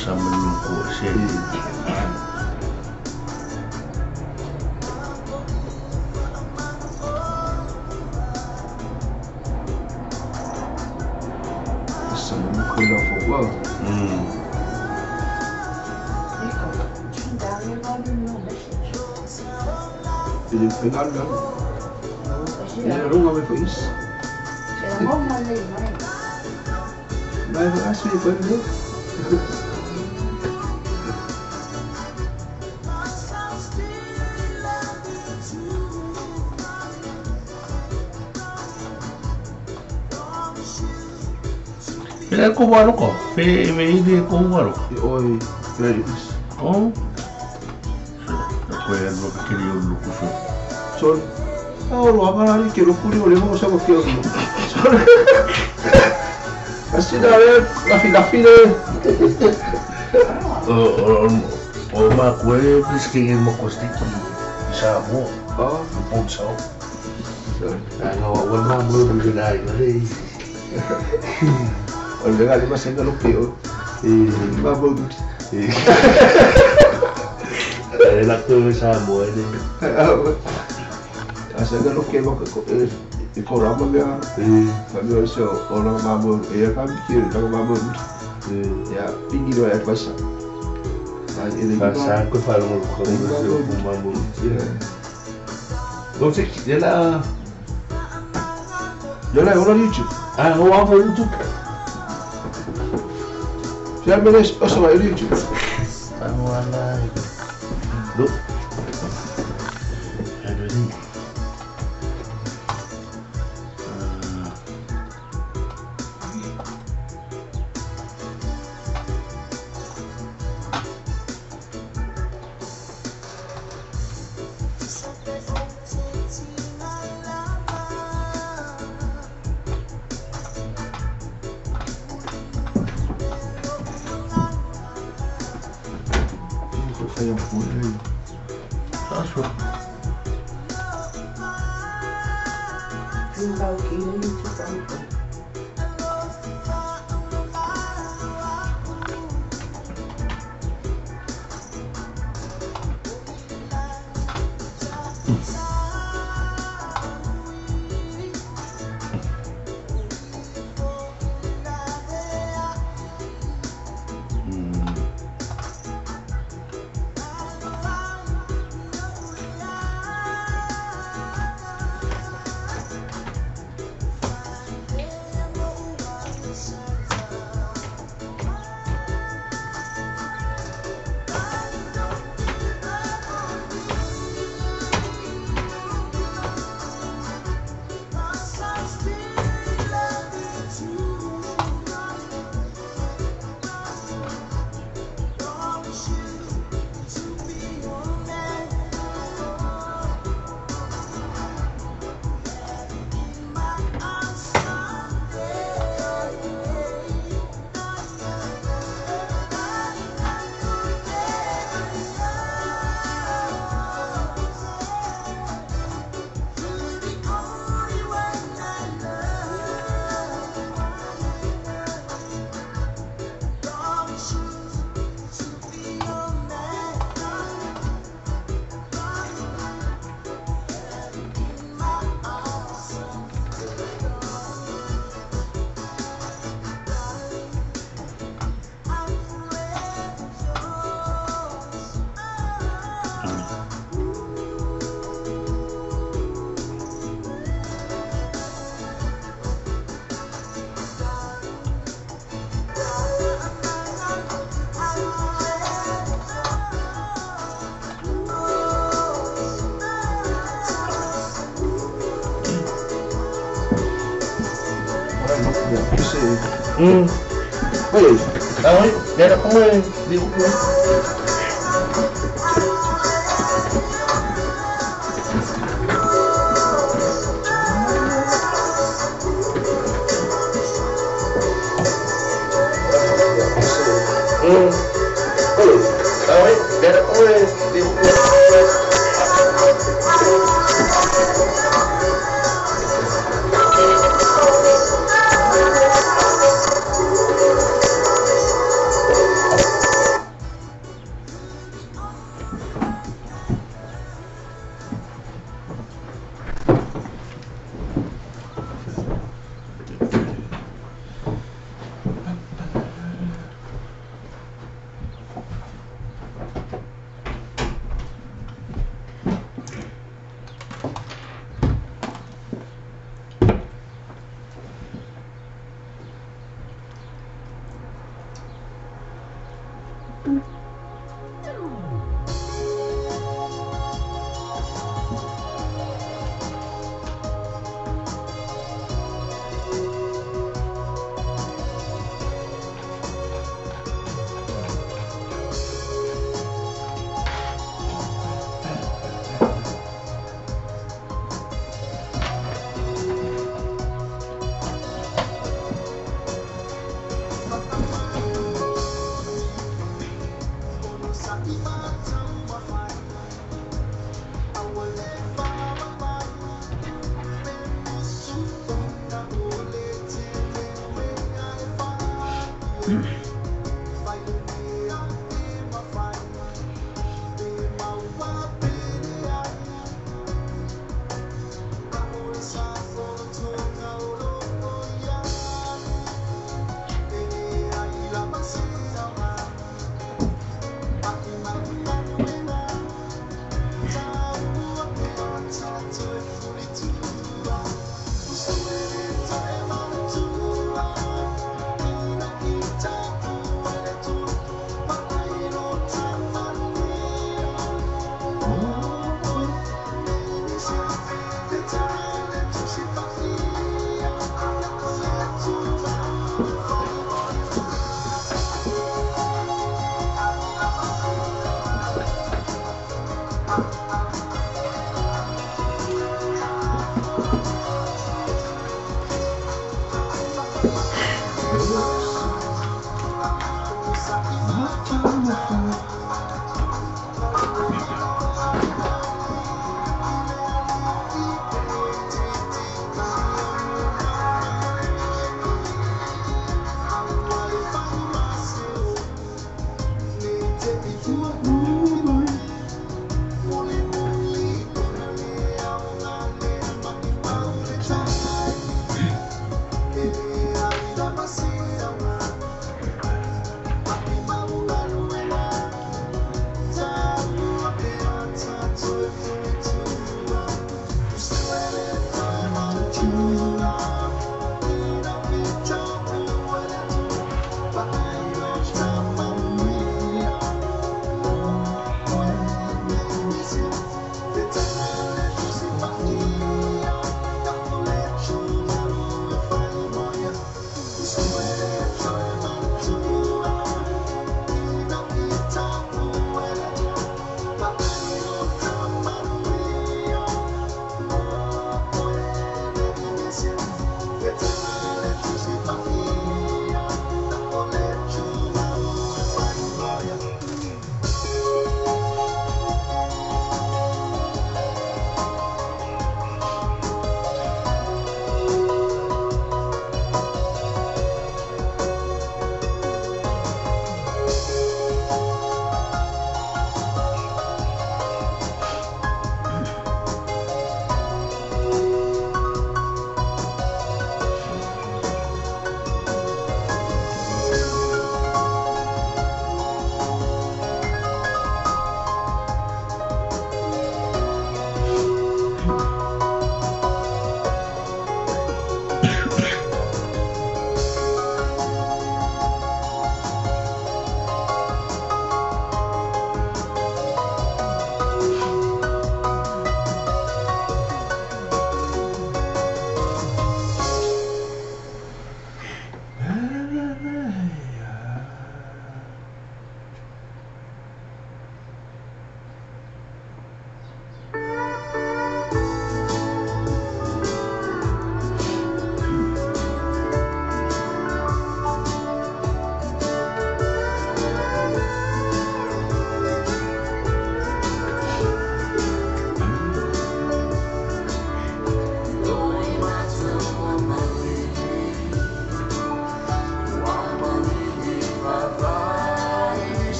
Sa menunggu sini. Sa menunggu lah football. Jadi pengal kan? Ini rumah Faiz. Baik asli benar. Pero é como ano ko, ini como ano. Oi, gratis. Oh. Ako yan makakili yung luko so. So, lo akan kilo kuri oleh mo sa ko kilo. Kasi dahil lafi deh. Ma kue biskingin mo ko sticky. Isa mo. Oh, punso. Ano, wala mo bergedai kali. Oleh kali masih kalau kio, babon. Enak tuh sama ini. Asal kalau kio korang mana? Kami rasa orang babon, kan kiri kalau babon, ya tinggi doa pasal. Pasal aku kalau babon. Don't say dia lah orang YouTube. Orang YouTube. Siapa yang sama YouTube? Mana itu? Look. Ada ni. Yang boleh. Asal. Tahu kini cukup apa? Oye, ya ¿cómo es? Digo,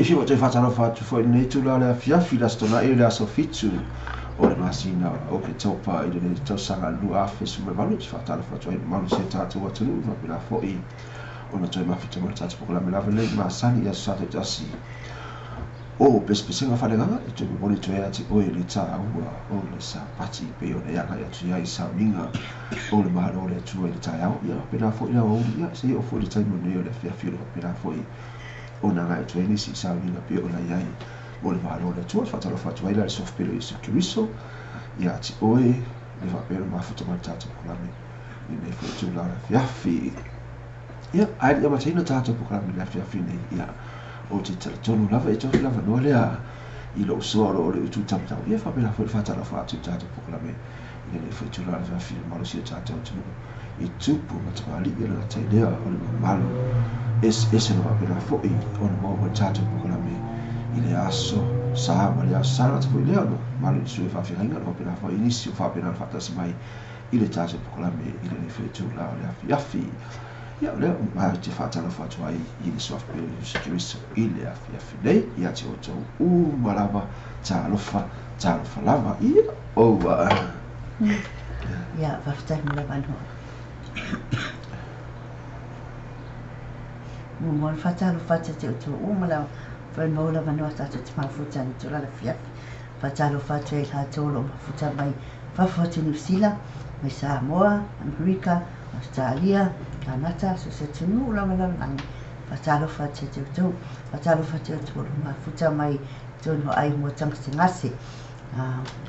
si mo te fatalo fatu foi nei tu la fiafi la stona e la sofitu o le masina o ke topa i le tausanga lua afe su me malu te fatalo fatu ai malu se tatu wa tunu ma pila foi ona toi mafita mo tatu pokola me lava le masani ya sate tasi o pespesenga falenga e tu mo to ya ti o le ta ua o le sa pati pe o le ya ka ya tu ya isa minga o le mahalo le tu le ta ya pila foi ya o ya se o foi le tai mo ne o le fiafi o pila foi ona nga e tueni si sa minga pe o la yai o le mahalo le tu fatalo fatu ai la sof pelo i se kiriso ya ti o le va pelo mafuta ma tatu pokola me ni ne foi tu la fiafi ia ai ia matina tatou pokami le afiafine ia o te talatonu lava e tofi lava noa lea i loo soa loo le utu tamatau ia faapena foi le faatalafa atu tatou pokalame ia le foi tula le afiafine malosia tatou tunu i tupu ma tamalii ia le gatai lea o le mamalu ese lo faapena foʻi ona maua tatou pokalame i le aso sa ma le aso sala te foi lea ona malu i sue faafiagaiga lo faapena foʻi nisi o faapena le faatasi mai i le tatou pokalame i le foi tula o le afiafi ia le ma te fatala fatu ai i le soft bill security i le afiafi nei ia te o tau malava talofa lava ia o ia whaftai mo le wanoa mo le fatalofa te o tau malava whai mo le wanoa tatu te mafuta ni tula le fiafi fatalofa te i la tolo mafuta mai whawhati New Zealand mai Samoa, Amerika, Australia, Kanata, so se tunu la nangi fatalofa te tau fatalofa te tolu mafuta mai tonu ai mo tangasi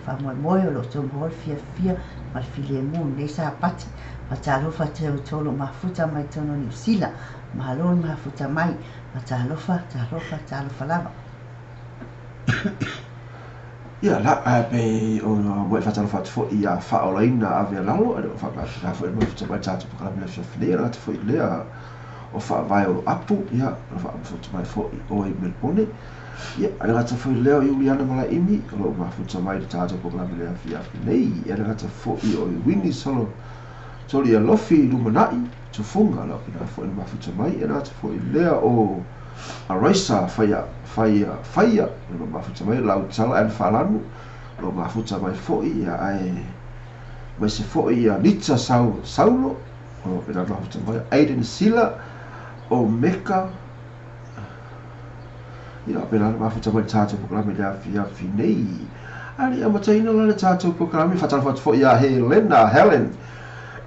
whamoemoe o lo tonu hol fia ma file mu nei sa pati fatalofa te tolu mafuta mai tonu New Zealand mahalon mafuta mai fatalofa lava ia la pe o mo fatalofa te fo ia faolaina ave lalo o fa fa fo mo te mai tatu para me fia la te fo lea o fa vai o apu ia o fa fo te mai fo o i Melbourne ia ala te fo lea Juliana mala imi o ma fo te mai tatu para me fia nei ala te fo i o Winnie solo solo ia lofi lumanai tu funga la pina fo ma fo te mai ala te fo lea o a raisa faia lo mafuta mai lau tala en falanu lo mafuta mai foi ia ai mai se foi ia nitsa saulo o pena mafuta mai Aiden Sila o Meka ia pena mafuta mai tato programa ia finei ali a mataina la tato programa fatal fat foi ia Helen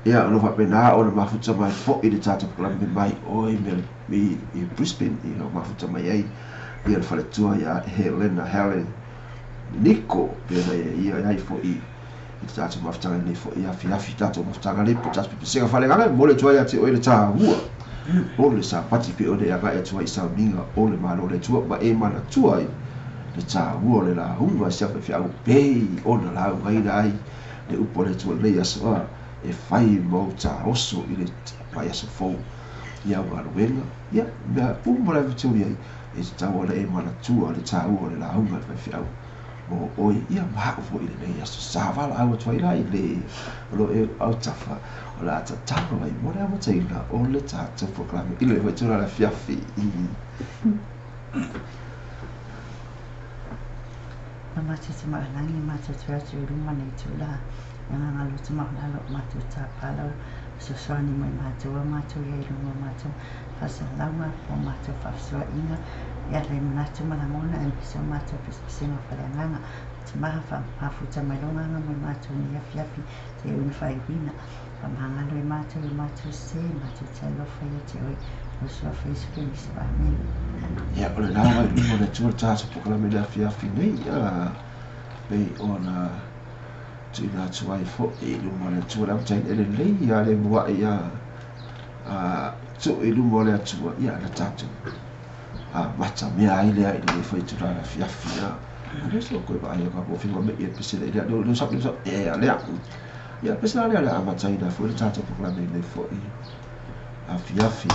ia no fa pena o mafuta mai foi de tato programa mai oi i Brisbane i lo mafuta mai ai ia le faletua ia Helen Nico pena ia ai fo i tatou mafutaga nei foʻi afiafi tatou mafutaga lei po tatou pepesega falegaga mo le tuai ate o i le tāua o le sapati pe o le agaʻi atu ai saumiga o le malo le atua ma e manatua ai le tāua o le lauga siafa feʻau pei ona laugaina ai le upu o le atua lei asoa e fai mau taoso i le mai aso fou ia ugaluega ia mea uma le avituli ai e te tau o le e manatua o le tāua o le lauga le faifeʻau o oi ia maʻu foʻi lenei aso savala au atu ai la i le lo e au tafa o le atatalo ai mo le amataina o le tatou proklame i le faitula le afiafi Mamate te maanangi mate te atu uruma nei tula ngangalo te maanalo mate tapalo so swani mai mate wa mate ia iruma mate fasalama o mate fafsua inga ia le manatu malamona e so mate pisinga falanganga te maha fafuta mai longanga mai mate ni afiafi te unifai wina pamangalo e mate se mate te lofa ia te oi o so Facebook se va me ia o le lawa i limo le tua tatou proklame le afiafi nei ia pei ona tuina atu ai foʻi i luma le atua le autaina e lelei ia le muaʻi ia tuʻi i luma o le atua ia le tatou mata mea ai lea i le faitula le afiafi ia ale so koe vaai o ka pofiga meʻi e pese lei lea le saʻi e alea ia pese la lea le amataina foʻi le tatou proklame nei foʻi afiafi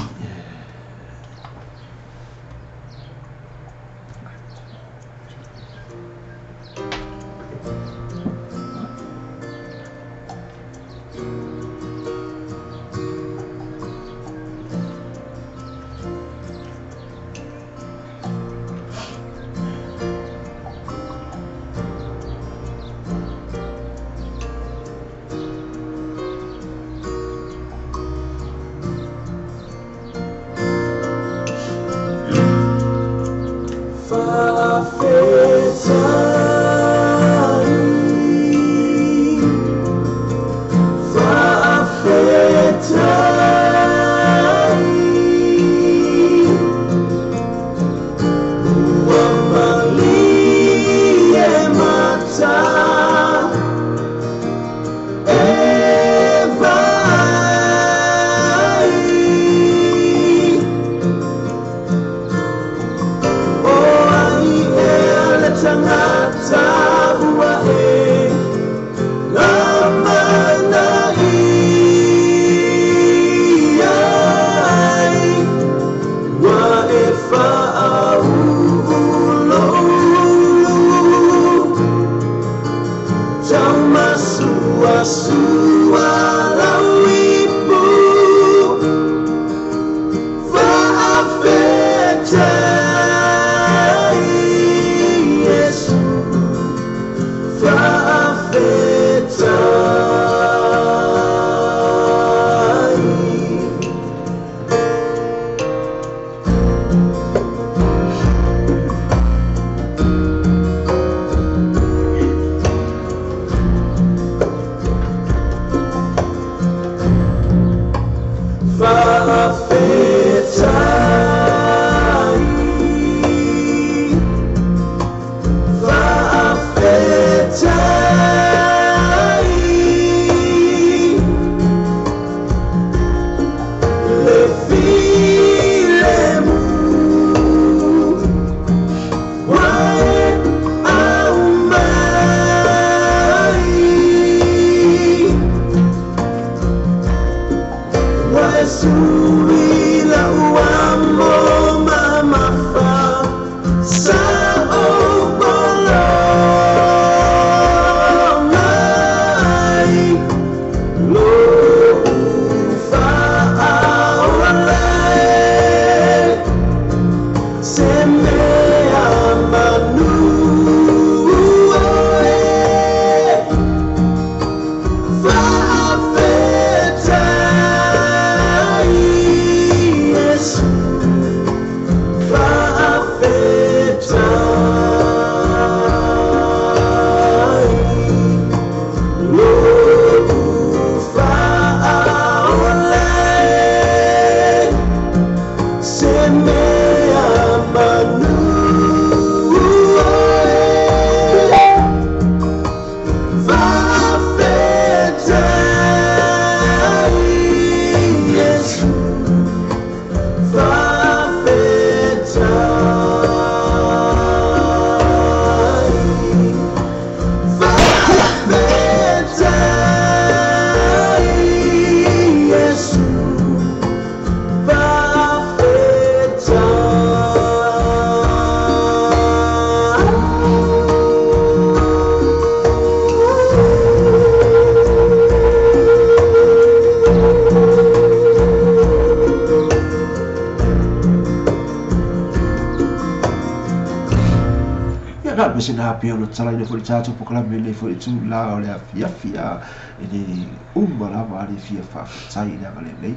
Sina pia no tsala ile fo tsa po kala mele fo itu la ole afia fia ini la mari fia fa tsai ile ngale nei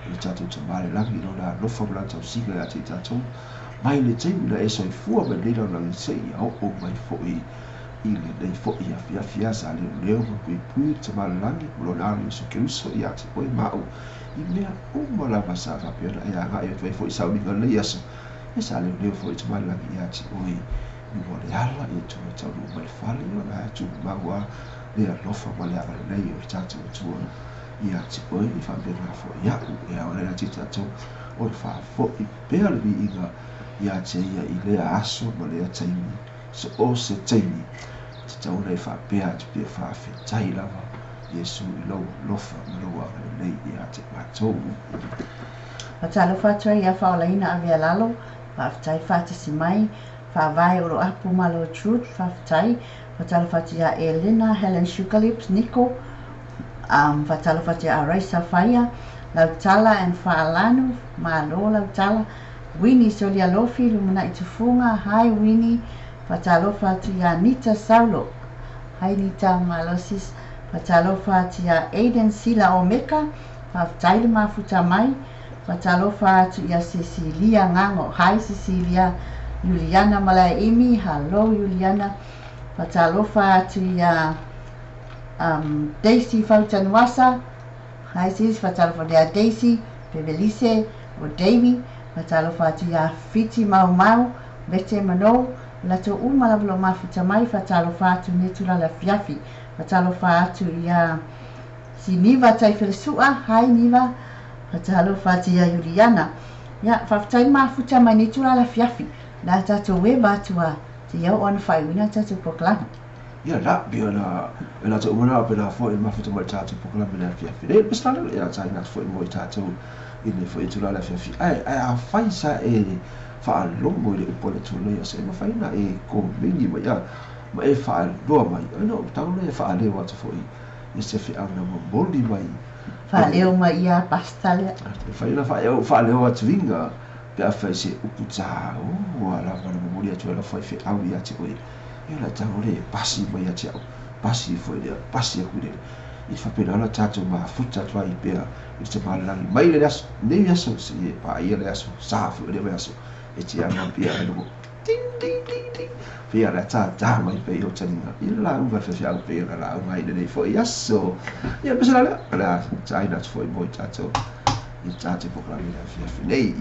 le tsa tu mare la no la no fa bla tsa siga ya tsa tu mai le tsi la eso i fu ba le no la sei o mai fo i ile dei fo i afia fia sa le leo ko i pu tsa male la ni lo na ni so ke so ya tsa poi ma o i me la basa fa pia la ya ga i fo i sa ni ngale ya so e sa le leo fo i tsa male la ya tsa oi mo le ala e tu tau mo le fali o na tu magua le alofa mo le ala nei o tatu tu ia ti oi i fa be na fo ia ia o le ti tatu o fa fo i pe al bi iga ia te ia i le aso mo le taimi so o se taimi ti tau le fa pe a tu pe fa fe tai lava Yesu i lo lofa mo lo ala nei ia te patou a talo fa trai ia fa olaina a via lalo fa tai fa te simai fa vai o apu malo truth fa tai fa talo fa tia Elena Helen Sugarlips Nico fa talo fa tia Raisa Faya la tala and fa alanu malo la tala Winnie Solia Lofi lumana itufunga hi Winnie fa talo fa tia Nita Saulo hi Nita Malosis fa talo fa tia Aiden Sila Omeka fa tai le mafuta mai fa talo fa tia Cecilia Ngango hi Cecilia Juliana Malaimi, hello Juliana. Patalofa tia Daisy Fautanwasa. Hi sis, patalofa tia Daisy, Bevelise, o Davy. Patalofa tia Fiti Mau Mau, Bete Mano. Lato umalablo mafuta mai, patalofa tu netula la fiafi. Patalofa tu ya si Niva Taifelsua, hi Niva. Patalofa tia Juliana. Ya, fafutai mafuta mai netula la fiafi. La tatu we batua te yau on fai wina tatu poklana. Ya la bio la tatu wana pela fo il mafuta mai tatu poklana na fia fi. Nei pistala ya tsai na fo mo tatu ini fo itula la fia fi. Ai a fai sa e fa longo le upole tu le se ma fai na e ko mingi ma e fa do mai. No tau le fa le wa fo i se fi ana mo boldi mai. Fa le ma ia pastale. Fai na fa le wa twinga. Pe fa se ukuta o ala va no mo tu la fa fe au ya ti o e la tau le pasi mai ya ti au pasi fo le pasi ku le i fa pe la tatu ma futa tu ai pe i se ma la mai le as ne ya so si e pa ia le aso sa fu le aso e ti ana pe no ding ding ding ding pe la ta mai pe o tani i la u va fe au pe la mai le fo ya so ya pe la sai na fo mo tatu i tatu po la mi la fi nei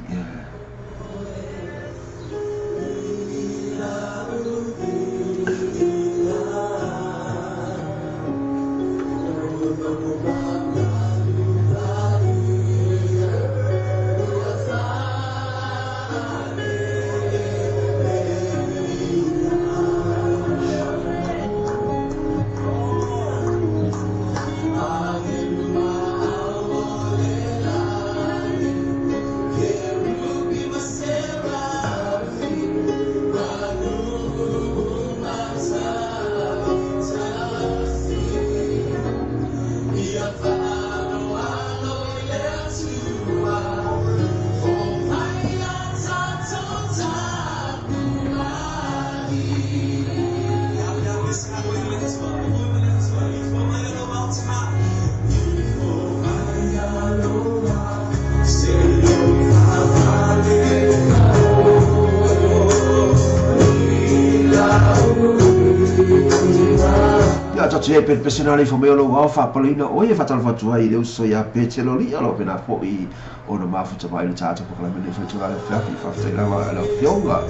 che per personale fo me lo wa fa polina o e fa tal fa tua i so ya pece lo li lo pena po i o no ma fu ta mai ta po la me fa tua la fa fa la ma la fionga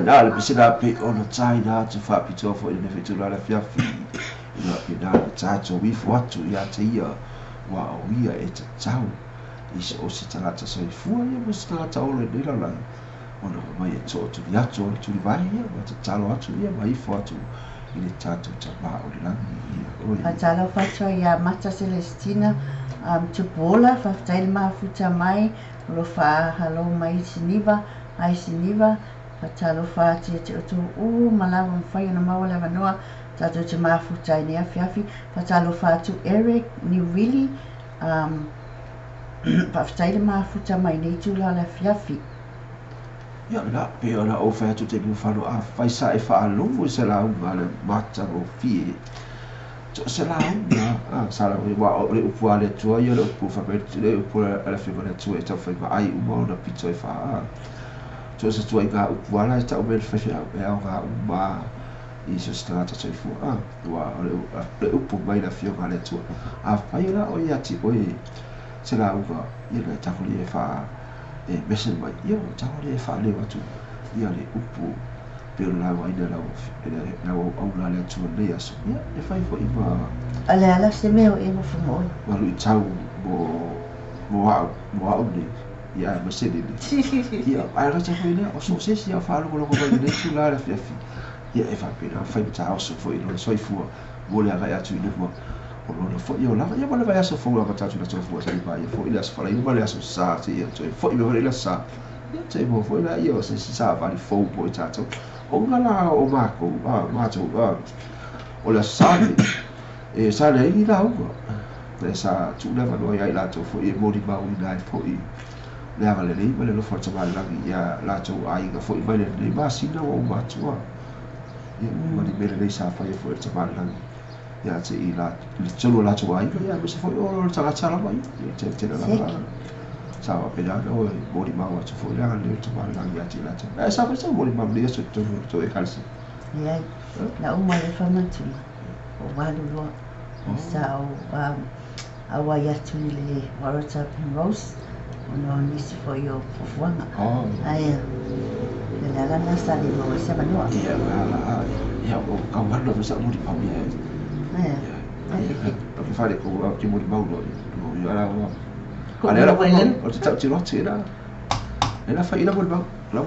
na le pisina pe ona China tu fa pito fo ina fitu la fiafi ina pe na chacho wi fo atu ya te ia wa wia e te tau is o se tangata so i fua ia mo se tangata o le nila lai ona mai e to tu ya to tu vai ia ma te talo atu ia mai fo atu i le tātou tamā o le langi. Patalo fatua ia Mata Celestina tupola faafetai le mafuta mai lo faahalo mai siniva ai siniva fatalofa ati te utu malawa mawhai ona maua le wanoa tātou te mafuta i ne afiafi fatalofa atu Eric New Willy faafetai le mafuta mai nei tula le afiafi. Ia la pe ona o fa tu te ku fano a fai sa e fa longo se la una le mata o fie. So se la una sa la wa o le pu ale tu ia le pu fa pe le pu ala fe mana tu e ta fa ai uma ona pizza e fa. So se tu ai ga pu ala ta o bel fa fa e ga uma i se strata se fu wa le pu mai la fio ga le tu. A fa ia o ia ti o se la una ia le ta ko le fa e mesen mai ia ta le fa le watu ia le upu pe la wa ina la o la le tu le aso ia e fai fo ima ala se meo e mo fumo ma lu tau mo wa ni ia mesen ni ia ai ra ta ina o so se ia fa lo ko le tu la fi ia e fa pe na fai ta o so fo ina so i fu mo le aga atu ina mo o lo fo io la ia mo le vai aso fo la ta tu na so fo sa vai fo ila so fa ia mo le aso sa ti ia fo i mo le sa te mo foi la io se sa va di fo poi tato o la o marco mato o la sa e sa le i la o le sa tu le va no ia la to fo i mo di ba u dai fo i le ava le ma le lo forza va la ia la to ai ga fo i ba le ma si no o ma tu ia mo di bele le sa fa i fo il va la ia te i la le solo la to ai ia mo se fo o ta la sala mai te la sawa pela o mori mau atu fo la le to ba la ya ti la te e sa fa mori mau le so to e kalsi ia la uma le famatu o walu lo sa o awa ya tu le warata rose no nisi fo yo fuanga ai le la na sa le mo se ba no ia la ia o ka wa lo sa mori mau ia o fa le ko ki mori mau lo yo ala Allora ho detto ci rocci era e la fai la volva la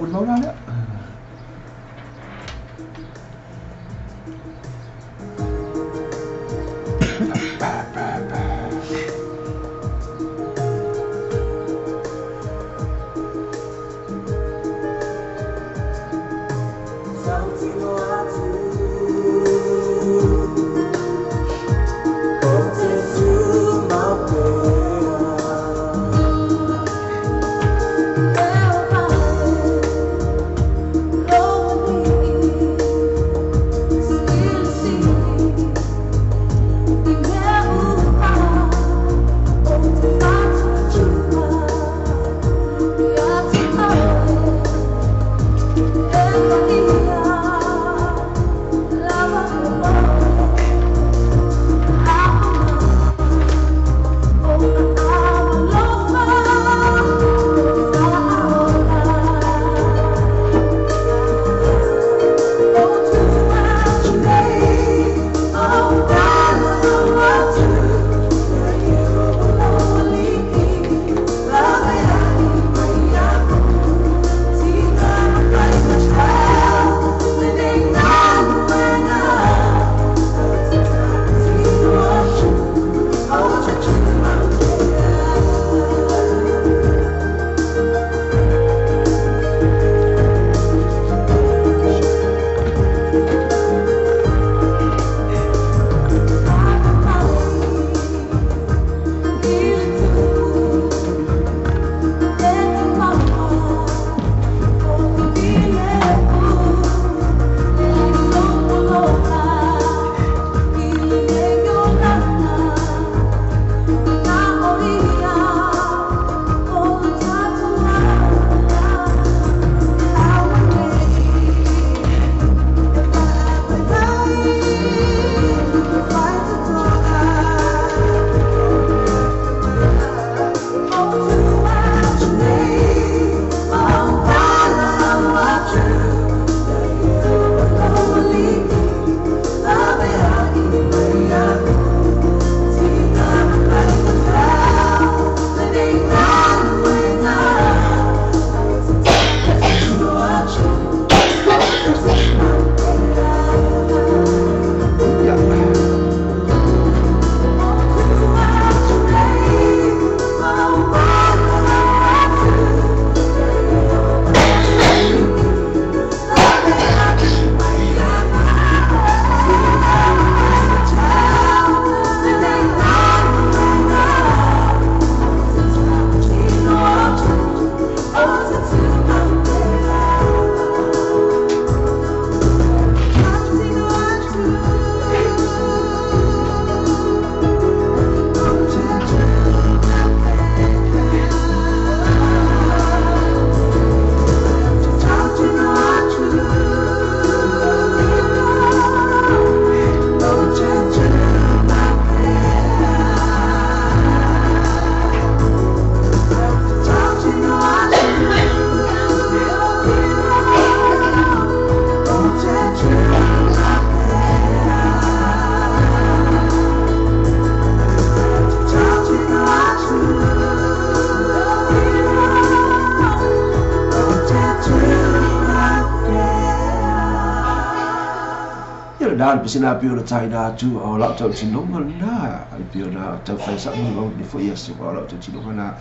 ya pisina pio na China tu o la tau tinonga na ai pio na tau fai sa mo ni fo yesu o la tau tinonga na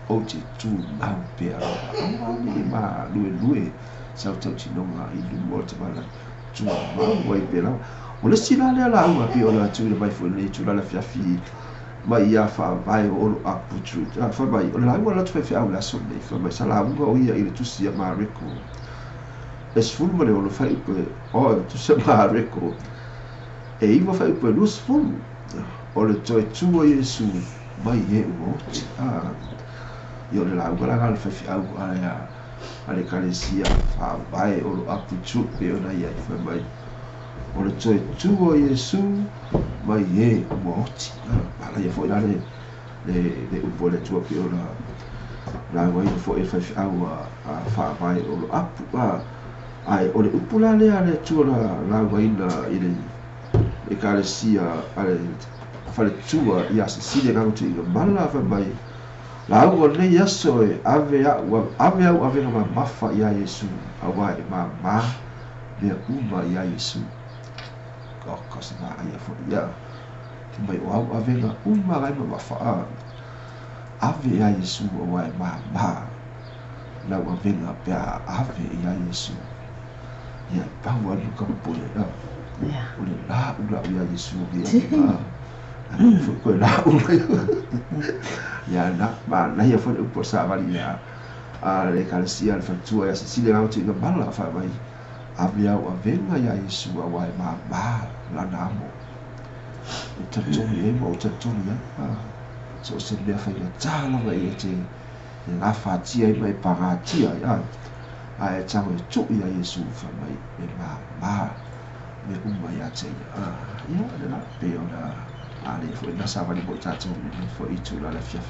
o te tu mau pe o ni ma lui sa tau tinonga i lu mo te mala tu mau wai pe la o le sila le la u pio na tu le mai fo le tu la fiafi mai ia fa vai o apu tu fa mai o la u la tu fe au la so le fa mai sala u o ia i le tu sia ma reko es full mo le o fai pe o tu se ma reko e iwa fai pe lus full o le toi tu o Yesu mai e o io le la u la gal fa au ale kalesia fa vai o apu tu pe o na ia fa mai o le toi tu o Yesu mai e o ala ia foi la le u vole tu pe o la vai fo e fa au a fa vai o apu ai o le upula le ale tu la vai na ile e kalesia ale fale tua ia se le gato i mala fa mai la o le yaso e ave na mafa ia Yesu awa e ma le uma ia Yesu ko kosa na ia fo ia ti mai o ave na uma ga ma mafa ave ia Yesu awa e ma la o ave na pe ave ia Yesu ia pa wa lu ka po ia o le la ia Yesu ia foi coi lá ya na ba na ia foi por sa vali ya a le calcia al fatua ya si le auto na bala fa mai avia o venga ya Yesu a wai ma la namo o tatto e mo tatto ya so se le fa ya tala mai te la fa tia mai para tia ya a e tamo tu ya Yesu fa mai e ma me uma ya te ya la peona ale foi na sava ni bota tu foi tu la fiaf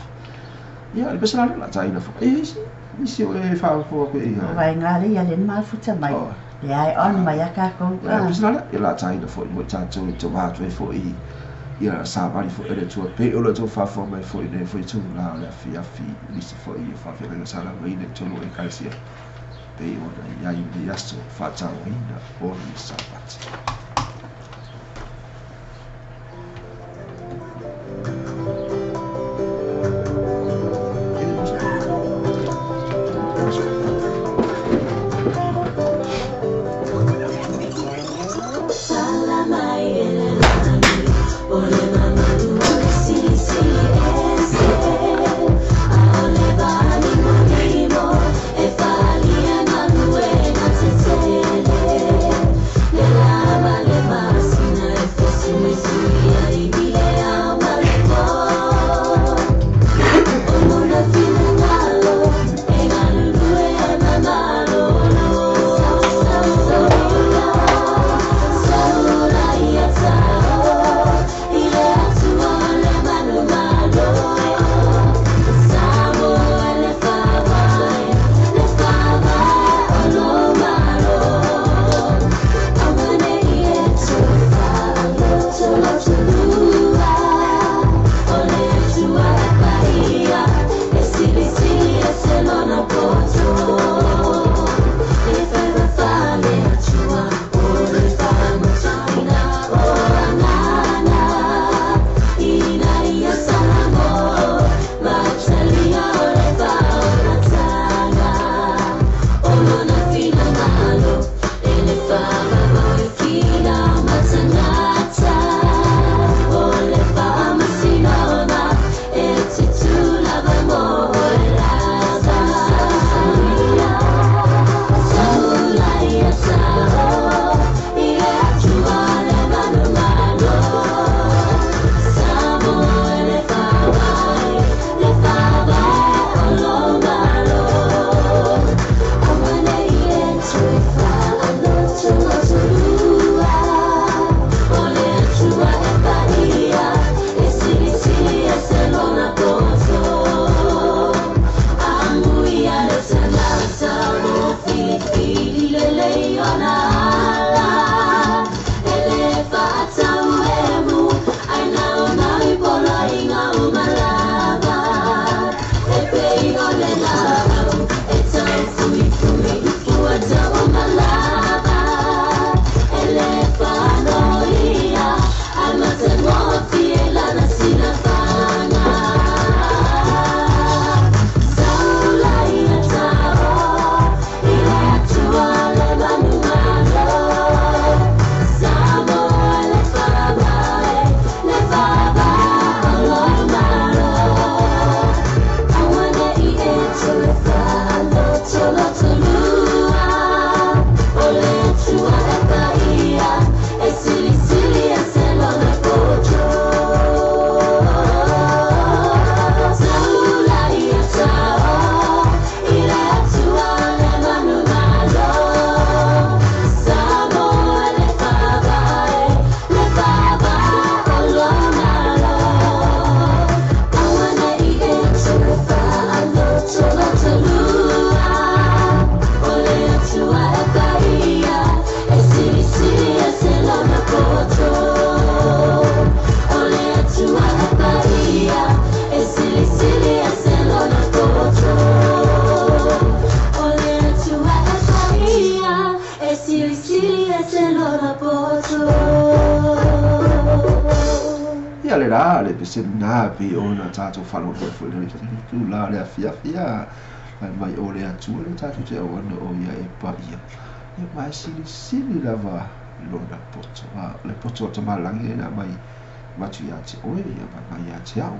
ia le pesa la taina fo ni si o e fa fo pe ia vai ngale ia le mal futa mai le ai on mai aka ko ia pesa la taina fo bota tu to va tu fo ia sava ni fo ele tu pe o le tu fa fo mai fo ne foi tu la fiaf ni si fo ia fa na sala mai ne tu e calcia pe o ia ia sto fa ta ina o ni sabat Ile ia le la le pese na pe ona tato falo fo le tu la le fia ai mai o le atu le tato te ona o ia e pa ia e mai sili lava lona poto le poto to malangi na mai matu ia te oe ia mai ia te au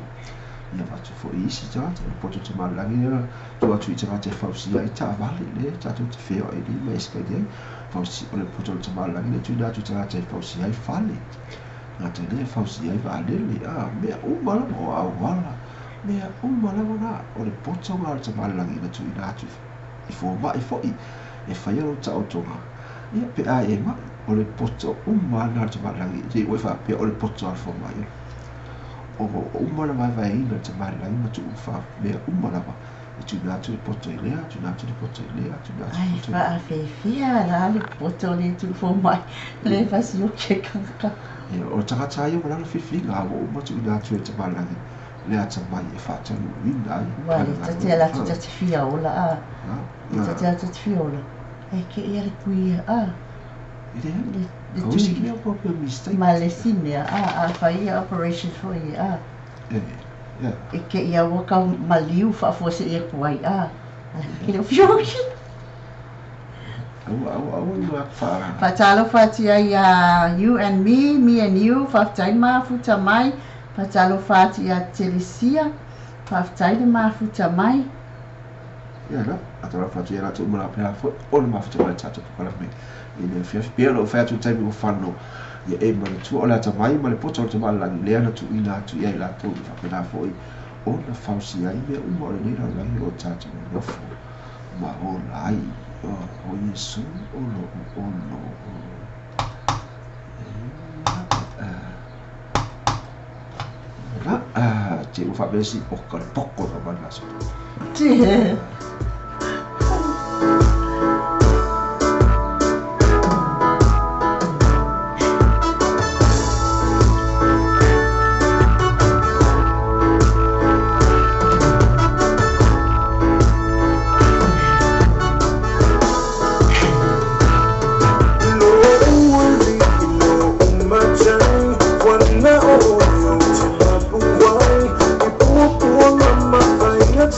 ia matu fo isi tato le poto to malangi na tu atu i te fausi ai ta vale le tato te feo e li mai ska dia fausi o le poto to malangi le tu na tu te fausi ai fale na te le fausi ai vale le mea umala mo au wala mea umala na o le poto ma te malangi na tu ina tu i fo mai fo i e fai alo ta otonga ia pe a e ma o le poto umala te malangi te ue fa pe o le poto al fo mai o umala mai vai ina te malangi ma tu fa mea umala ma e tu na tu le poto i lea tu na tu le poto i lea tu na tu le poto i lea ai fa fe fia la le poto le tu fo mai le fa si o ke kaka o tangata ia mana whiwhinga o matu ina tu e te malangi le ata mai e whātanu wina ai wale tate ala tu tate fia ola tate ala tate fia ola e ke ia le kui le tu ki leo pope mistake ma le sine fa ia operation for ia e ke ia waka maliu fa fose ia kuai ke leo fioki Fatalo fatia ya you and me and you fatai ma futa mai fatalo fatia Telesia fatai ma futa mai ya la atara fatia la tu mala pela fo o ma futa mai tata kala me ina fia pia lo fa tu tai mo fanno ya e ma tu ola ta mai ma le poto ta mala le ana tu ina tu ia la tu fa pela fo o na fausia ia o mo le na la o tata no fo ma o lai o Yesu o no te ufa besi o kal poko da bana so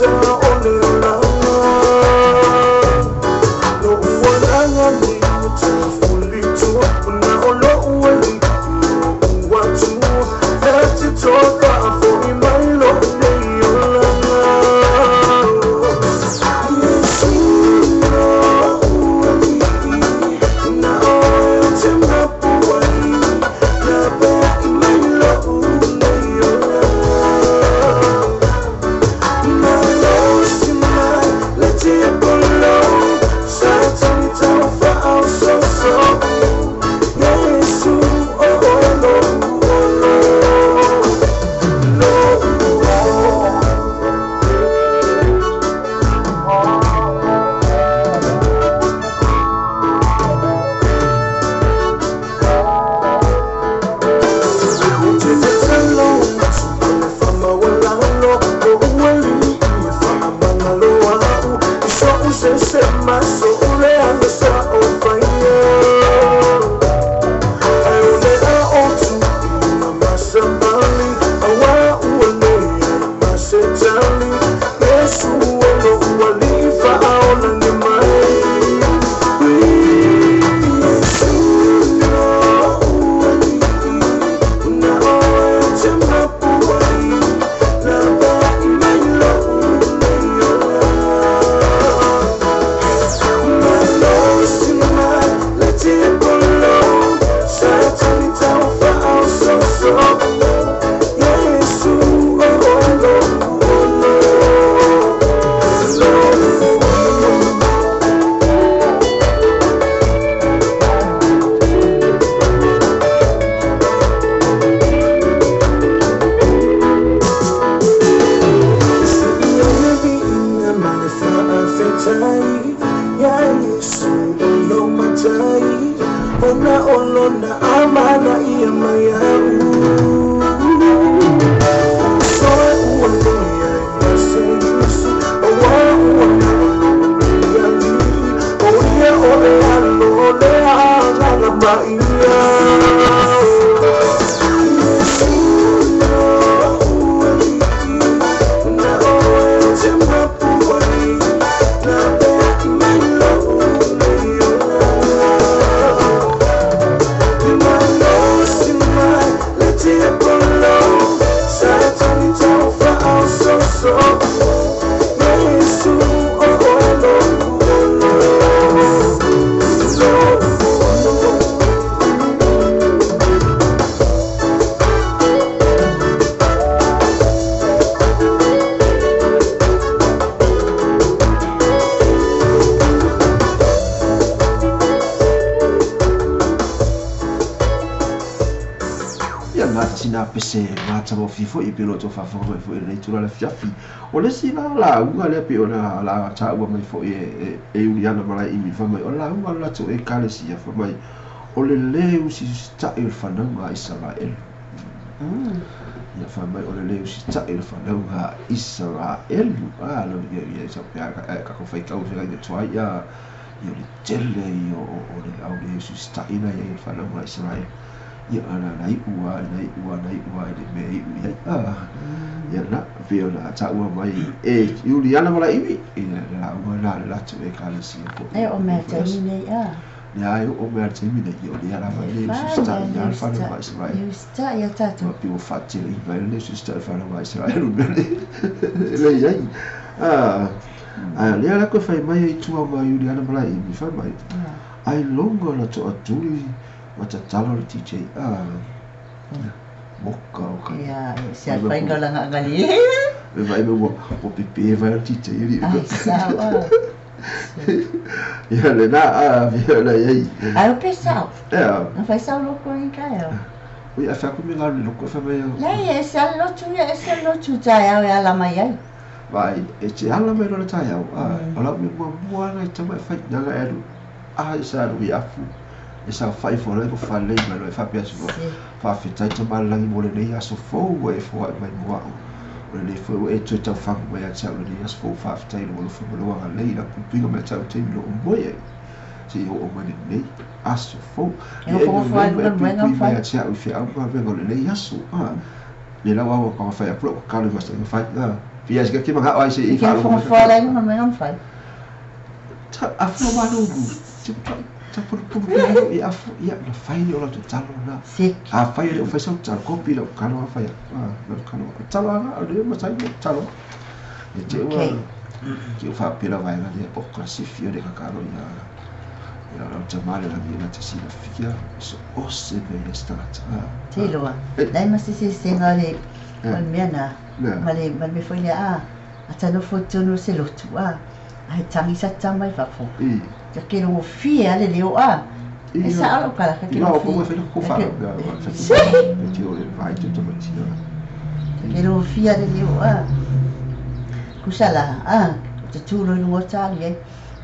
Only pese mata mo fifo I pelo to fa fo fo le tula le fiafi o le sina la unga le pe ona la ta wa mai fo e Juliana mala I mi fa mai o la unga la to e kale si fa mai o le leu si sta il fananga Israel ya fa mai o le leu si sta il fananga Israel lo ye sa ka ko fai ka o se ga ya io le tele io o le au le si sta ina ya il fananga Israel ya ana nai ua le me ya ya na veo na ta ua mai Juliana mala iwi ina la ua la tu e kale si o me termine ya o me termine io le ala mai le si sta ya fa no mai Israel you sta ya tato più facile il le si sta fa no mai Israel le ya le ala ko fai mai tu mai Juliana mala iwi fa mai ai longo la to atuli Wata talo le TJ moka o ka ya sia fai ngala ngali me vai me o pipi vai le TJ ri sawa ya le na via la ei ai o pesau ya não faz só louco em casa ui a fa ku me ngalo louco fa me ya esse lotu já é la mai ai vai e te ala me no ta ya ala me mo na ta mai fa na la eru sa ru ya fu esa fai fora ko fa le ma fa pia so fa fitai to ma langi mo le nei aso fo e fo mai mo o le fo e to ta fa mo ya cha le aso fo fa fitai mo fo mo wa le la pinga me cha te lo mo ye si o ma nei aso fo e fo fa no fa ya cha o fi a ma vengo le nei aso le la wa ko fa ya pro ka le ma sta fa pia ska ki ma ha ai se i fa fo fa le no me non fa a fo ma no Tapur ya na fai le ola to talo na a fai le ofisa tal kopi le kano fai na kano talo na le ma sai talo e te wa ki fa pila vai na de pokrasi fio de kakaro ya la tamale la mia ta si la fikia so o se be le start te lo dai ma si sengale con mia na ma me foi a tano foto no se lo tu ai tangi sa tamai fa fo que não fia le leo essa aula cara que não como foi com fala sim que eu vai tudo mentira que não fia le leo kusala te tulo no tali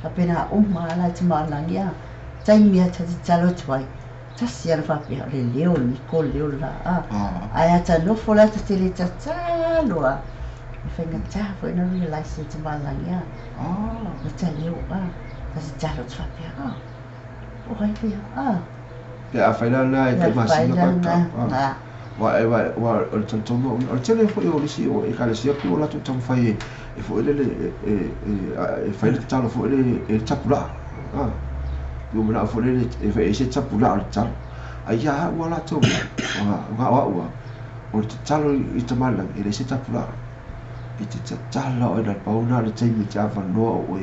apena la tmala ya taimia te talo twai tasi alfa pia le leo ni ko leo la ai ta no fola te le talo fenga ta foi no realize te tmala ya te leo Kasi jalo tsapia o hai pia ya faila na te masino na wa o tantomo o tele foi o lisi o e kale sia ku la tu tam fai e foi e faila talo foi e tapula yo mena foi e fai se tapula al tal aya wala to wa o talo i tamala e se tapula e te tala o na pauna le tei mi java no o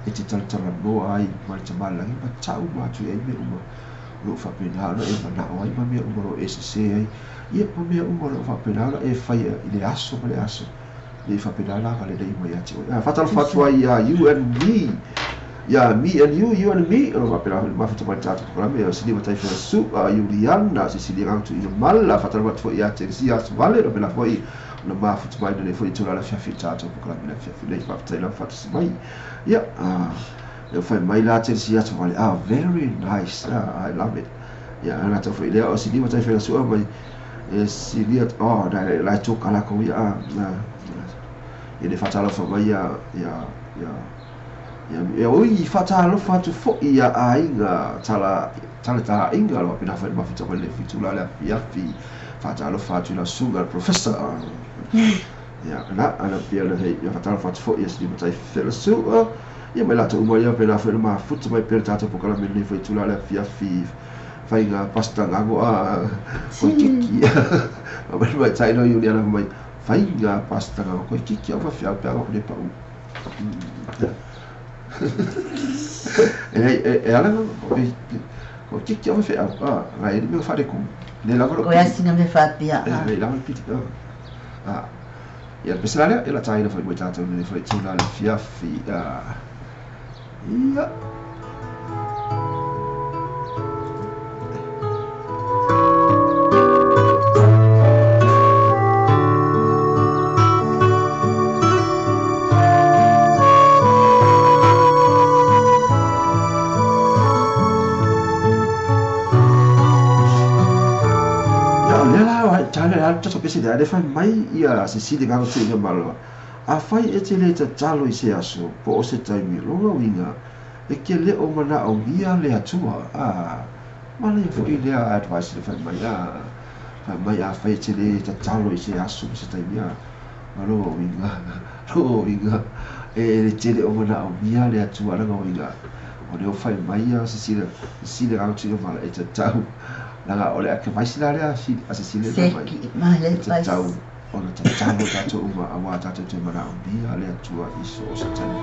e te talatala noa ai ma le tamalangi ma tau matu ai mea uma lo whapenala e manao ai ma mea uma lo e se ai ia ma mea uma lo whapenala e whai i le aso ma le aso le whapenala ka le nei mai ati whatala whatua i a you and me ia me and you and me lo whapenala ma whatamai tata kora mea sini matai whena su a Juliana si sini ngautu i mala whatala watua i a te si aso vale lo pela whai na ma whatamai nane whai tula la whiawhi tata kora mea whiawhi nei whaptai la whatasi mai yeah, eu fui mai lá ter se ato vale very nice I love it yeah ana to foi leo o sini mata foi sua mai se lia la toca lá com ele fatalo foi mai oi fatalo fatu fo ia ainga tala inga lo pina foi ma fita le fitula la fi fatalo fatu la sugar professor ya ana pia le ya fatalo fatu fo ia sini mata foi sua ia mai lato uma ia pena foi ma futa mai per tato po kala mele foi tula la fi fainga pasta ngago ko kiki mai tai no Juliana mai fainga pasta ngago ko kiki ava fia pe ava le pa ala ko kiki ava fia ngai me fa de ku le la ko ya singa me fa pia le la piti ia pesala ela tai no foi mai tato le foi tula la fi iya pese da de fai mai ia se si de ga tu ia malo a fai e te le ta talo I se aso po o se taimi longa winga e ke le o mana o ia le atua mana ia fui le advice le fai mai a fai te le ta talo I se aso se taimi malo winga e le te le o mana o ia le atua langa winga o le o fai mai a se si le ga tu ia malo e ta tau langa ole ake vai sila lea si asesile mai le vai tau ona talo tato uma awa tato te mana o bia lea tua iso o se tani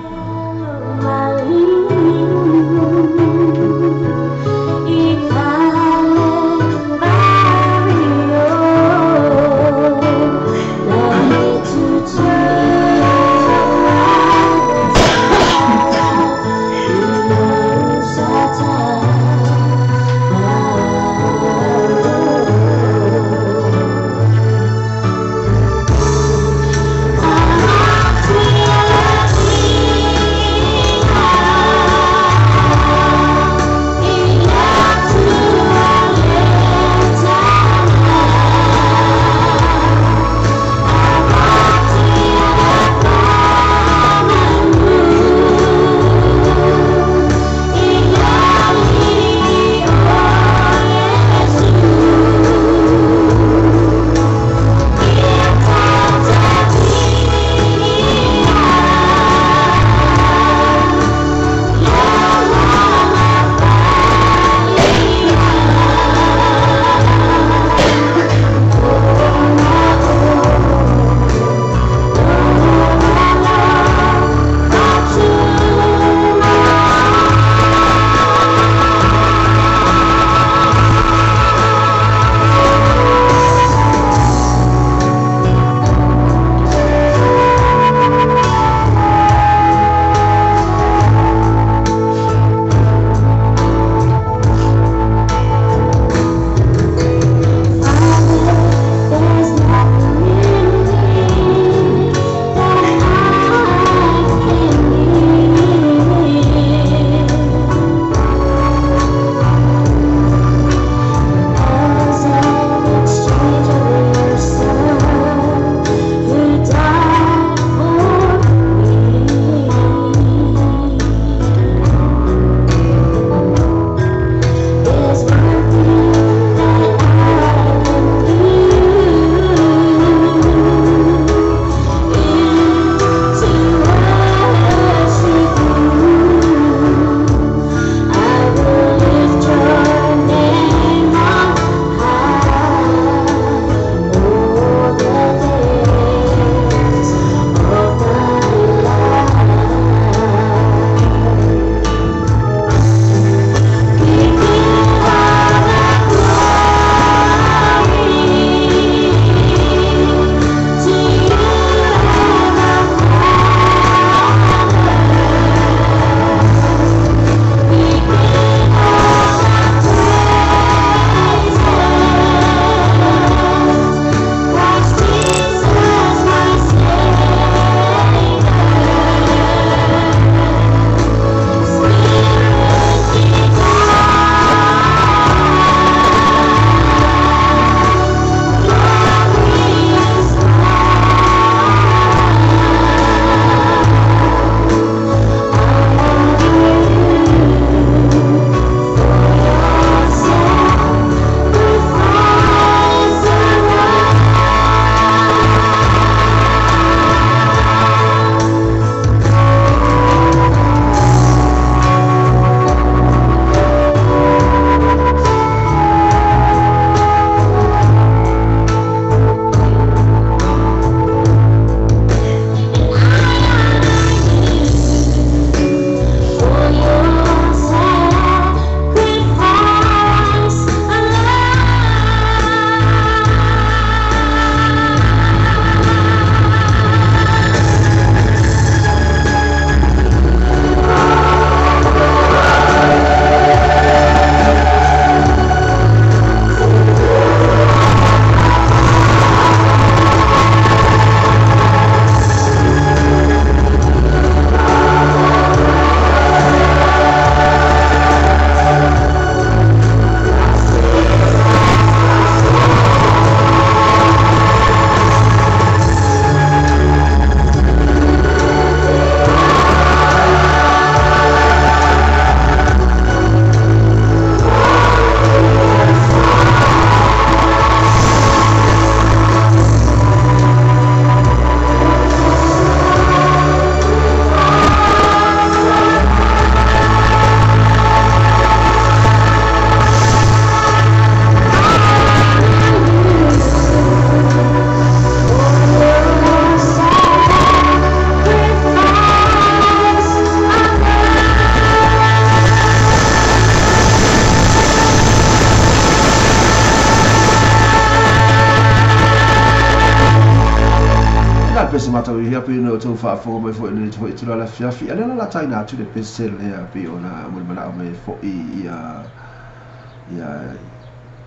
pese mata ia pe no to fa fo mai fo ni to itu la fiafi ala la taina tu de pese le pe ona mo mala mai fo ia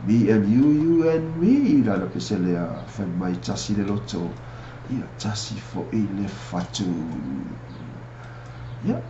BMU and me la pese le fa mai tasi le loto ia tasi fo le fatu ia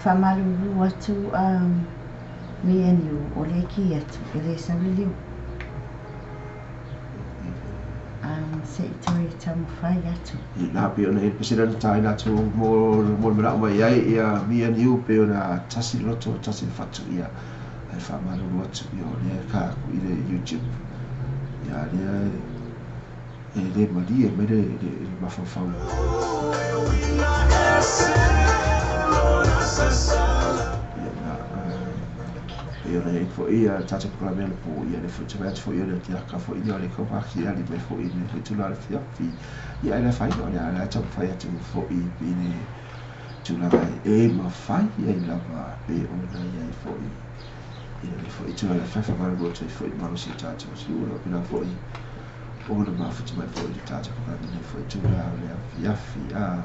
Whamalulu atu me and you o le ki atu e le saviliu se toi tamu whai atu nā pe ona e pesera na tai nā tō mō mera mai ai ia me and you pe ona tasi loto tasi whatu ia ai whamalulu atu i o le kāku i le YouTube ia le le maria me le mawhawhau ia na e fo ia tata kula me le po ia le futu match fo ia le tia ka fo ia le ko pa ki ali me fo ia le futu la fia fi ia le fai no ia la tata fai atu fo i bini tu la vai e ma fai ia la va e ona ia fo ia le fo i tu la fa fa ma go tu fo i ma si tata si ora pina fo i ona ma futu mai fo i tata kula me fo tu la le fi a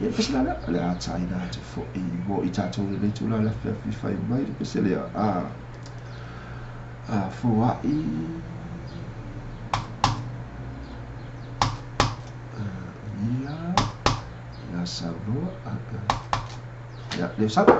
ia pesa la le ataina te fo i mo i tatou le tu la fi fai mai le pesa le fo ai ia la sabo ia le sabo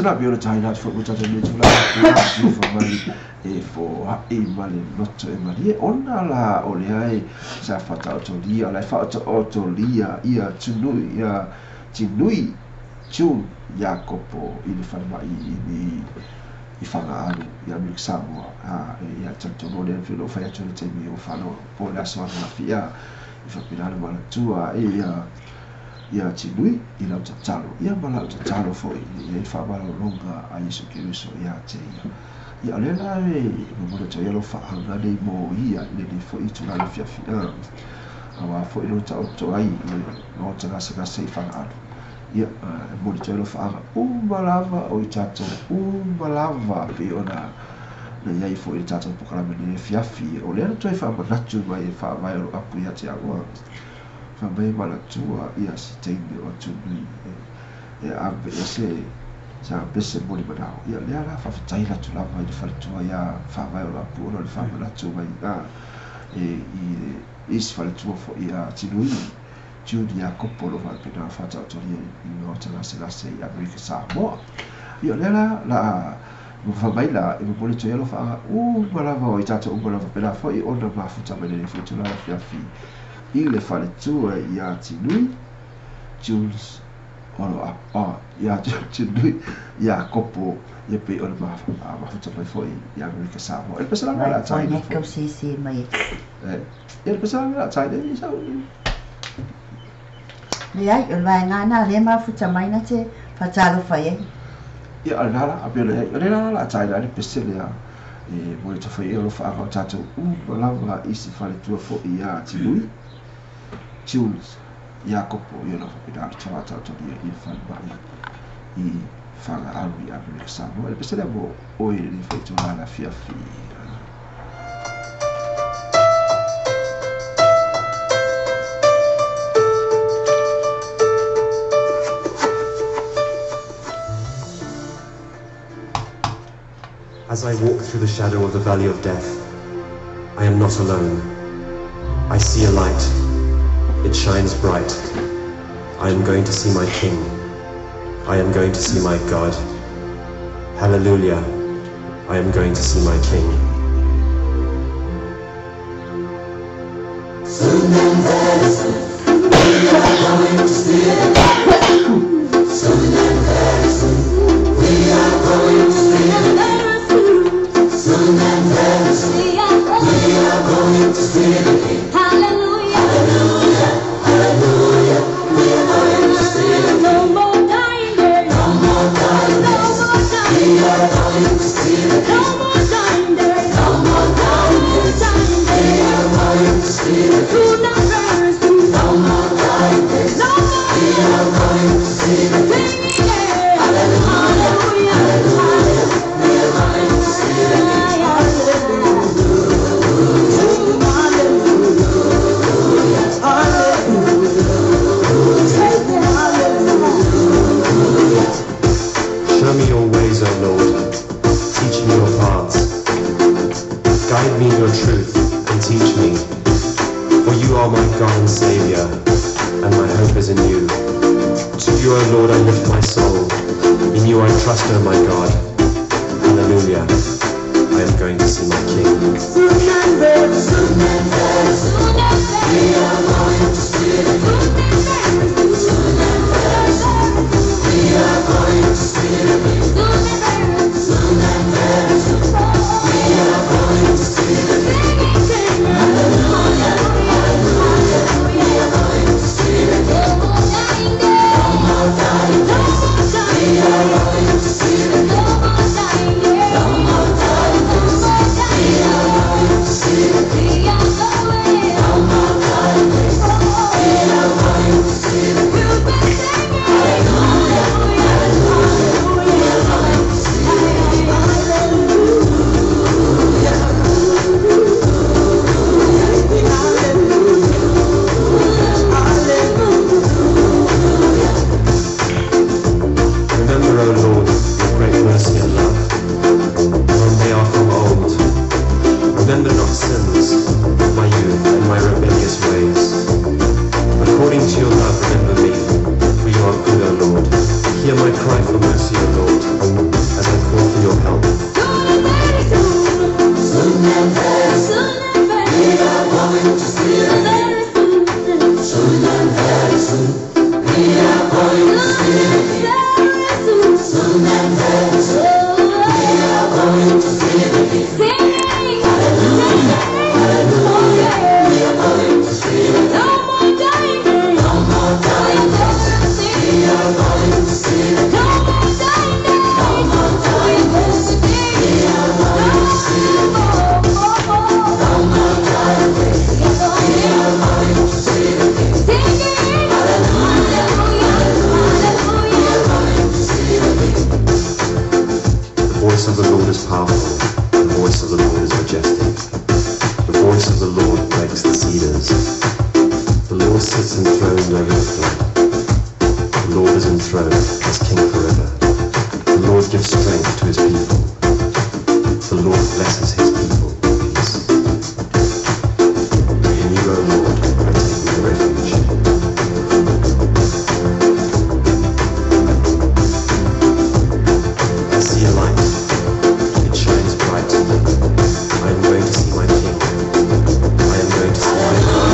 sana biona taina fo mo tata me tula ku fo mai e fo e male loto e marie ona la ole ai sa fata to dia la fata to lia ia tunu ia tinui tu Jacopo i le fana mai i fanga alu ia mi Samoa ia tanto no le filo fa tu te mi o fano po la so na fia i fa pinale mala tua ia tinui i la tatalo ia mala tatalo fo i fa mala longa a Yesu Kristo ia te ia le la mo le tele fa anga dei mo ia le fo i tu la fia fia awa fo i lo ta to ai no te ga se fa alu ia mo le tele fa malava o i tato malava pe ona na ia fo i tato po kala me fia fia o le to fa manatu mai fa vai o apu ia te agua fa mai mala tua ia si tenge o tuni e ave ese sa bese mo li manao ia le ala fa tai la tula mai de fa tua ia fa vai o apu o le fa mala tua mai e is fa tua fo ia tinui Giulia Coppolo va per fare autoria in nota la sei America Samoa io la fa mai la e poi c'è lo fa bravo i tato bravo per la poi onda ma futa bene le futura la fi il fa le tue ia lui Jules ora ia lui ia Coppo e poi ora ma futa poi America Samoa e pensa la sai sì mai e pensa la sai le ai o vai ngana le ma futa mai na te fatalo fai ia ala abele la tai la pesele a e mo te fai lo fa ka tato lava isi fale tua fo ia ti lui Jules Jacopo io lo fa da tata to dia il fa mai I fa la alwi abele sa mo e pesele mo o i li fa tu la fia fi As I walk through the shadow of the valley of death, I am not alone. I see a light. It shines bright. I am going to see my King. I am going to see my God. Hallelujah. I am going to see my King. Soon and very soon, we are going to see the King. Soon and very soon, we are going to see the King. Soon and very soon, we are going to see the King. Hallelujah, hallelujah, hallelujah. We are going to see the King. No more dying days, no more dying days. No more dying. We are going to see the King. No more dying days, no more dying days. We are going to see the King. Soon and very soon, no more dying days. No more. We are going to see the King. Hallelujah, hallelujah, hallelujah. We are going to see the King. Show me your ways, O Lord. Teach me your paths. Guide me in your truth and teach me. For you are my God and Savior, and my hope is in you. To you, O Lord, I lift my soul. In you I trust, O my God. Hallelujah. I am going to see my King. Soon and very soon, we are going to see the King. Soon and very soon, we are going to see the King. Soon and very soon, we are going to see the King. Hallelujah, hallelujah, we are going to see the King. No more dying days, we are going to see the King. No more dying days, we are going to see the King. No more sits enthroned over the flood. The Lord is enthroned as King forever. The Lord gives strength to his people. The Lord blesses his people with peace. In you, O Lord, I take my refuge. I see a light. It shines bright. I am going to see my King. I am going to see my King.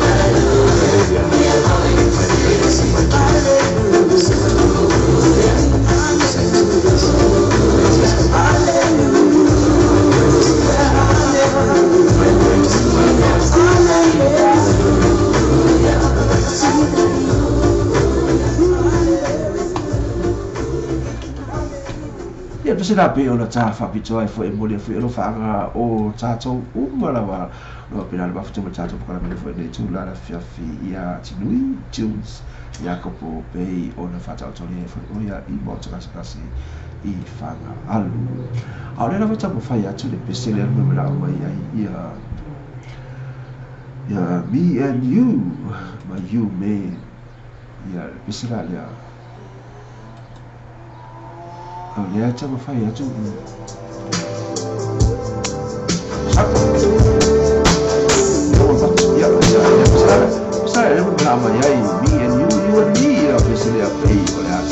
Hallelujah. I am going to see my King. Ia pese la pe ona ta fa pito ai fo e mole fo e lo fa o tato umala wa no pe la ba fo te tato para me fo ne tu la fiafi ia tinui tunes Jacopo pe ona fa tato le fo o ia I mo tra kasi I fanga alu a le fa po fa ia tu le pese le no me la wa ia me and you my you me ia pese la le oh yeah, it's a fire too. Sorry, me and you and me, obviously, are paid for that.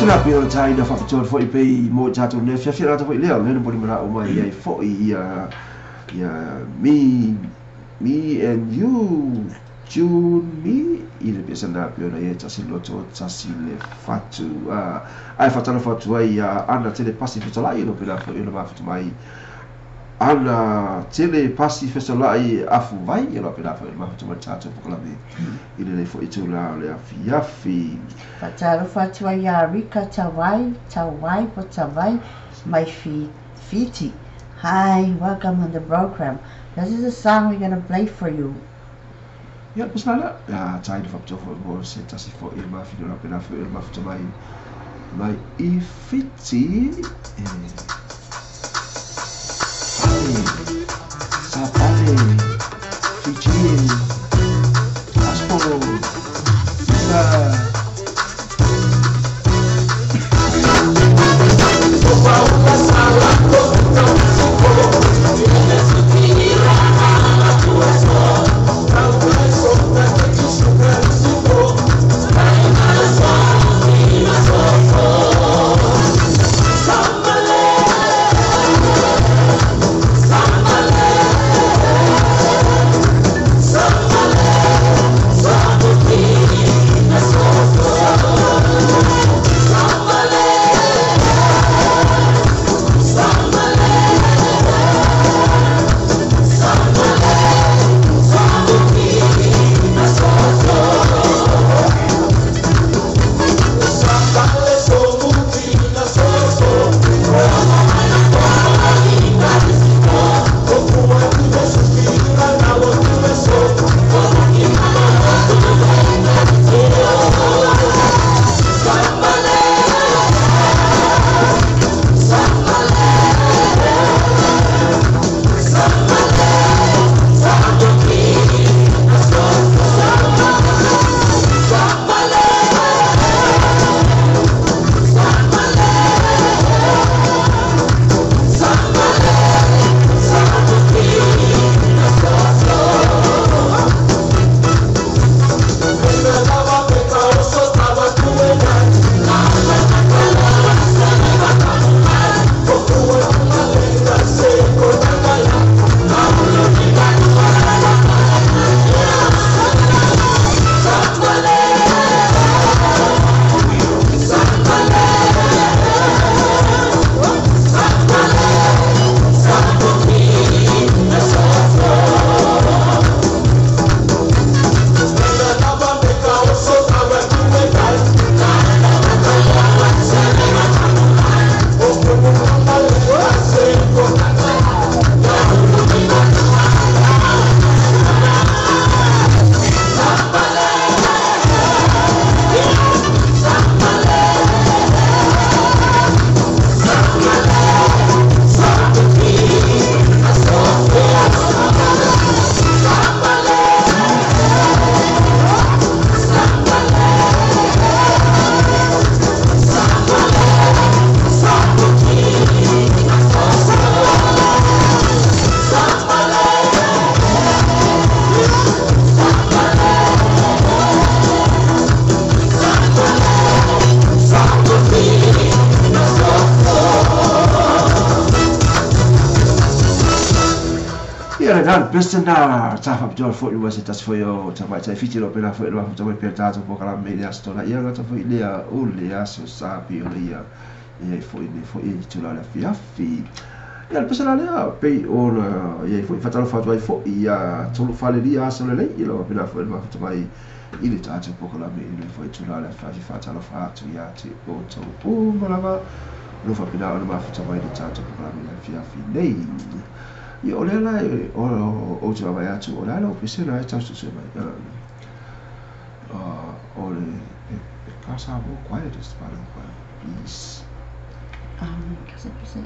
Pesela pio tai na whakatore fo I pei mo tātou ne whiawhia rata fo I leo lena pori mara o mai ai fo I me and you June me I le pesela pio na ia tasi loto tasi le fatu ai whatana fatu ai ana tele pasi fetalai no pila fo I le mawhatu mai ana tele pasi fetalai afu vai I lo pila fo I le mawhatu mai tātou pokalame I le fo I tūla le afiafi Fataro fatua ya Rika Tawai po Tawai, my Fiti. Hi, welcome on the program. This is a song we're gonna play for you. Ya, pesala. Ya, tai fa to for more set as for il ma fino la pena for il ma to my Fiti. Sapale. Fiti. Asporo. Dan Bestena tafa pjor fo was it as for yo tafa tai fiti lo pela fo lo tafa per tato po kala media stola ia ngata fo ilea ulia so sapi ulia ia fo i tula la fiafi ia pesala le pe ona ia fo fatalo fatwa fo ia tolu fale dia so le ilo pela fo lo tafa ili tato po kala media fo tula la fiafi fatalo fatu ia ti o to o malava lo fa pela ona ma tafa i tato po kala media fiafi nei Io o lela o te awai atu o lela o pesena e taustu se mai o le casa more quietest part of peace Casa peace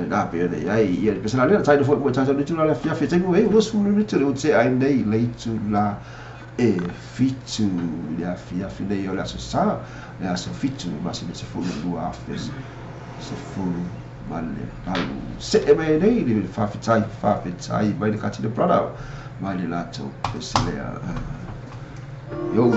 Da pena ai ia pesala le tai do foi mo tata tu la fia fete mo e o su lu tu o se ai nei le tu la e fitu ya fia fine io la so sa e so fitu ma se fu lu after se fu male alu se e me nei li fa fitai mai le cati de brother mai le lato pesile yo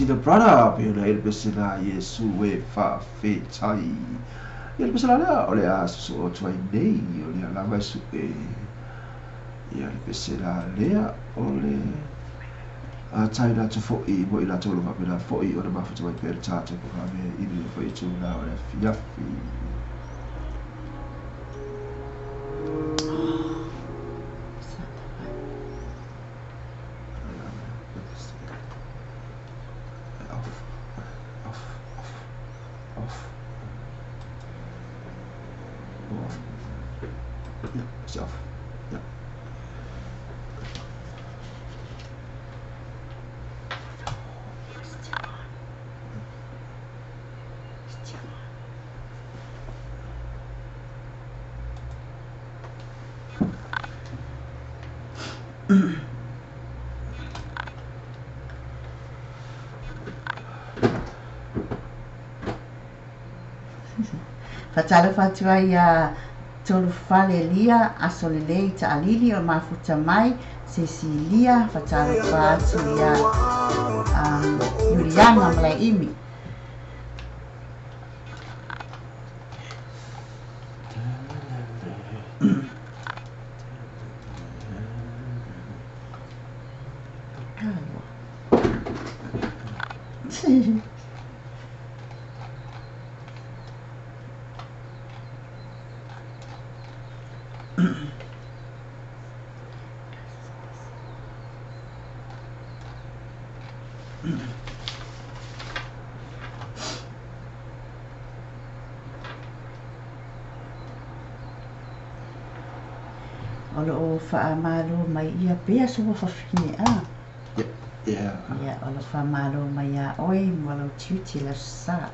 the brother pela ele pesela Yesu e fa fe tai ele pesela la ole a so to nei ole la vai su e ele pesela le ole a tai da to fo e mo ila to lo ma pela fo e ole ma fo to per tato ko va me ibi fo e tu la ole fiafi Ja, zelf. Ja. Fatala fatua ia tolu fale lia aso lelei ta alili o mafuta mai Cecilia fatala fatu ia Juliana malai imi. Olo o whaamalo mai ia pea sua whawhine a. Ja. Ia olo whaamalo mai a oi mwalo tiuti la sa.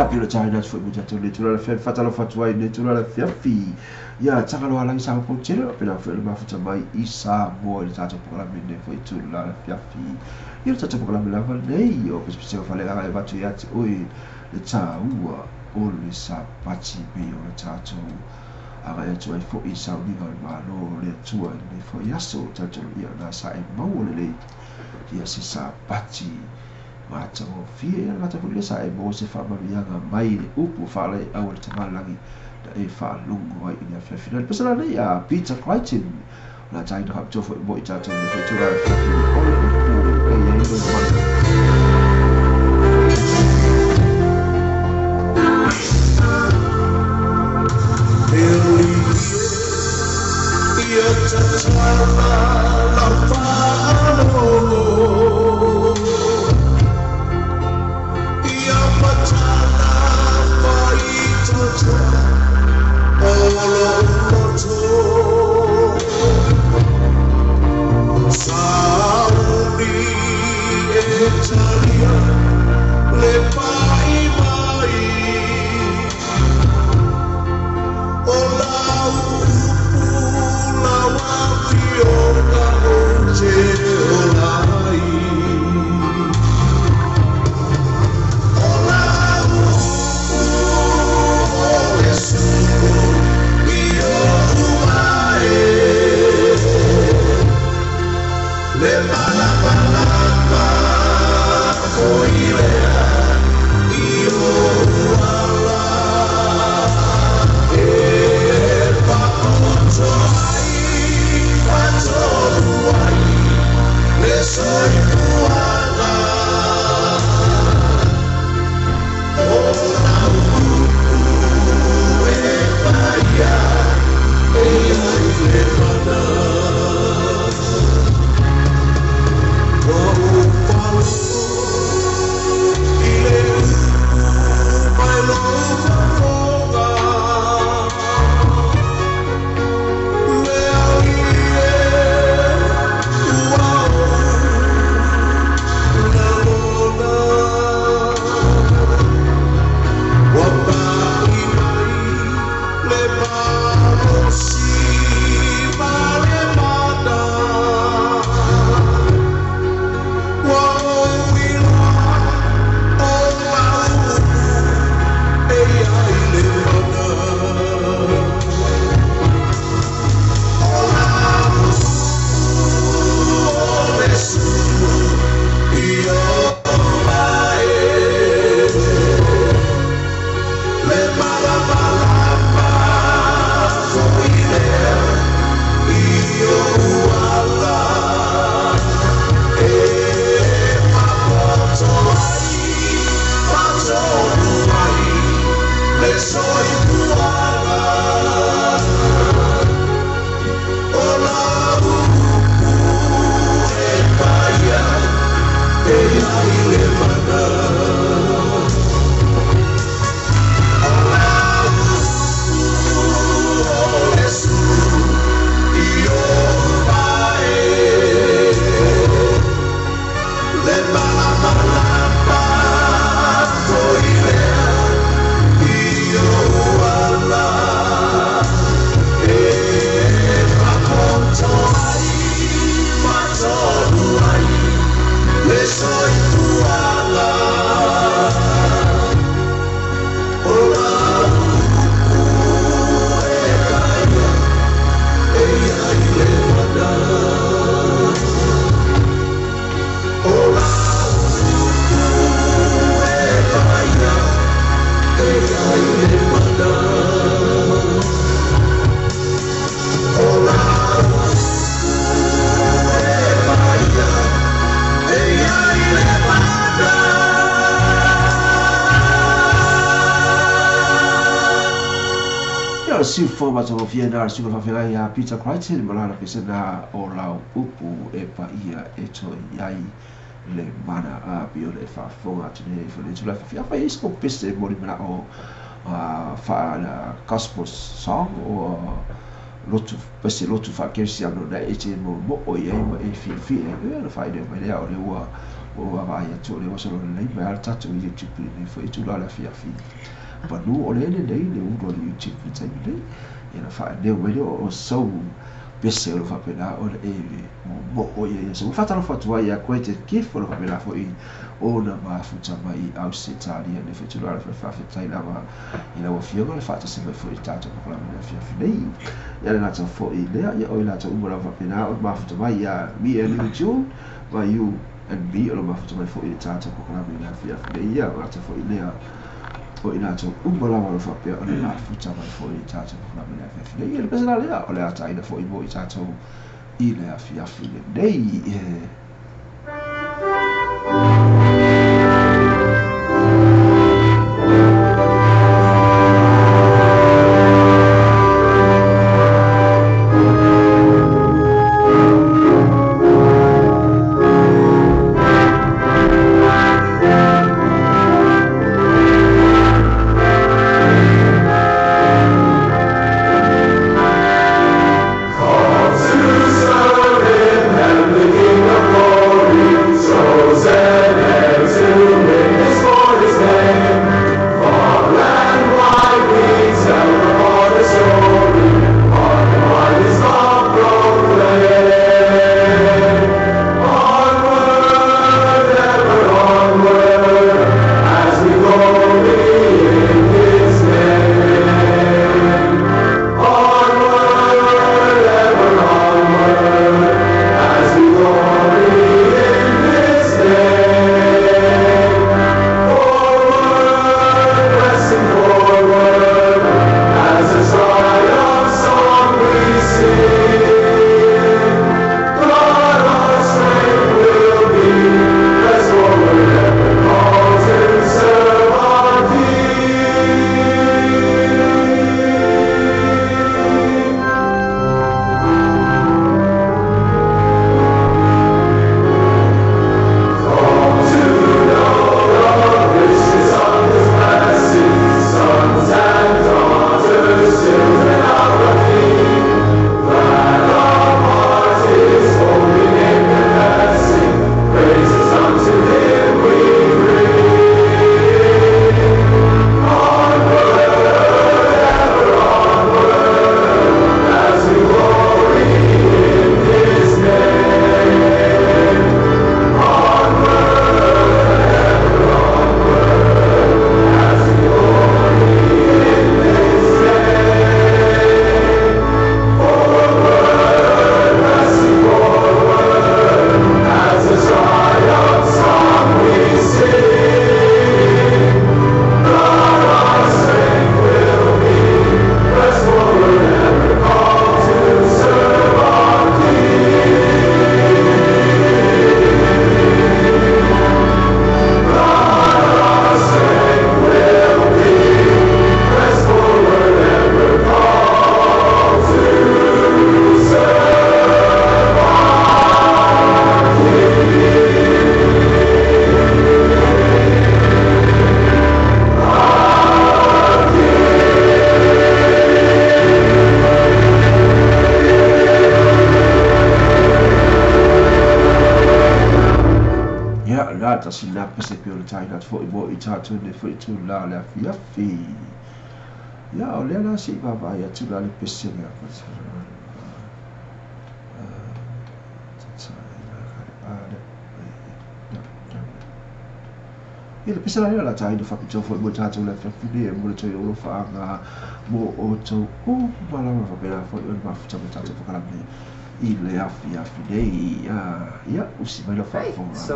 pilo China foi mucha tole tula fe fatalo fatwa ne tula fiafi ya tsakalo ala isa ko chelo pela fe ma futa mai isa mo il tato programma ne foi tula fiafi io tato programma la val nei io che specie fare la va tu ya oi le ta ua o le sa pachi be o tato aga ya tu fo isa ni gal ma lo le tu ne fo ya so tato ya na sa e mo le ya si sa pachi mata o fie mata pule sa e mo se fa ma mianga mai upu fa le au te malangi da e fa lungo ai ina fa final pesala le ya Peter Crichton la tai da hap tofo mo ita to le to la fa o le upu e ye no si forma to fiena si fa fera ya Peter Crichton malana pesena o la upu e pa ia e to yai le mana a bio le fa fonga tene fo le tula fa fa isco peste mori mana o fa la Cosmos song o lotu fa kersiano da e mo o ye mo e fi e le fa de me le o le wa o ava ia tu le wasalo nei mai al tatu i YouTube ni fo itu la fia fi pa nu o le le udo le YouTube ni tai le ina fa le wele o so pese o fa pena o le mo o ia so fa talo fa tu ia ko te kif o fa pena fo i o na ma futa mai au se Italia le fetu la fa tai la ma ina o fio le fa ta se fo i tatu ko la me fia fi nei ia le na ta fo i le ia o ila ta umora fa pena o ma futa mai ia mi e ni ju ma you and me o ma futa mai fo i tatu ko la me fia fi nei ia ma ta fo i le o ina to umora wa fa pe o le na futa mai fo i tatu ko la me fia fi nei ia le pesa le o le ata ina fo i mo i tatu i le fia fi nei ta sila pese pe o tai na fo i bo i tatu ne fo i tu la le fia fi ya o le na si ba ba ya tu la le pese me apa ele pese la tai do fa pi fo bo tatu le fa fi de mo le o fa nga mo o to o ba la fa pe la fo o ba fa tatu fo kala ni So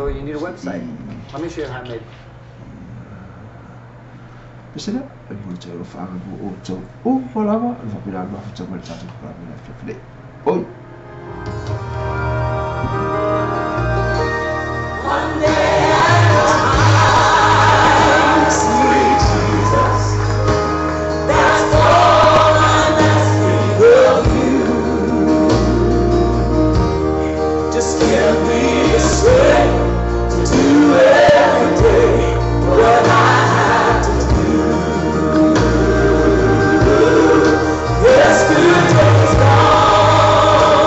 you need a website. Let me show you how to make. Bisa boleh faham tu. Oh, lama. Bila aku coba satu kali. Oi. One day at a time, sweet Jesus. That's all I'm asking of you. Just give me the strength to do every day what I have to do. Yesterday is gone.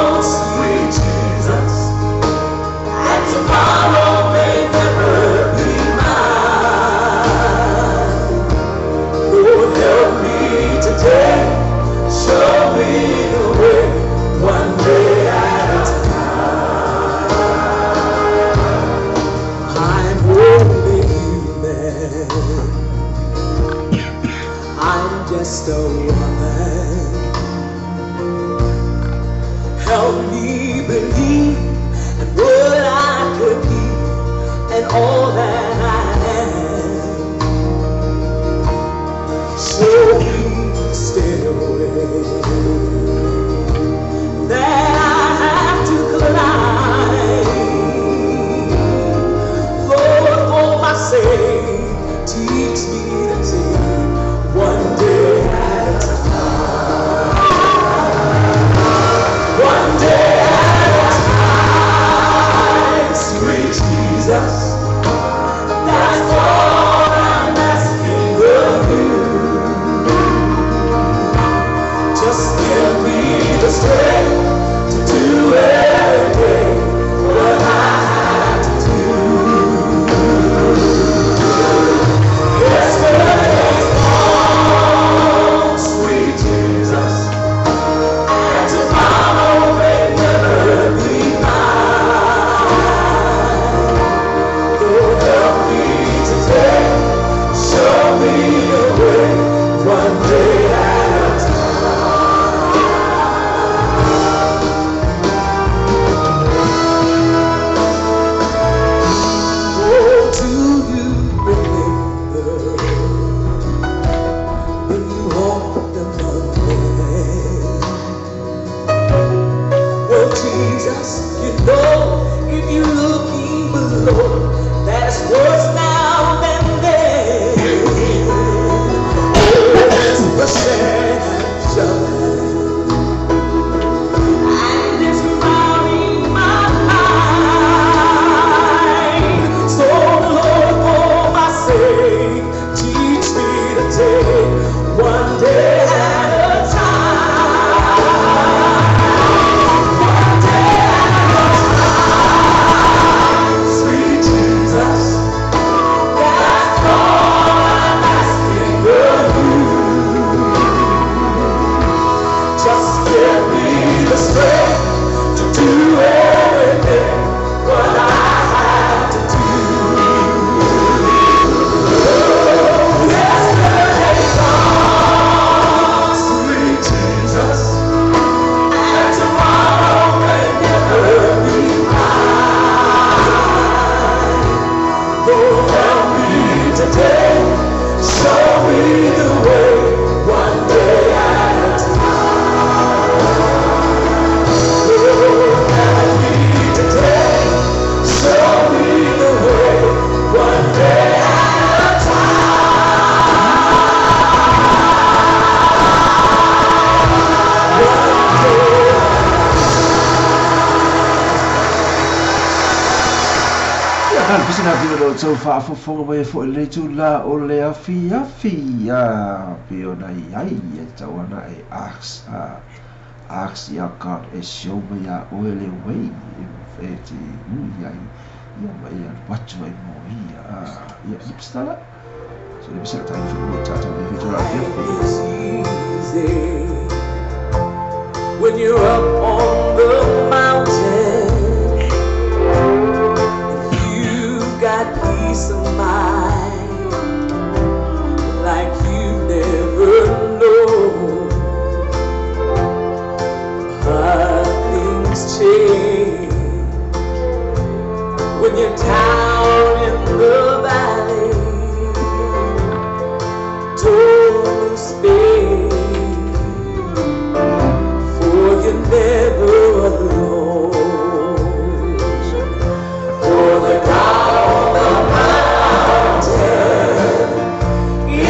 help me believe in what I could be and all that I am. So please stay away. That I have to climb. Lord, for my sake, teach me to take one day at a time. One day at a time, sweet Jesus. That's all I'm asking of you. Just give me the strength to do every day what I have to do. Yesterday's gone, sweet Jesus, and tomorrow may never be mine. Lord, help me today, show me the way, one day at a time. Oh, do you remember when you walked among men? Well, Jesus, you know, if you're looking below, that's worse now than then. Oh, perception, and it's crowding my mind. So, Lord, for my sake, teach me to take one day at a time. One day at a time, sweet Jesus. That's all I'm asking of you. Just give me the strength to do everything what I have to do. Yesterday's gone, sweet Jesus, and tomorrow may never be mine. Lord, help me today, show me the way, one day at a time. Lord, help me today, show me the way, one day at a Kan pisina pilo so fa fo mai fo le tula o le afi pio nai ai e tawana e ax ya God e show me ya o le way e ti ai ia mai ya watu ai mo ia ipstala so le bisa tai fo tata me fo la easy when you're up on the mountain. Got peace of mind like you never know. But things change when you're down in the valley. Don't stay, for you're never alone. For the God you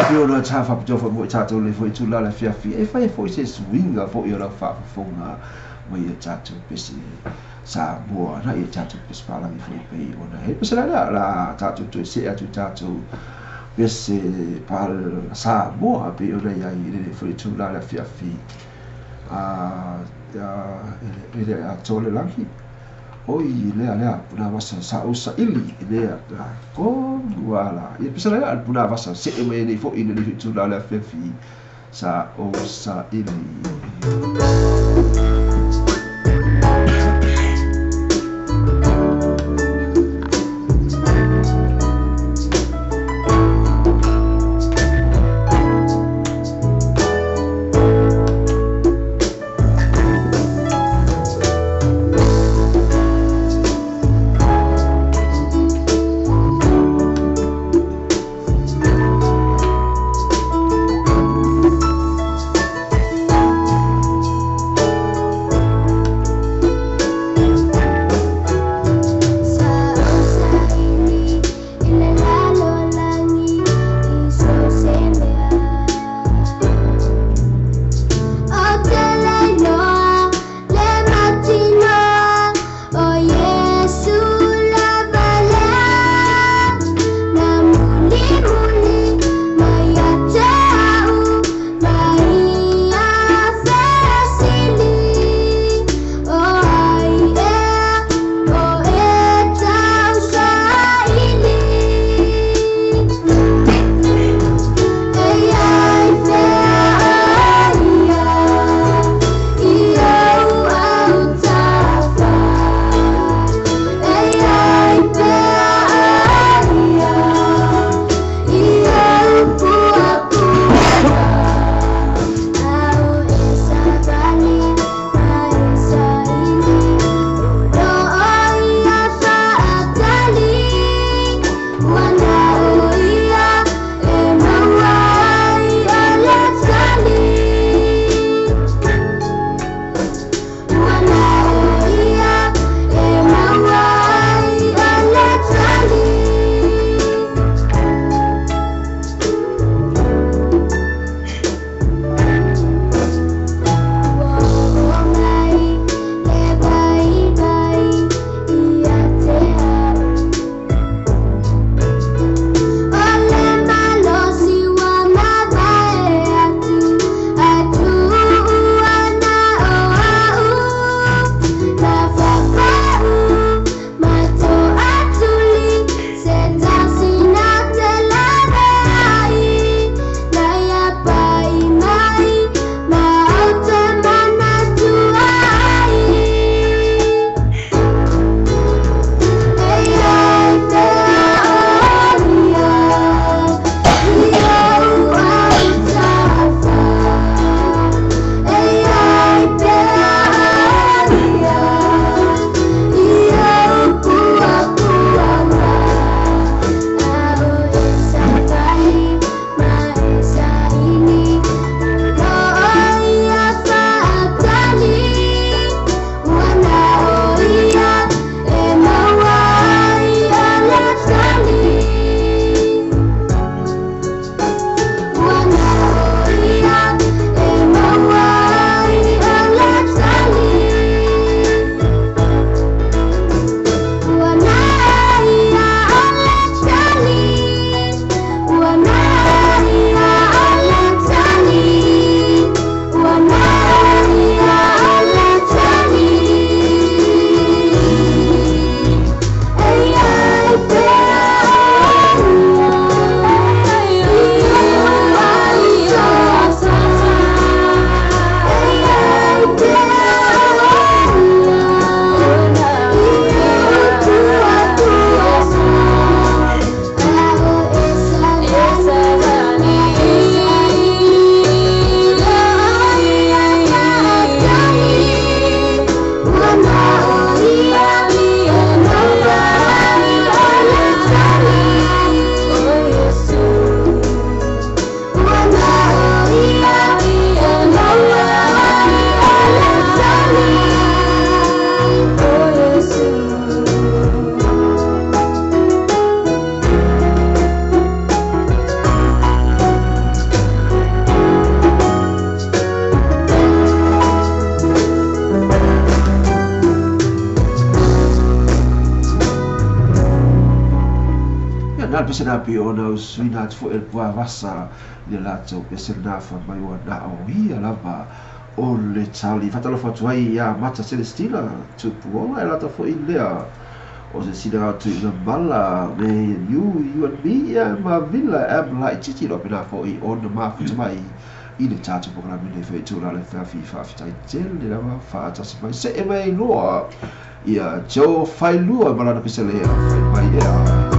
pio no cha fa jo fa mo cha to le foi tu la fia e fa foi se swinga fo io la fa fonga mo ia cha tu pesi sa mo na ia cha tu pesi pala mi foi pe ona e pesi la cha tu se a tu cha tu pesi pal sa mo a pe ona ia i le foi tu la fia ele a tole langi oi le puna vasa sa usa ili le ko wala e pesa le puna vasa se e me nei fo ina ni tu la fefi sa usa ili ia na pese na pe ona usina fo el poa vasa le lato pese na fa mai ona o ia lava o le tali fatalo fatuai ia mata celestina tu puola la to fo ilea o se sina tu na bala me you and me ia ma villa am like titi lo pena fo I on ma fu mai I le tatu programma le fe tu la le fa FIFA tai tel le la fa ta se mai se e mai lo ia jo fai lua ma la pese le fai mai ia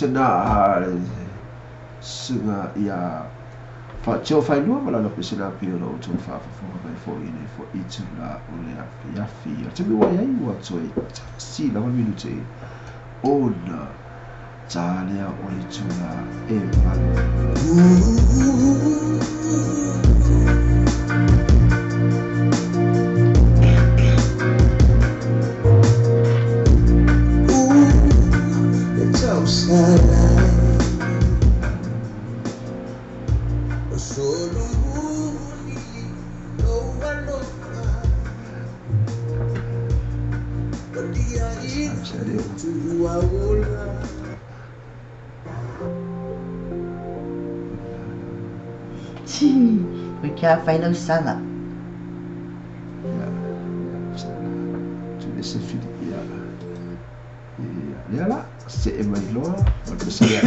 Sena sunga ia fa cho fai no mala no sena pio no to fa mai fo ini fo itu la ole ya fi te mi wa ai wa so si la minute ona tale o itu la e We can't find no sana. Ya lah, se mai lo, waktu saya.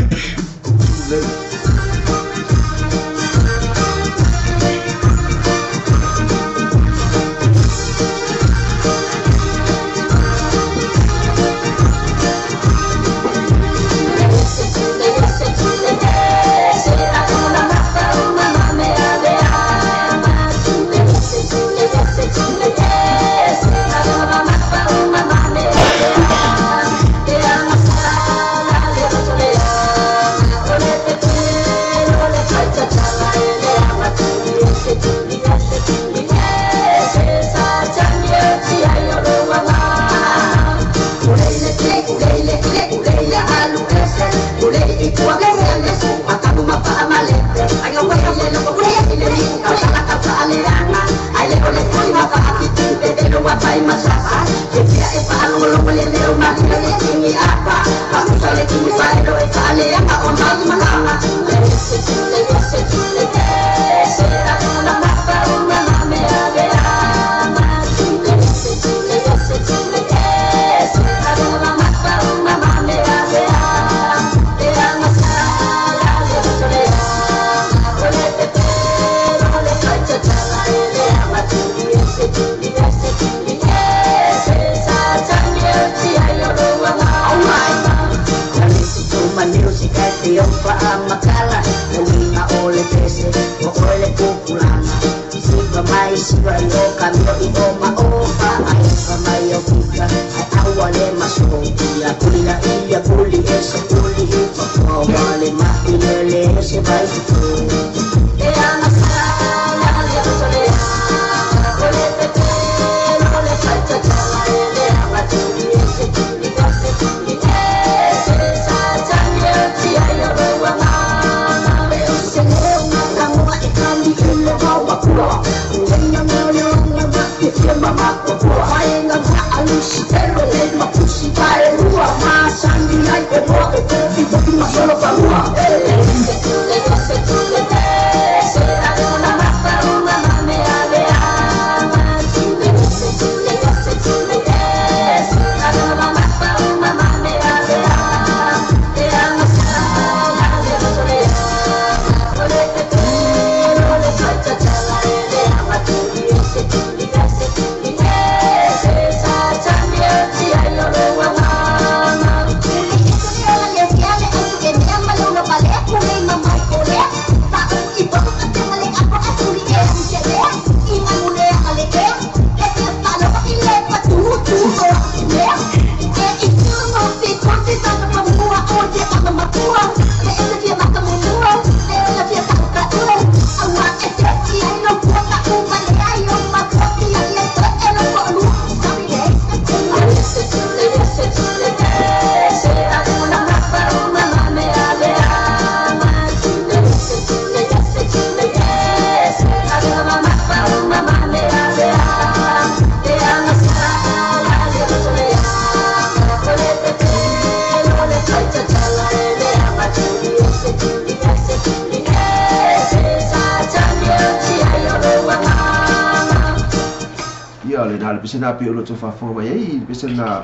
Bisa pi ulo tu fa fo mai bisa na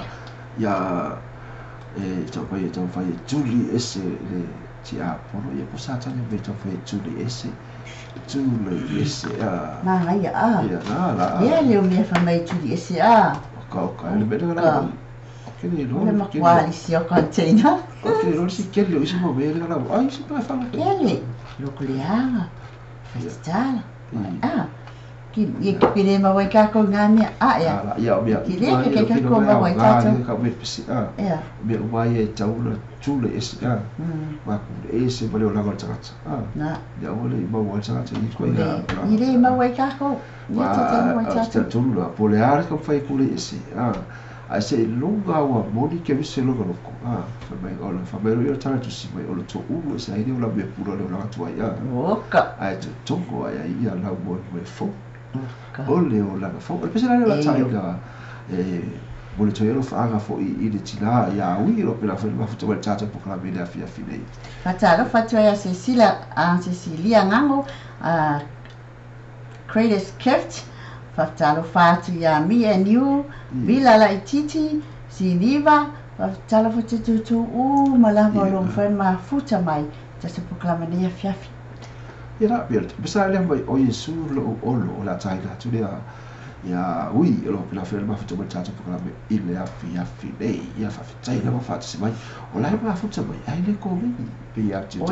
ya to fa Julie ese le ti a pono ya posa tanya be to fa Julie ese na ya ya na la ya le me fa mai Julie ese ka le be na kini lo le ma kwa si o container kini lo si kelle o si mo be le na ai si pa fa kelle lo kulianga festival ki le ma wai ka ko ngani ya ya bia ki le ke ka ko ma wai ka ka be pisi ya bia wai e taula chule ese ma ku ese bale o la gorcha na ya ole ma wai cha cha i ko ya ni le ma wai ka ko ni te ma wai cha cha chula polear ko fai ku ese a se longa wa moni ke vi se longa loko fa mai o tala tu si mai o lo to u se ai o la me puro le la tu ia oka ai te tongo ai ia la mo me fo o le o la fo pe se la taina mo le toyelo fa aga fo I le tila ia ui lo pela fa ma futa wa tata po kala me le afia finei fatalo fatwa Cecilia ngango Greatest Gift fatalo fatu ya me and you Vila la ititi siniva fatalo fatu malava lo fa ma futa mai tata po kala me le afia ia bel bisa le mai o Yesu lo o la taina tu le ya ui lo pela fa ma futa wa tata po kala me ile afia finei ia fa taina ma fa se mai o la ma futa mai ai le ko me pe ya tu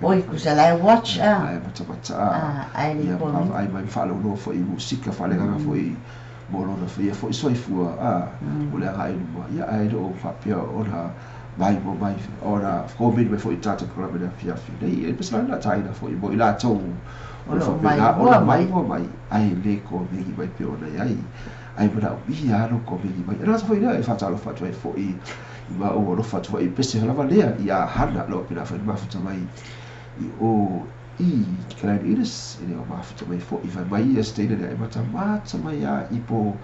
oi kusala watch ai mata ai le ko me ai mai fa lo fo I musika fa le ga fo I molo na fia fo so ifua o le ai mo ia ai lo fa pia o la mai mo mai ora ko me me fo I tata ko me fia finei e pesa la taina fo I mo ila to o lo mai mo mai ai le ko me mai pe o na ai mara ia lo ko me mai era fo ina e fa talo fa to fo I ma o lo fa to I pesa la valea ia hana lo pela fa ma fa mai o kala iris ele o mafuta mai fo I mai este ele mata mai I po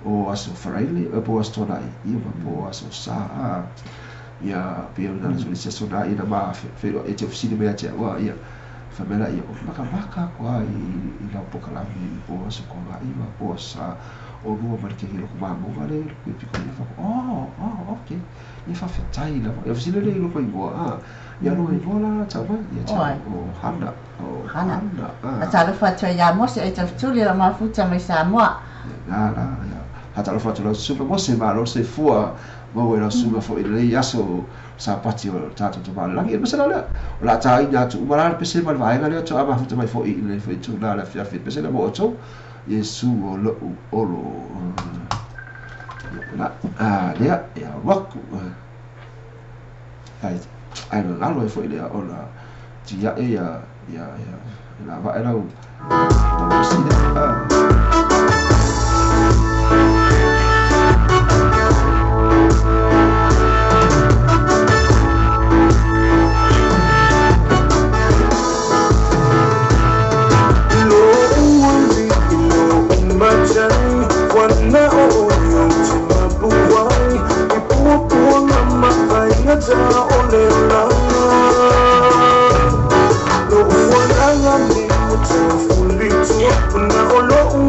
o aso fraile o po astonai I po aso sa ia pe na solusia sona ina ma fe e te oficina me ate wa ia famela ia o maka kwa I la po kala po aso ko ga I po sa o rua marke hilo ko ma mo vale ko piko ia fa okay ia fa fetai la e oficina le lo ko ia ia no vola tava ia tava o hana atalo fatwa ya mo se tuli la mafuta mai Samoa la atalo fatwa la super mo se malo se fua mo era super fo ile aso sa pati o tato to ba la ia mesela la tai na tu mara pe se mal vai ga to ama futa mai fo ile fo tu la fia fit pe se la mo to Yesu o lo la ya waku ai la lo foi le ola tia ia la va era o Lo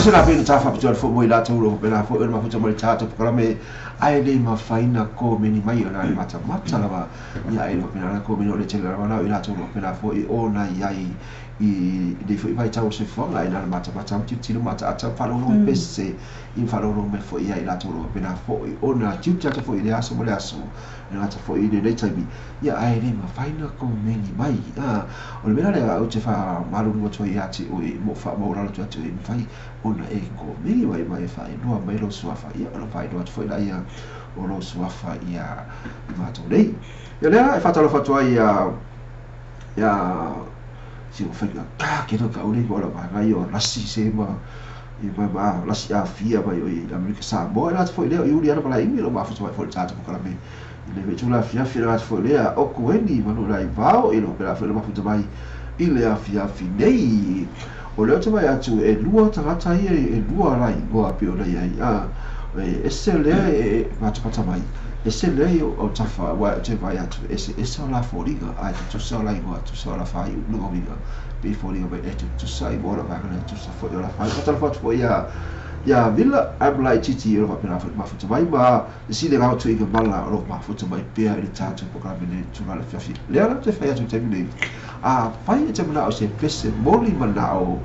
se la pena tafa pitu fo mo ila tolo pela fo ma futa mo tata para me ai le ma faina ko me ni mai ona mata lava ia ai lo pena ko me no le tele la ila tolo pela fo I ona ia I de fo vai tau se fo ai na mata tino mata ata falo no pese in falo no me fo ia ila tolo pela fo ona tiu tata fo ile aso mo le aso na ata fo ile le taimi ia ai le ma faina ko me ni mai o le mena le o te fa malu no to ia ti o mo fa mo la to i fai ona e ko me mai fai no mai lo suafa ia lo fai do fo ila ia o lo suafa ia ma to dei ia le ai fa talo fa to ia si o fai ka ke no ka uli ko la ba io lasi se ma I ma lasi a fia ba io I America sa bo la fo ile io dia la ingi lo ma fo fo tata ko la me le ve tula fia la fo ile o ko ni ma no lai va o ilo pela fo ma fo mai ile a fia finei o le tama ya tu e lua tangata e lua lai go a pio lai ai ese le ma tapa mai ese le o tafa wa te vai atu ese la foriga ai tu so lai go tu so la fai no viga be foriga be tu sai bo la vaga tu so fo la fai ta fa tu ya villa am lai titi o va pena ma fu mai ma si le ga tu i ga balla o ma fu mai pe ai tatu programma ne tu la fiafi le ala te fai atu te mine fai te mana o se pese moli mana o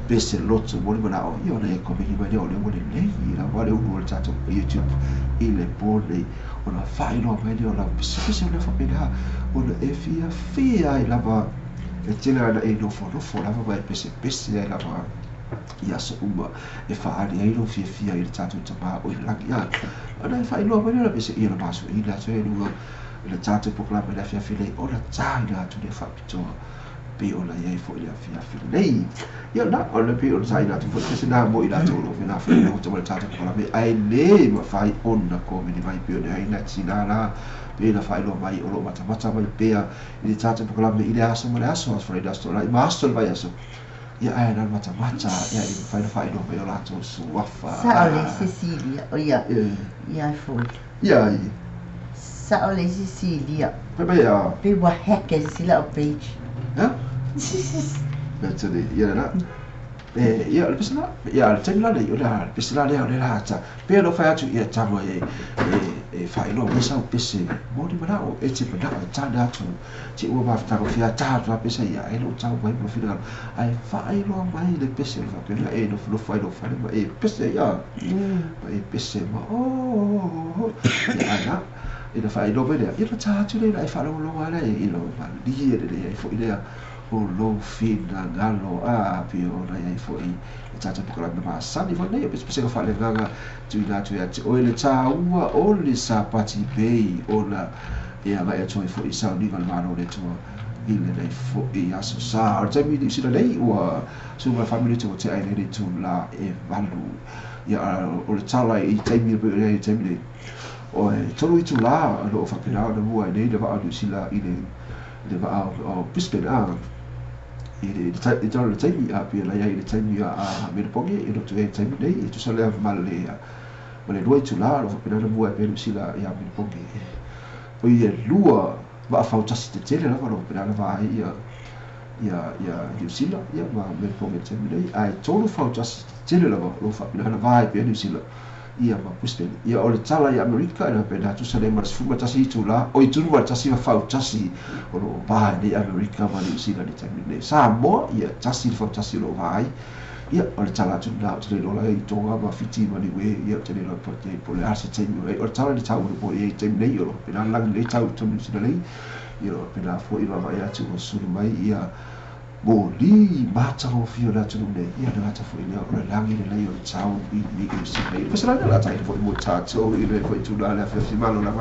pese lots moli mana o io ne come I mai o le moli nei la vale uno tatu YouTube ile pole ona fai no mai o la pese ona fa pena ona e fia ai la va e tela na e no fo la va pese ai la va ia so uma e fa ari ai no fia I tatu tapa o la ia ona fai no mai la pese ia la paso I la so e no le tatu proclama la fia file o la taina tu le fa pito pe ona ia fo ia fia file ia na ona pe ona taina tu fo se na mo ila tolo me na fa no to le tatu proclama ai le ma fai ona ko me mai pe ona ai na tinala pe na fai lo mai o lo mata mai pe I tatu proclama ile aso mo le aso for ida sto lai master vai aso ia ai na mata ia I fai lo pe ola to suafa Saole Cecilia o ia fo ia Saole Cecilia pe ia pe wa heke sila o page that's it ia na ia le pesna ia le tengla le ia pesna le la ta pe lo fa atu ia tamo e fa ilo me sa pese mo di mana o e te pada ta da tu ti o va fa fia ta tu pese ia e lo ta vai pro final ai fa ilo mai le pese fa pe la e lo fa ma e pese ia e pese ma ia na e lo fa ilo vede ia lo ta tu le ai fa lo ala e lo ma di le fo idea o lo fina ngalo pio na ia fo I tata pukala ma sani fa nei pese ka fa le gaga tu ina tu ya o le ta ua o le sapati bei ona ia ga ya toi fo I sa ni gal mano le tu ile nei fo I aso sa ar tami di sila nei ua su ma family tu te ai nei tu la e valu ia o le tala I tami be nei tami o tolu tu la lo fa pena na mua nei le va adu sila ile le va o pispena I tala le taimi pia la ia I le taimi me le pongi I lo tu e taimi nei I tu sa lea ma le lua I tu la lo whapena na mua e pēru sila ia me le pongi o I e lua wa a whautasi te tele la lo whapena na wa ia New Zealand ia ma me le pongi taimi nei ai tolu whautasi te tele la lo whapena na wa e pēru sila ia ma puspeni ia o le tala I Amerika ina pena tu sa le ma sfuma tasi tu la o I tunu wa tasi wa fau tasi o lo ba ni Amerika ma New Zealand ta ni sa mo ia tasi fau tasi lo vai ia o le tala tu na tu le lola I tonga ma fiti ma ni we ia te le lo po le ase te ni o le tala ni tau po ia te nei o pena lang le tau tu ni sina lei ia pena fo I va ia tu o sulu mai ia mo li mata o fio la tu ne ia na ta fo ia o langi le lai o tau I si nei pesa la ta fo mo ta to I le fo tu la fa fi malo la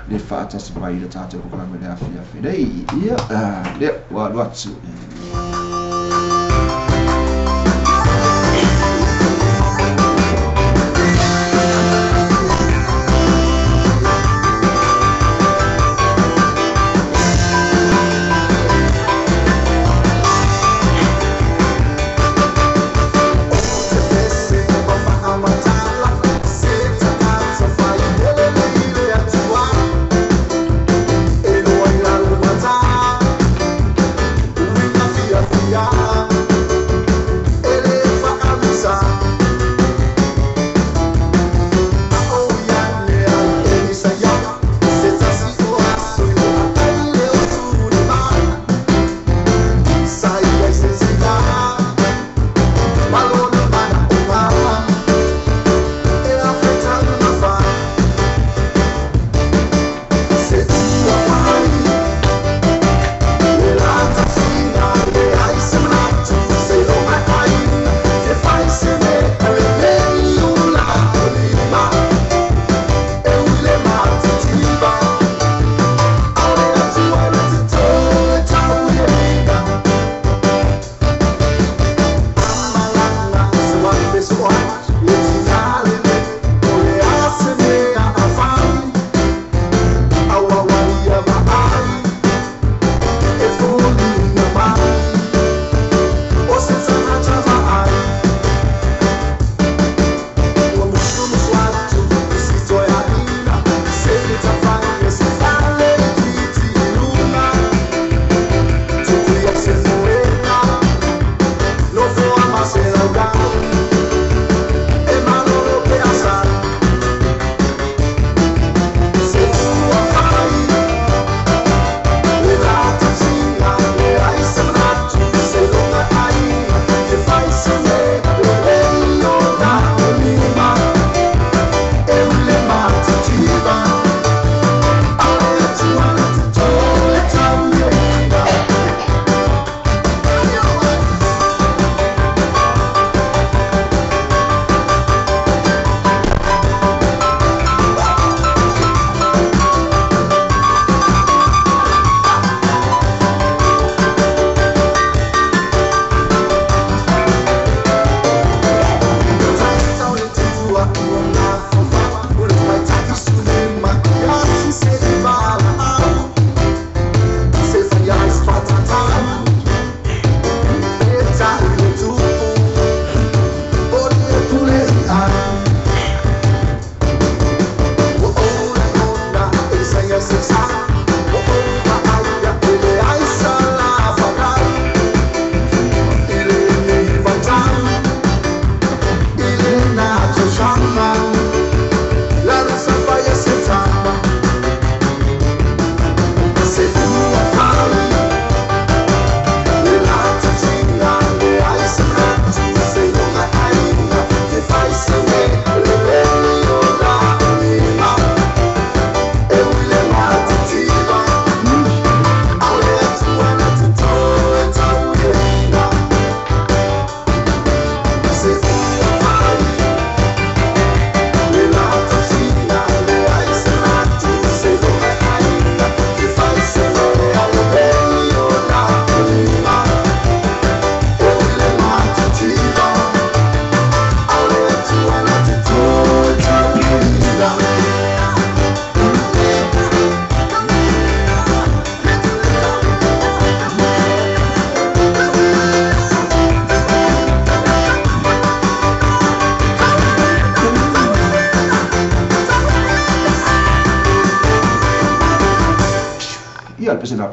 le fa ta si mai le ta to ko la me la fi nei ia le wa lo tu Feel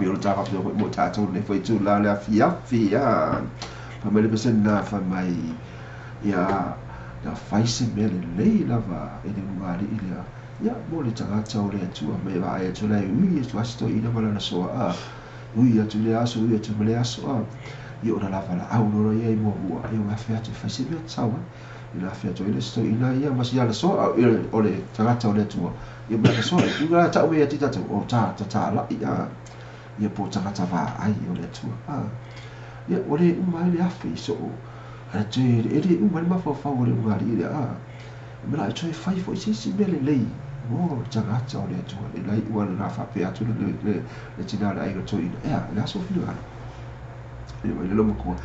o ta fa mo ta to le foi tu la le fia fa mai le pesen na fa mai ia na fai se mele le lava e le ngari ile ia mo le tanga tau le tu me va e tu le ui tu asto ina mala na so ui tu le aso ui tu le aso io ora lava la au no ia mo bua io ma fa tu fai se me tau ina fa tu ile sto ina ia ma sia la so o le tanga tau le tu io ma so io la tau ia tita tu o ta la ia po tanga tava ai o le tu ia o le mai le afi so a te ere umani mawhawha o le ungari ere mera e toi whai fo isi si mele lei o tangata o le atua e lai uana nga whape atu le tinara aiga toi ina le aso whina ana e mai le loma kua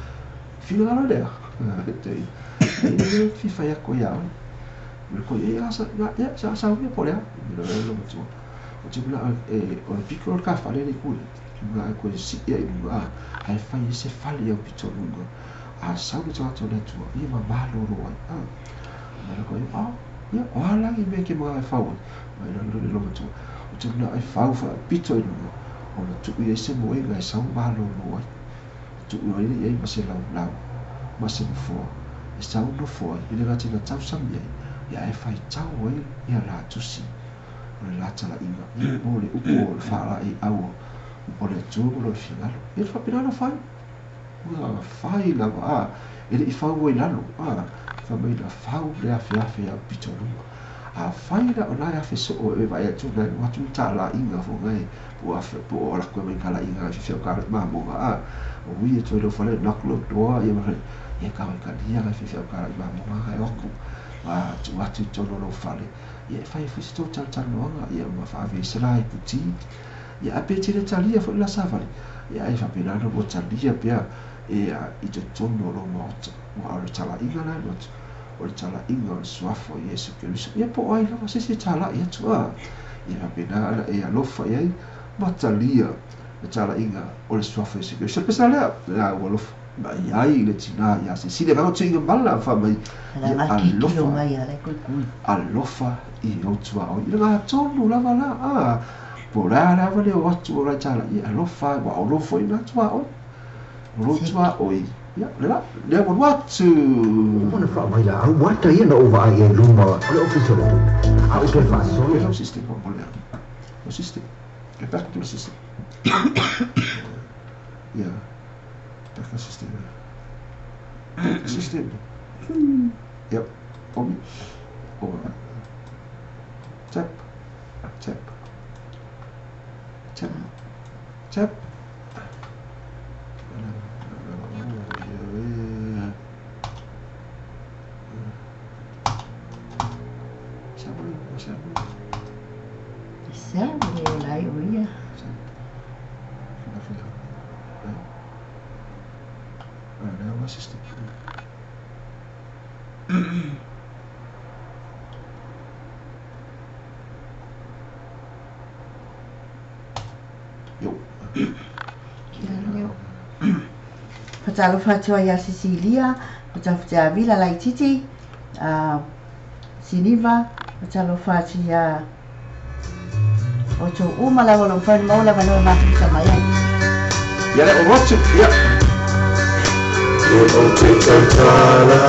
whina ana lea te whiwhai ako ia mera koe e asa sa asa uia po lea mera le loma tua o te mera o le piko o le ka whale le kule mera koe si ia i mga hai whai se whale au pito lunga a sauri tata le tua ia ma maloro ai mai ko ia o ala i me ke mai fau mai le lo tu o te na ai fau fa pito i no o na tu ia se mo ia sa maloro ai tu ia ia ma se lau ma se fo e sa no fo i le gati na tau sam ia ai fai tau ai ia la tu si o le lata la ia o le upo o le fara i au o le tu o le finalo ia fa pirana fai fai lava ele i fau i lalo fa mai la fau le afi a pito a fai la ona afi so o e vai atu na watu tala inga fo ngai po afi po ora ko mai kala inga fi o kala ma mo o wi e to lo fale na klo do ia ma ia ka ka dia la fi o kala ma mo ai oku tu watu to lo fale ia fai fi sto tal no ia ma fa vi srai puti ia apeti le talia fo la savali ia ai fa pelano bo talia pia e i te tono lo mota o le tala inga na not o le tala inga o le suafo Yesu Keriso ia po ai lava sisi tala ia tua ia fa pena e alofa ia matalia le tala inga o le suafo Yesu Keriso pesa lea o alofa mai ai le tina ia se sile vamo tinga mala fa mai alofa i o tua o i nga tono lava la po la vale o atu o la tala ia alofa wa alofa i nga tua o rotua oi ya le watu ona fa mai la wata ia na ova ai luma ole official a o ke fa so le system po le o system ke back to the system ya back to the system yep omi over tap tap tap tap Patalo fatua ia Sicilia, patafia vila lai titi, Siniva, patalo fatia ocho uma la volon fai mola vano matu samaya. Ya le ocho ya. O te tala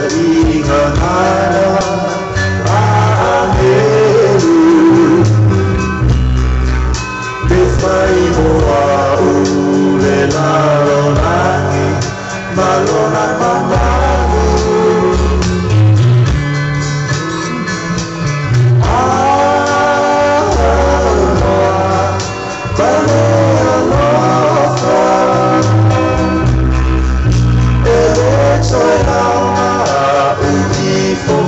ingana aheru Befai moa ule lalonangi malona mamaru Soy la uti for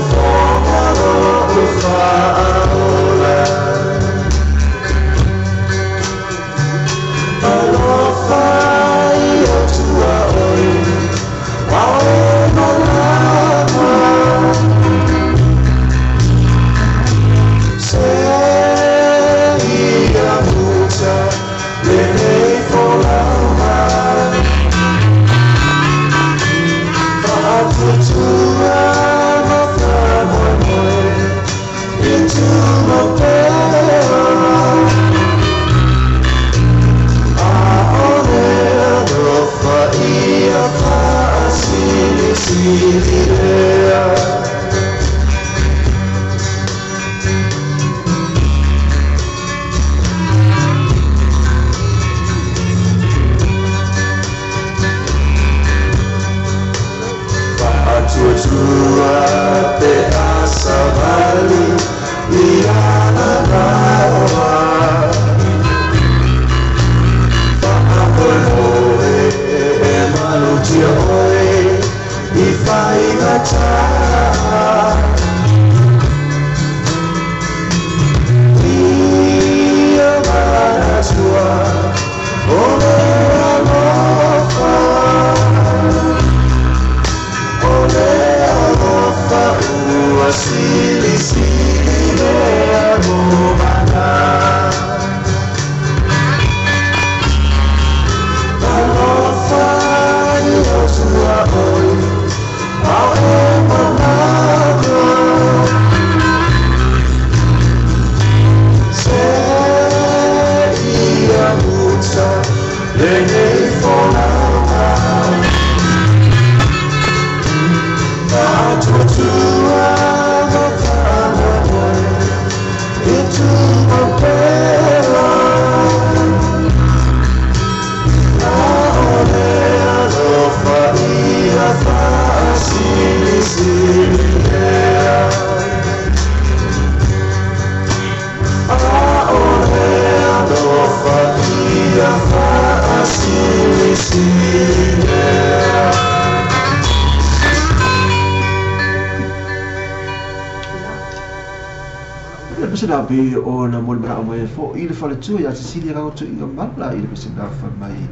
Pesena be o na mo mara mo fo I le fale tu ya Cecilia ka tu I mala I le pesena fa mai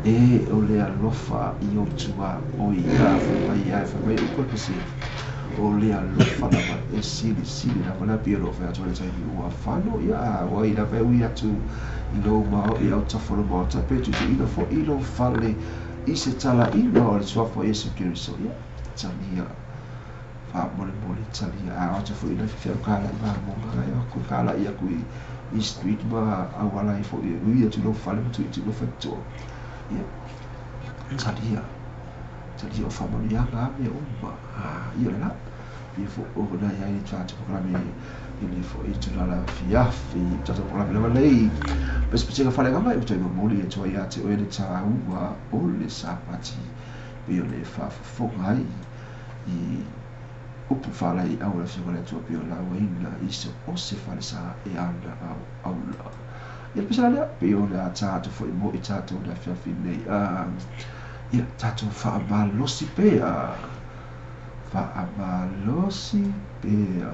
e o le alofa I o tua o ia fa mai o pese o le alofa na e sili na mana pe lo fa tu le tai o afano ia o I la pe wi atu I lo ma I o tafolo mo ta pe tu I lo fo I lo fale I se tala I lo o le sua fo e se kiri so ia tania mole tali a ata fo ina fe kala ma mo ga ya ko kala ia ku I street ma awala I fo ia tu lo fale tu lo fatto ia tali o fa mo ia ga me o ba ia la ia fo o na ia I try to programe ili fo I tu la fia fi tata programe la lei pes pese fale ga mai tu mo li to ia te o le ta o le sapati bi o le fa fo ngai I upu fala I aula figura tua pio la waina I se o se fale sa e ana aula ia pesa lea pio le a tātou fo I mo I tātou na fiafi nei ia tātou whaamalosi pea ia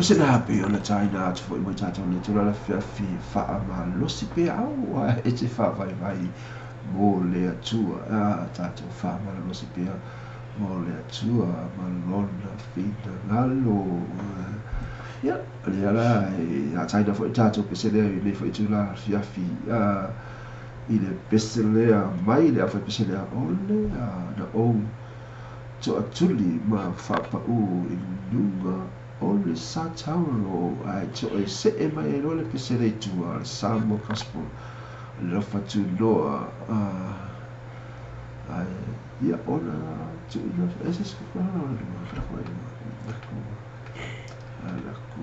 se na pe ona taina atu foi mo tata le tula la fi fa ma lo si pe au e te fa vai mo le atua tata fa ma lo si pe mo le atua ma lona fina ngalo ya le ala a taina foi tata pe se le foi tula fi ile peselea mai le foi peselea ole na o to atuli ma fa pa u inunga ole sa taulo ai to e se e mai ole pesele tu al samo kaspo lo fa tu loa ai ia ona tu no ese es que no alaku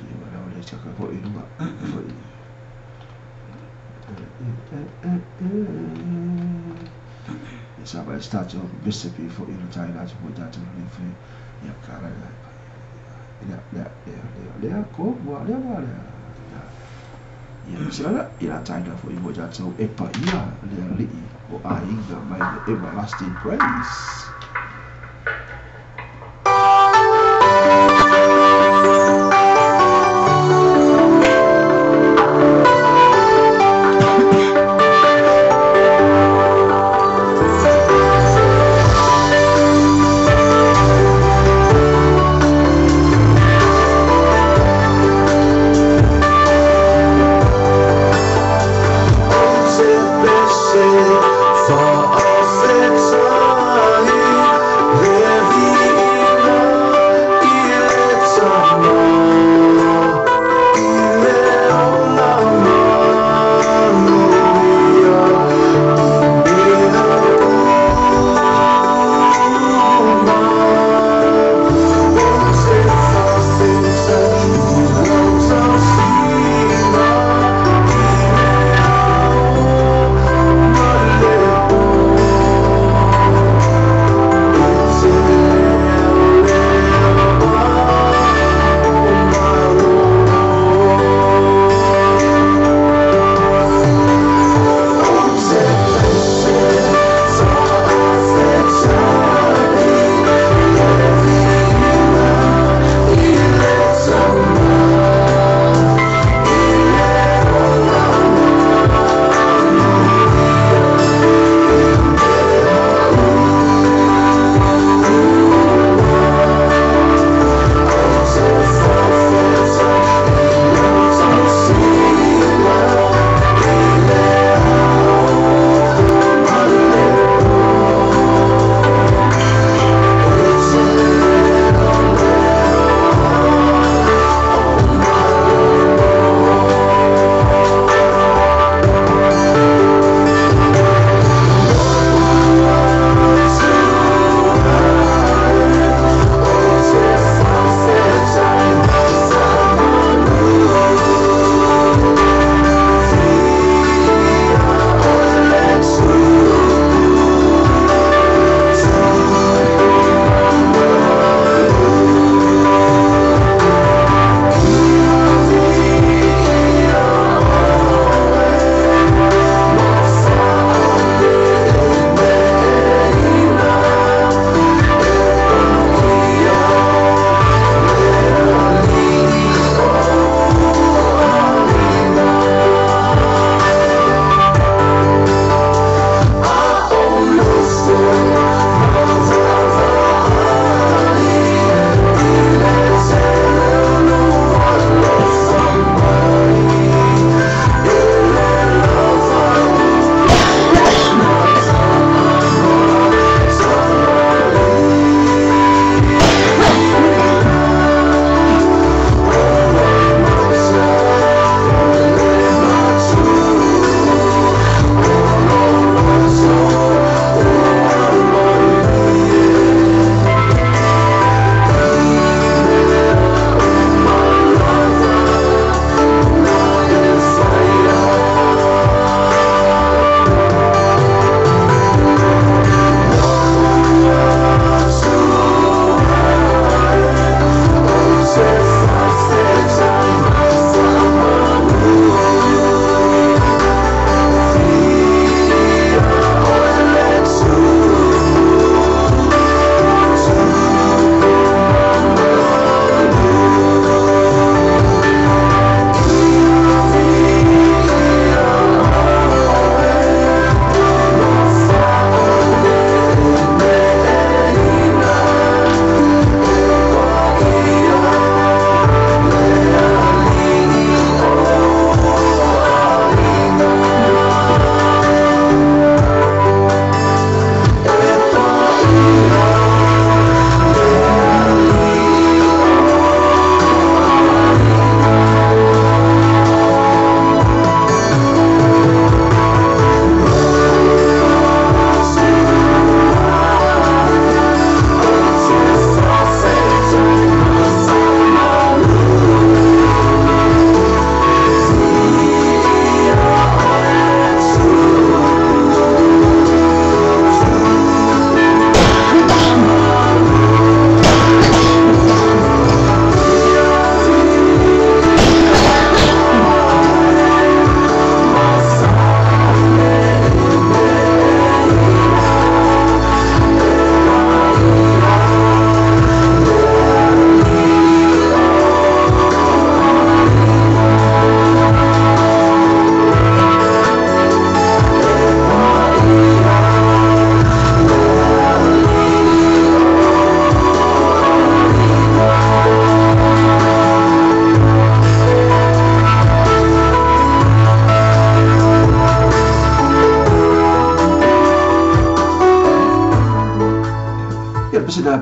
ia la ole chaka ko inunga foi sa vai stato recipe for you to that with that for ya cara le ko wa le ya sala ila taina for you that so e pa ia le li o ainda mai everlasting praise. For all fits are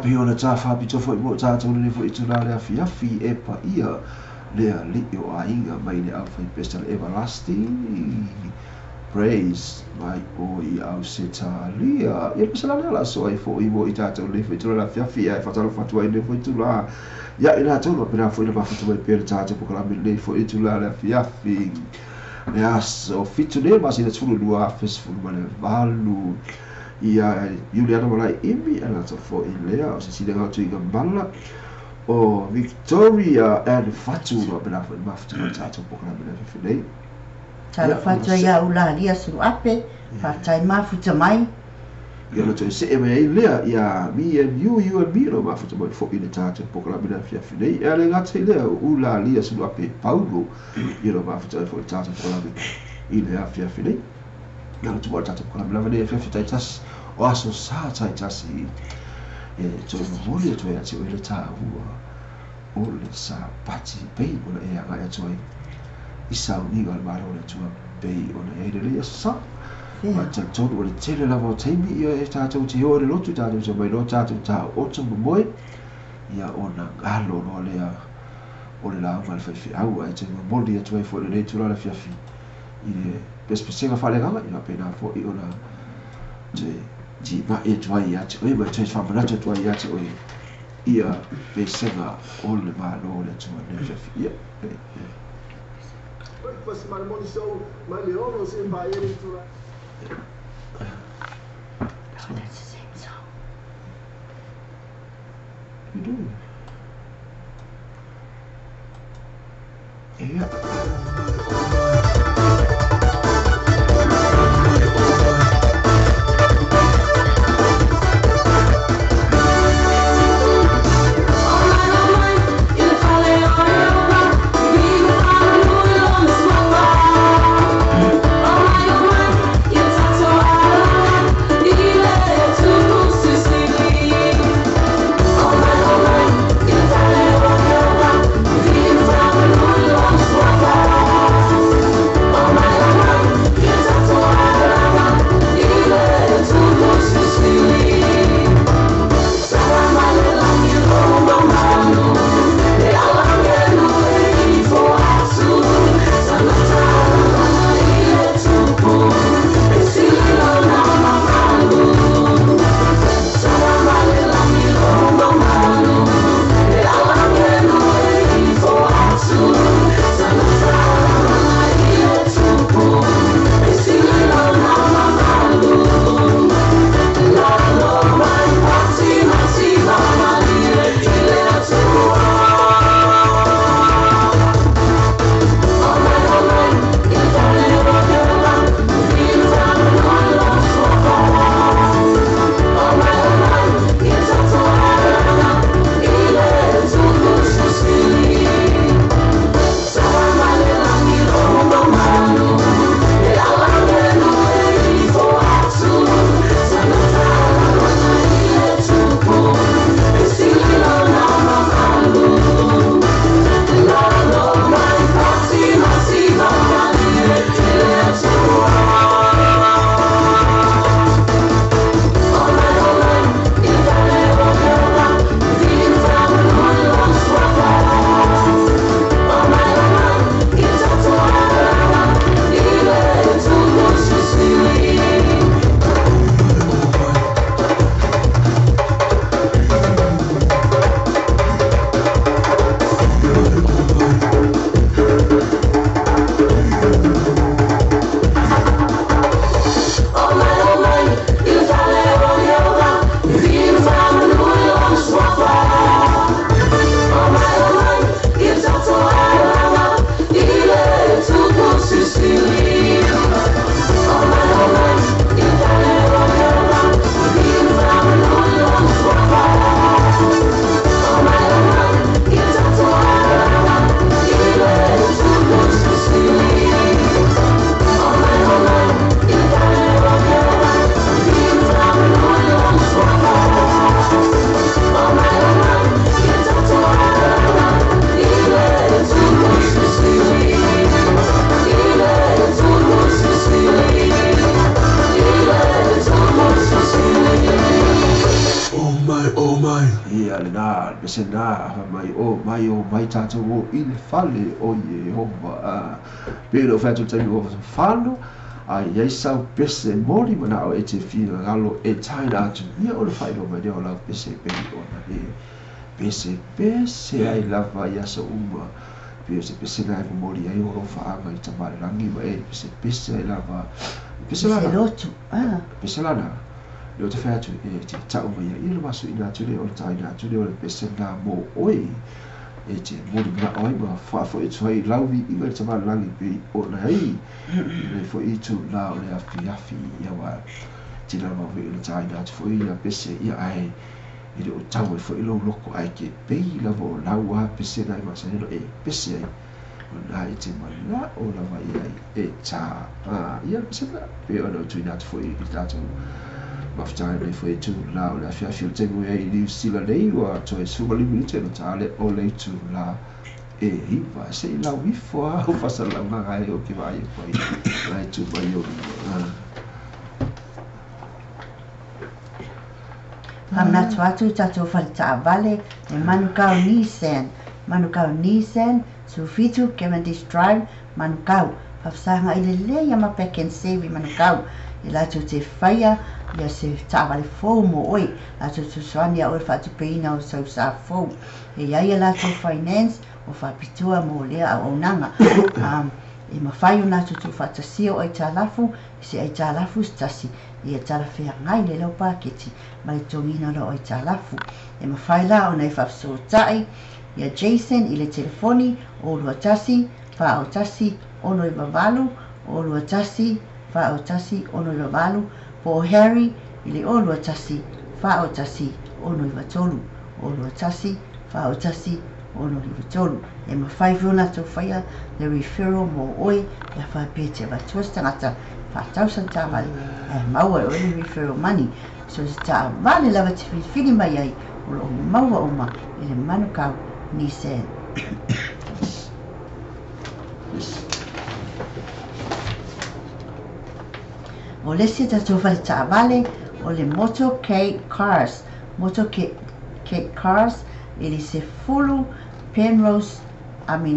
pe ona ta fa pi tofo mo ta to le fo itu la le afi e pa ia le li o ainga mai le alfa i pesta le everlasting praise mai o I au se talia ia pe sala la so ai fo I mo I tata le fo itu la afi ai fa talo fatu ai le fo itu la ia ina to no pena fo ina ba fatu mai pe tata po kala le fo itu la le afi le aso fitu le ma sina tulu lua festival ma le valu ia Juliana malai imi ana to fo I lea o se sina ngau tuiga bala o Victoria and fatu no pena fo ma fatu mai tata po kala le fo Tala fatu ia ula lia suru ape fatai mafuta mai ia no to se e mai lea ia me and you and me no ma fatu mai fo ina tata po kala le fo nei ia le ngate lea ula lia suru ape Paulo ia no ma fatu fo tata po kala ile afia fini na tu bota tu kula blava de afia taitas o aso sa taitas e to moli to ya ti ile ta u o le sa pati pe o le ya ga to I sa ni gal maro le tu pe o le ile sa ma ta to o le tele la vo temi io e ta to ti o le lotu ta to mai lo ta to ta o to moi ia ona galo no le o le la mal fa fi au ai te moli to e fo le tu la fia fi ile pespesenga fale ganga ina pena fo I ona te ma e twai ati oi ma te fa mana te twai ati oi ia pesenga o le malo le tu ne je ia Pues Marmoni show ma le ono se va ieri tu la That's the same song. You do. Yeah. pese na mai tātou o i le fale o Yehova pe lo fa tu tani o falo ai ai sau pese mori mana o e te fina galo e taina atu ia o le fai lo mai o la pese pe ona pese ai lava ia sa uma pese na e mori ai o fa anga i tamare rangi mai pese ai lava pese la lotu pese la na le te fa tu e te tau mai ia le masu ina tu le o taina tu le o le pese na mo oi e te mori na oi ma fa fo e toi lawi i mai tamare rangi pe o na ai le fo i tu la o le afi ia wa ti la ma ve le taina tu fo ia pese ia ai i o tau e fo i lo loko ai ke pei la vo laua pese na i masahelo e pese ai o na i te mana o la vai ai e ta ia pese na pe o no tu ina tu fo i tato maftai le fo i tu la o le afi o tengu e i New Zealand nei o to e suba li minute no tale o le tu la e hiva se i la wifo a o fasala nga e o ke vai e fo i lai tu mai o Hamna tuatu tatu falta vale e manukau Nissan sufitu Cavendish Drive manukau hafsanga ile le ya mapeken sevi manukau ila tu te faya ya se tavale fomo oi la tu swania o fatu peina o so sa fo e ya la tu finance o fa pitua mo le o nanga e mafai na tu fatasio o talafu se ai talafu stasi ia talafe ngai le lo paketi mai tongina lo o talafu e mafai la o nei fa so tai ia Jason ile telefoni o lo tasi fa o tasi o no bavalu o lo tasi fa o tasi o no bavalu po Harry ile o lo tasi fa o tasi o no vatolu o lo tasi fa o tasi o no vatolu e mafai vuna to faya the referral mo oi ya fa pete va tostangata fa tausan tamale maua o le referral money so sta vale lava te fili mai ai o maua o ma ile manukau Nissan o le sita to falta vale o le motorcade cars ele se fulu Penrose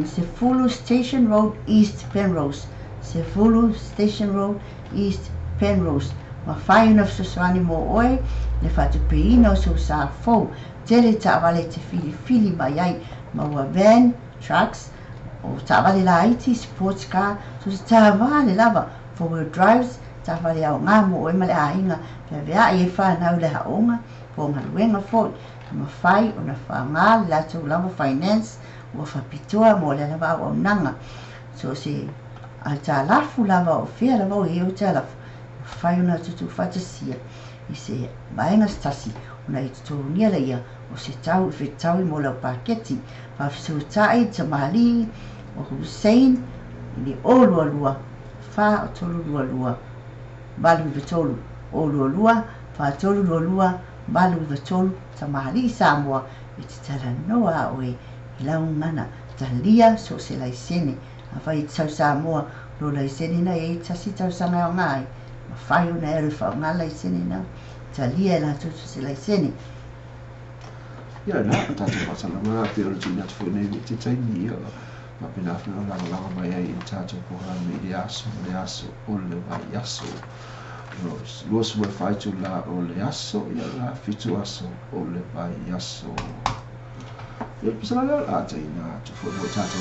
se fulu Station Road East Penrose se fulu Station Road East Penrose ma fai na suswani mo oi le fatu peino so sa fo tele ta vale te fili mai ai ma wa van trucks o ta vale la IT sports car so ta vale lava four wheel drives ta vale au ngamo oi male ainga pe vea e fa na le haonga po nga wenga fo ma fai ona fa nga la tu lava finance o fa pitua mo le lava o nanga so se a ta lafu lava o fia lava o e o ta lafu fai ona tutu fatasia i se vaenga stasi ona i tutu nia la ia o se tau i tau i mo la paketi fa fisu tai te mali o Hussein i olu alua fa o tolu alua balu i tolu olu alua fa tolu alua balu i tolu te mali Samoa i te tala noa o e laungana talia so se la isene a fai tau Samoa lo la isene na e tasi tau sanga o ngai fai una ere fa ngala isene na talia la tu se la isene ia na tatu pasala ma pe o tina tu nei te tai ni ma pena fa la mai ai tatu po ha mi aso o le vai aso los we fai tu la o le aso ia la fitu aso o le vai aso ia pasala la tina tu fo tatu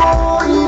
Oh,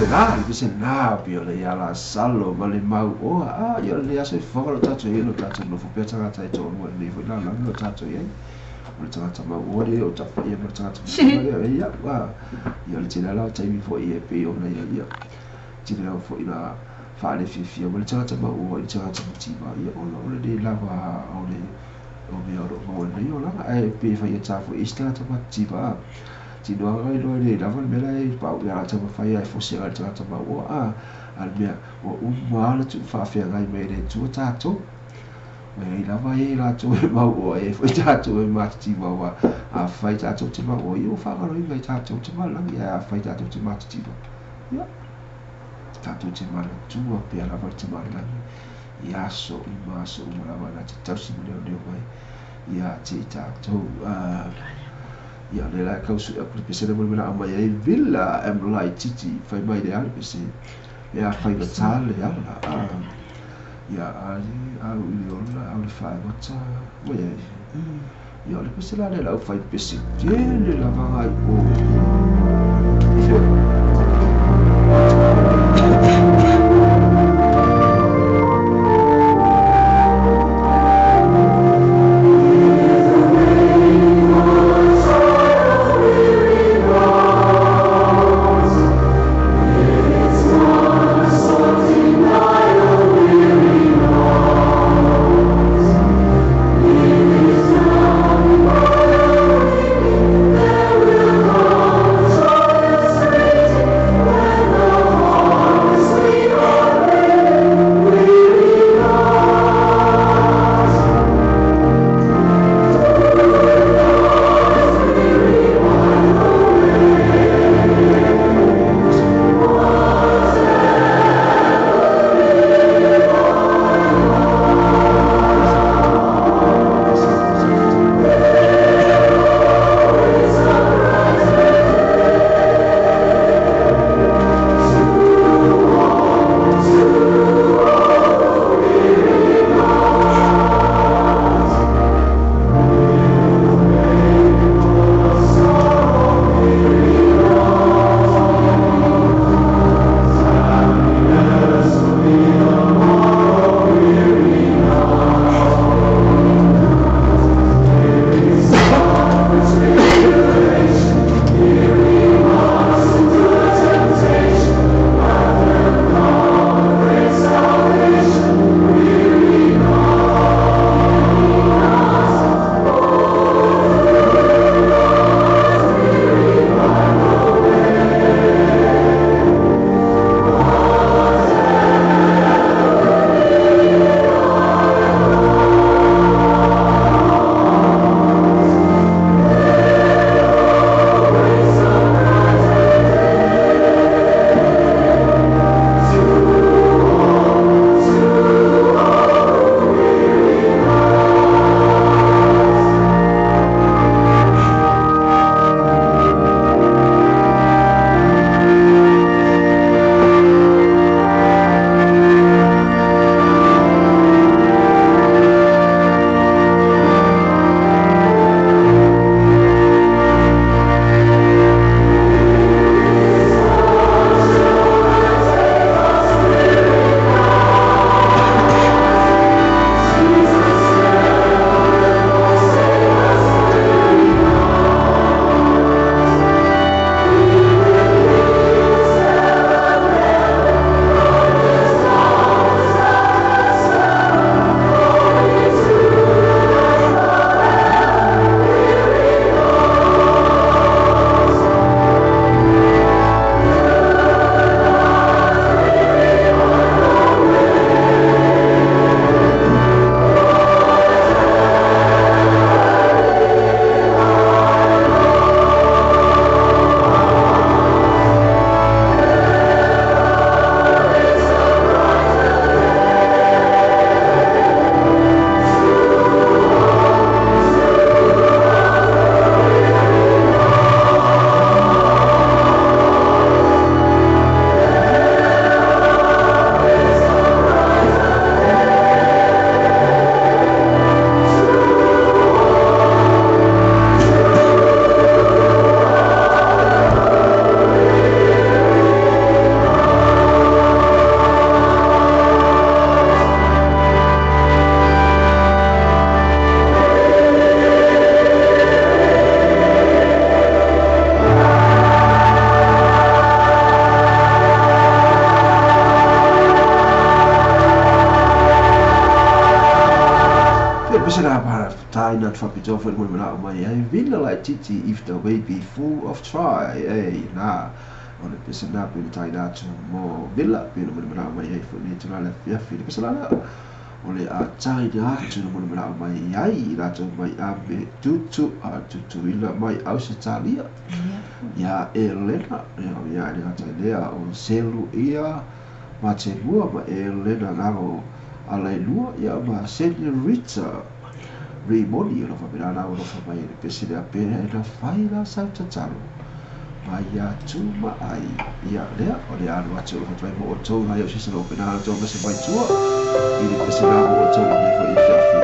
le la le se na pio le ya la salo ma le mau o a ia le aso fa lo tato e lo tato no fu pe tanga tai to mo le fu la lo tato e o tanga tama o le o tafa ia mo tanga tama ia wa ia le tira la tai mi fo ia pe o na ia tira la fo ina fa le fi mo le tanga tama o le tanga tama ti ba ia o le la va o le o me o mo le io la ai pe fa ia tafo ista tama ti ba ti no ai lo le la van bela e pa ya ta fa ya fo se ta ta ba o a al mia o ma la tu fa fe ngai me le tu ta to me la va e la tu ma o e fo ta to e ma ti ba wa a fa ta to ti ma o io fa ga lo ngai ta to ti ma la ya fa ta to ti ma ti ba ya ta to ti ma la tu o pe la va ti ma la ya so i ma so ma la va la ti ta si mo le mai ya ti ta to ia le la kausu a pese le mona ama ia villa emlai titi fai mai de al pese ia fai na tale ia ia ali au ili ona au fai mata mo ia le pese la le fai pese le la vai There will come Pesera para taina whapito fo mo na mai ai villa like titi if the way be full of try na ona pesena pe taina tu mo villa pe mo na mai ai fo ni tuna la fia fi pesela ole a tai dia tu mo na mai ai la tu mai a be tutu a tutu ila mai au se talia ya elena ya ni ata dia o selu ia ma te bua ma elena ngao Aleluia, ia ma señorita Raimondi lo fa mirana lo fa mai le pesi de apena e na fai la Santa Taro. Mai ia tuma ai ia lea o le anu atu lo fa mo o tau ai o sisa lo pena to ma se mai tua. I le pesi na mo o tau ni fa i fiafi.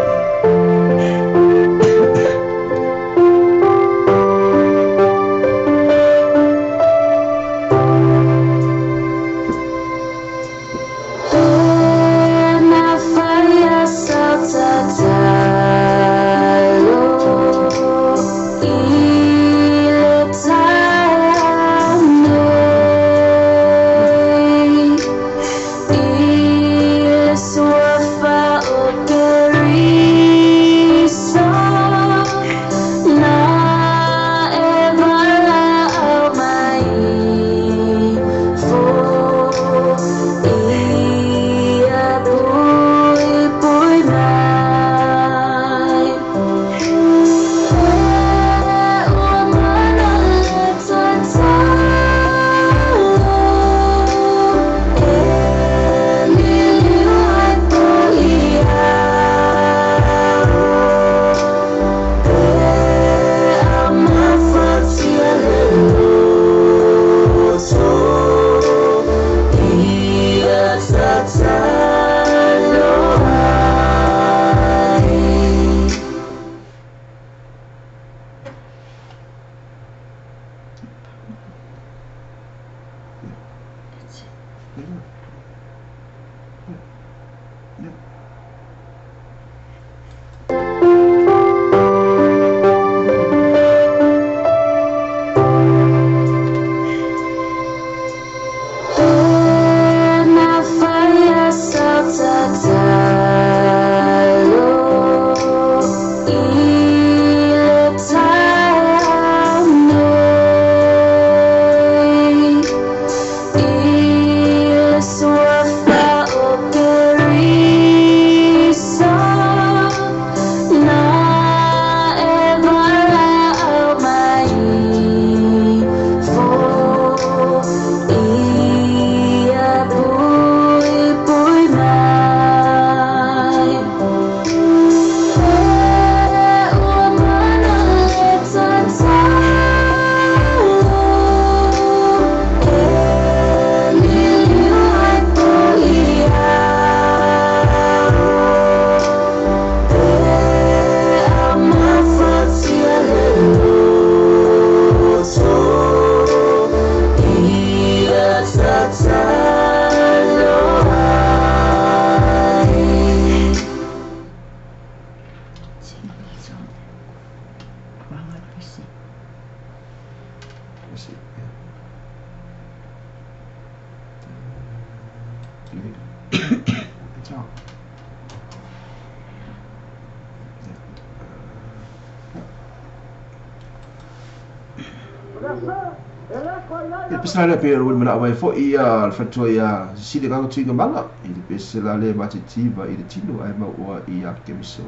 Pesala pe ro mana vai fo ia al fatua ia si de ga tinga mala i de pesala le matitiva i de tino ai ma o ia ke miso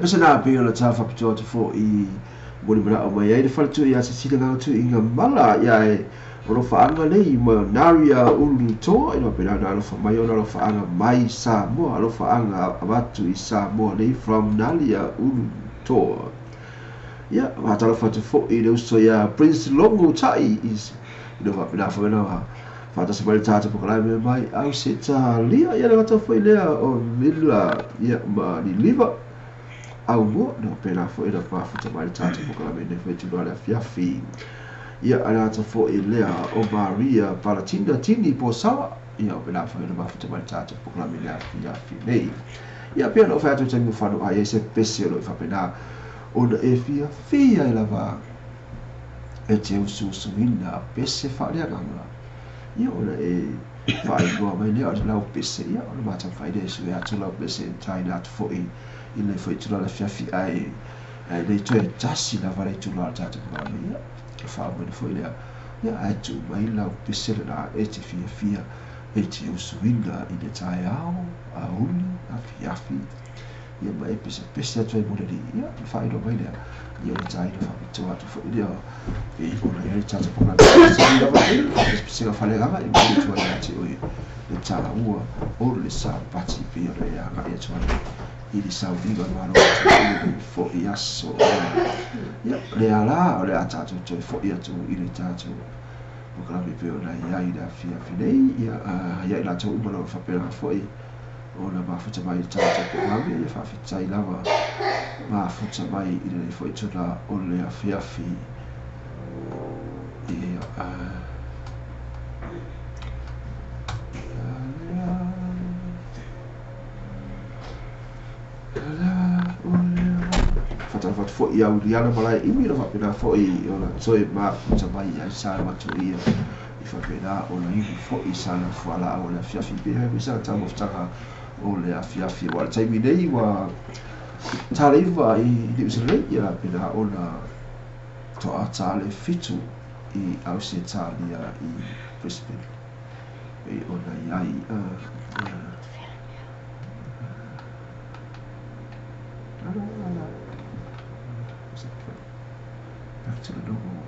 Pesana pe ona tafa pitoa fo I moni mara o mai ai fale tu ia se sila nga tu inga mala ia e ro faanga nei mo naria ulu to ina pe na ro fa mai ona ro faanga mai sa mo ro faanga abatu I sa mo nei from nalia ulu to ia wa tala fa tu fo I so ia Prince Longo Tai is ina va pena fa na fata se mai tata po kala me mai au se ta lia ia na ta foi lea o mila ia ma ni liva au mo no pena foi da pa futa mai tata po kala me ne foi tu la fiafi ia ana ta foi lea o Maria Palatinda tini po sawa ia pena foi da pa futa mai tata po kala me la fiafi nei ia pena o fa tu tengu fa no ai se pese lo fa pena ona e fia e lava e te usuina pese fa le nganga ia ona e fai no mai le atu lau pese ia ona mata fai de su atu lau pese tai na tu foi ile foi tu la fiafi ai le to e tasi na vale tu la tata ko ia fa mo foi le ia ai tu mai lau pese la e te fia e te usuina i le tae ao, a uli, a fiafi. Ia mai pese atu ai mureri, ia, whaino mai lea. Ia le tae na whapitoa atu fo ilia. E ona ia le tata pona pese ila mai, pese ka whaleganga, i mai tua ia te oi. Le tala ua, o le sa pati pia le anga ia tua. I le sau viva no alo fo i aso. Ia, le ala, o le atatu toi fo i atu i le tatu. O ka mi peo na ia i la fia finei, ia i la tau umana o whapera foi. O na mafuta mai tata ko mami, ia whawhitai lava. Mafuta mai i le foi tuna o le a fia fi. Ia, Fat fo ia uliana malai imi no whapena fo i o na toe mafuta mai ai sa matu ia. Whapena o na iwi fo i sana fuala o le fiafi beha mi sana tamu ftaka o le a fiafi wa le taimi nei wa taleiva i New Zealand ia la pena o na toa tale fitu i Australia Talia i Brisbane e o na iai back to the normal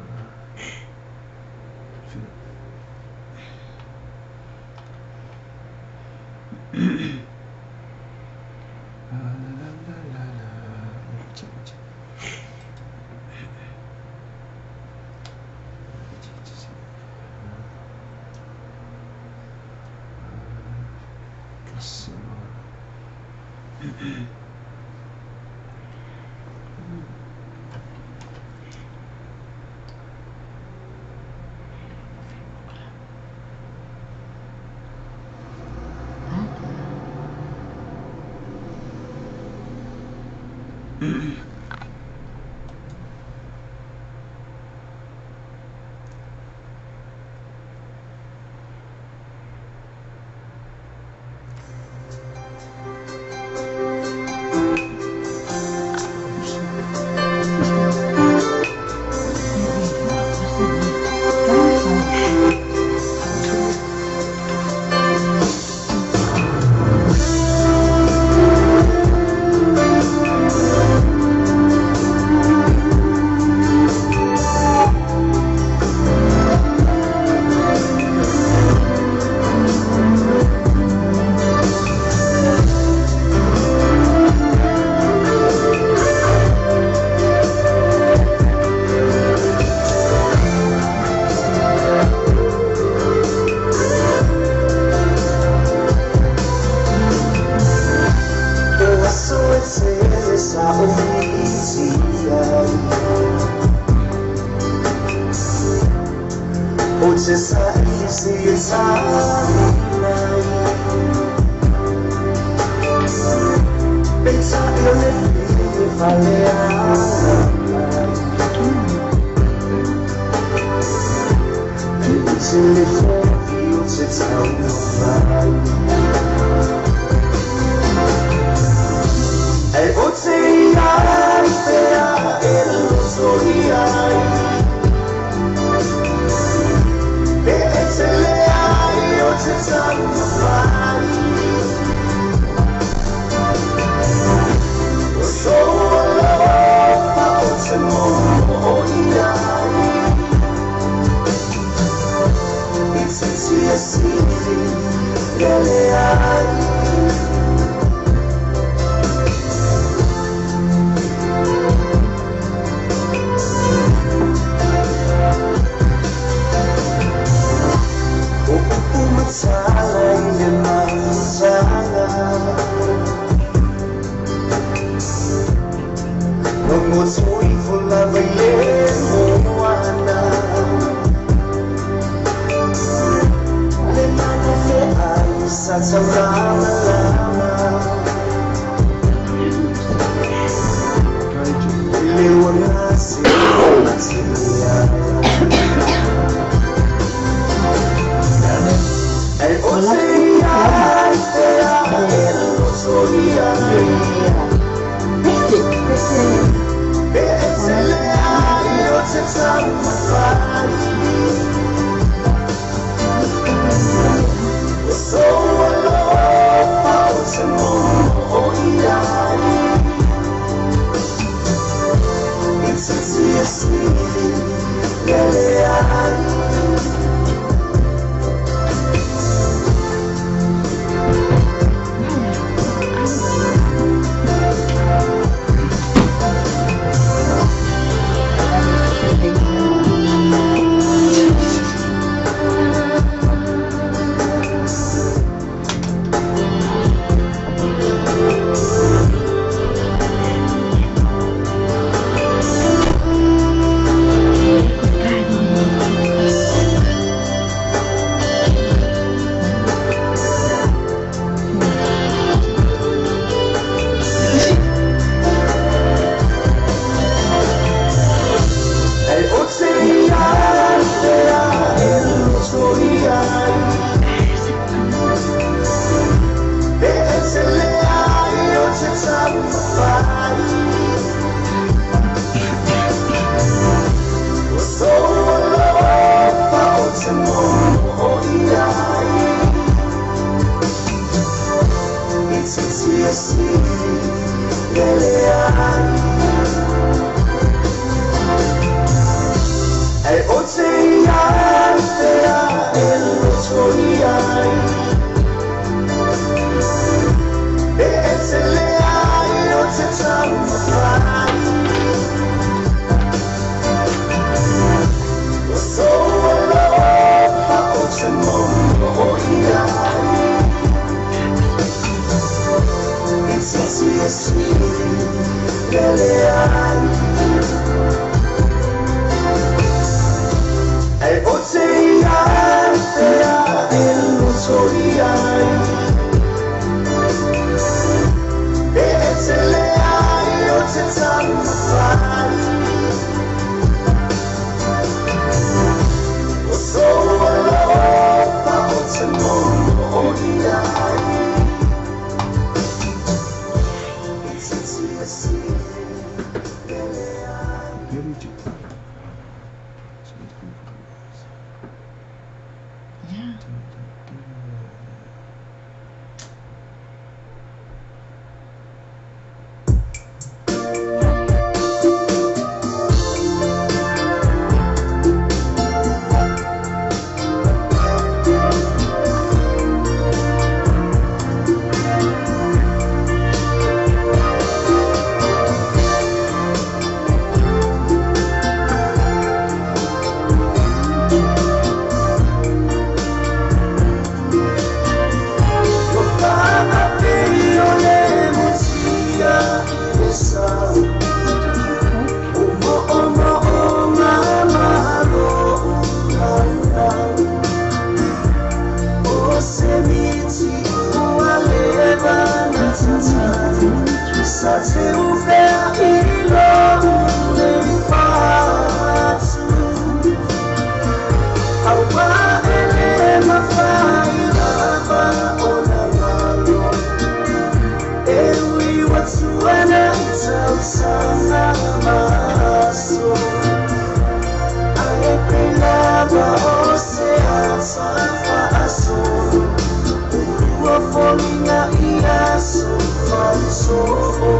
Falling out, so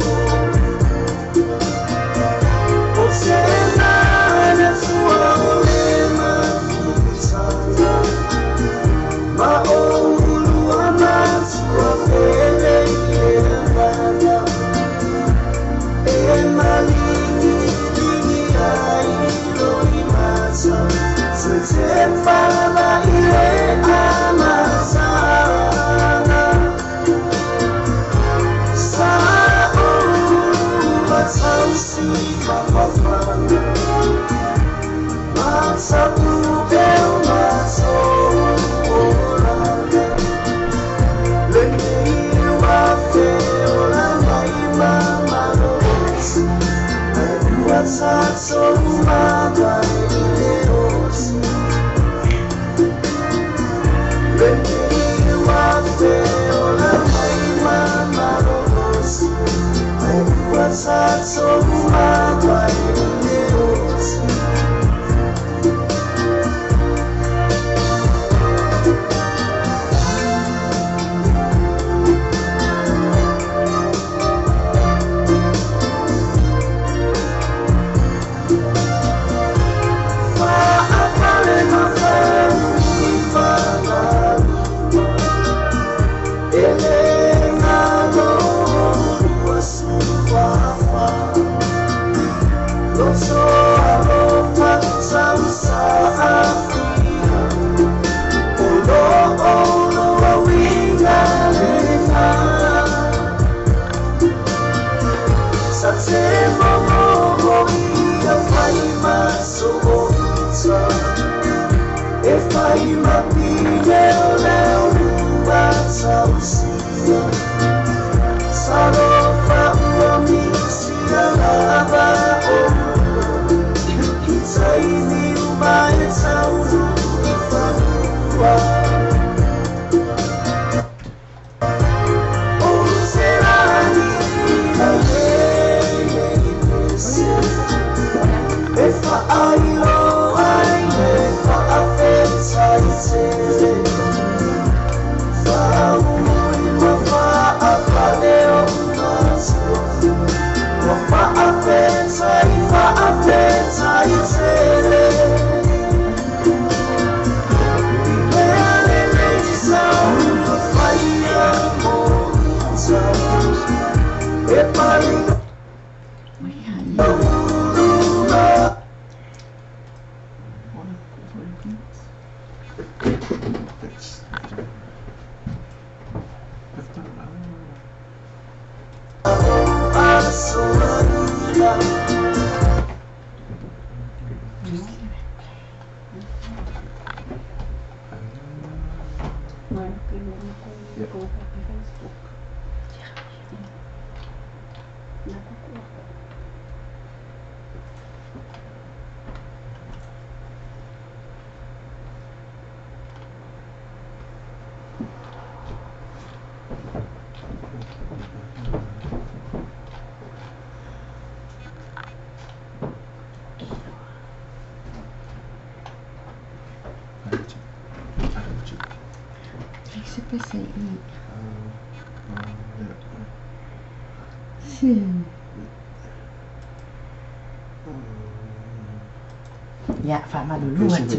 Ya, fa malulu atu.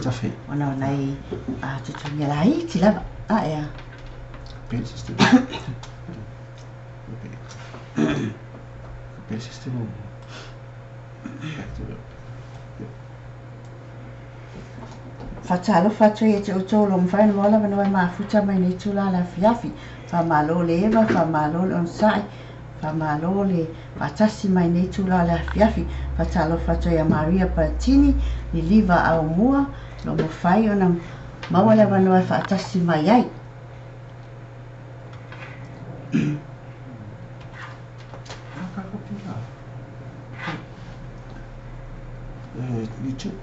Ona nai a tutunya lai tila a ya. System. System. Fatalo fatro e te utolo mfai no wala no ma futa mai ni tula la fiafi. Fa malo le eva, fa malo on sai. Fa malo le fatasi mai ni tula la fiafi. Fatalo fatro ya Maria Patini ni liva au mua lo mo fai ona mawala no fatasi mai ai. YouTube.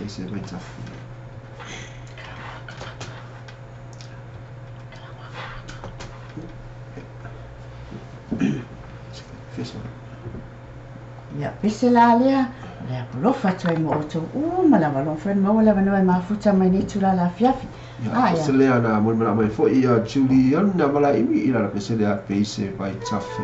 Esse vai desafio. Ya, pisela lea, lea polofa toi mo oto. Malava lo fren mo wala no ma futa mai ni tula la fiafi. Ya, pisela na mo mai fo ia Julian na mala imi ila pisela pese vai tafe.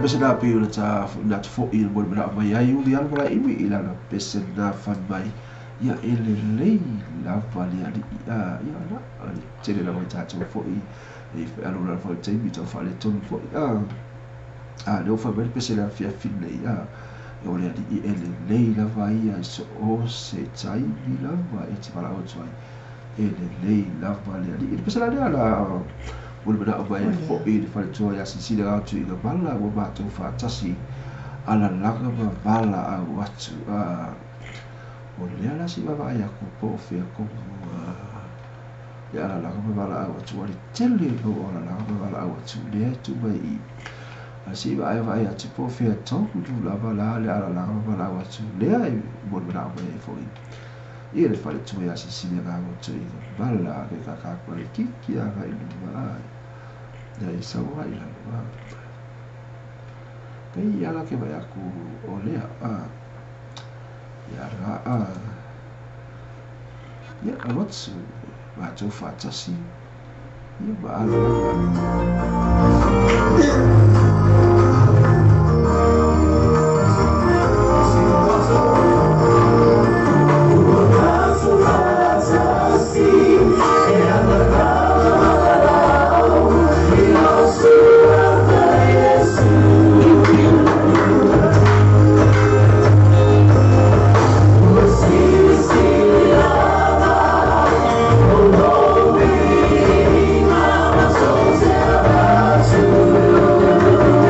pese na pe ona ta na fo i mo na mai ai uli an la imi ila na pese na fan mai ia ele lei la vale ali ia na ali tele la mo ta fo i e alo la fo te mi to fa le ton fo le fa bel pese la fia fin le ia o le ali ele lei la vai ai so o se tai mi la va e ti para o tsai ele lei la vale ali pese la la Mula bena abai fo i le fale toa ia sisi le atu i ga bala wa mātou whātasi ala langa ma bala au atu o lea la si mawa ai aku po whea kongu le ala langa ma bala au atu wali tele o ala langa ma bala au atu lea tu mai i a si wa ai atu po whea tongu tu la bala le ala langa ma bala au atu lea i mula bena abai fo i le fale toa ia sisi le ga atu i ga bala le kakakwa le kiki a ga i luma ai Dai sawa ila wa. Kai ala ke vai aku olea ya ra ya lots ma tu fatasi ya ba Thank you.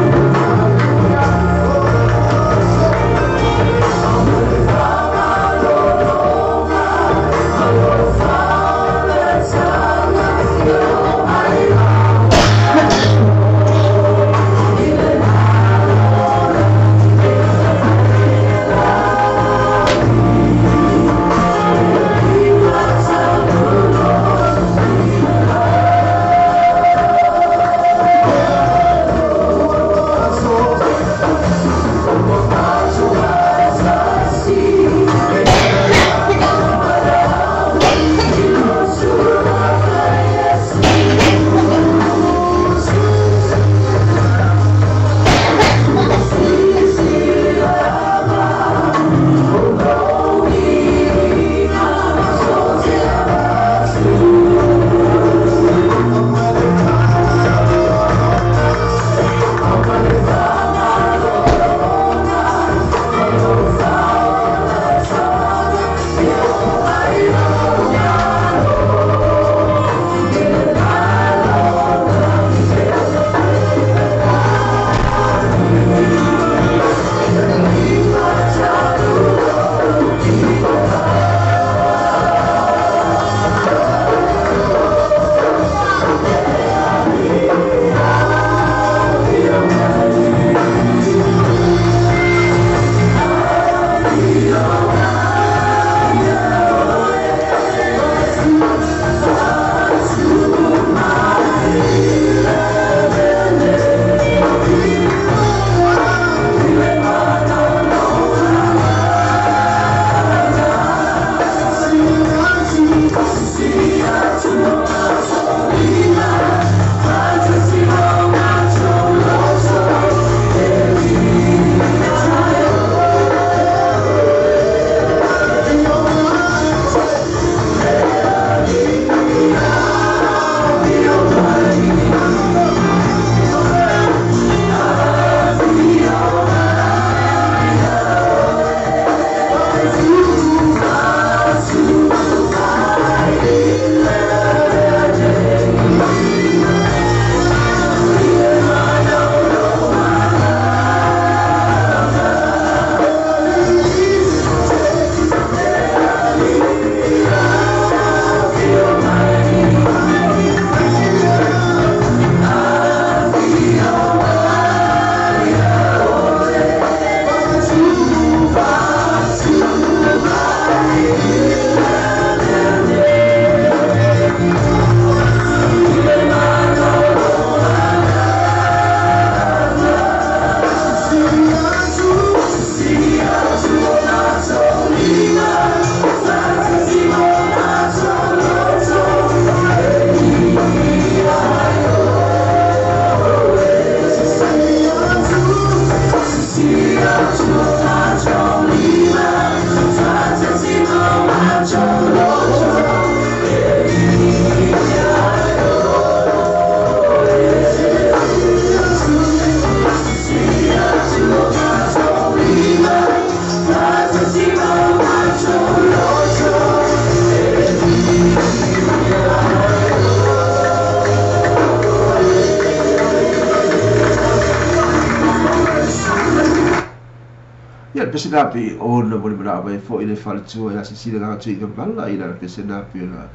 Pesenapi ona mo mara mai fo ile fale tu ya si sila nga tu i bala ina pesenapi na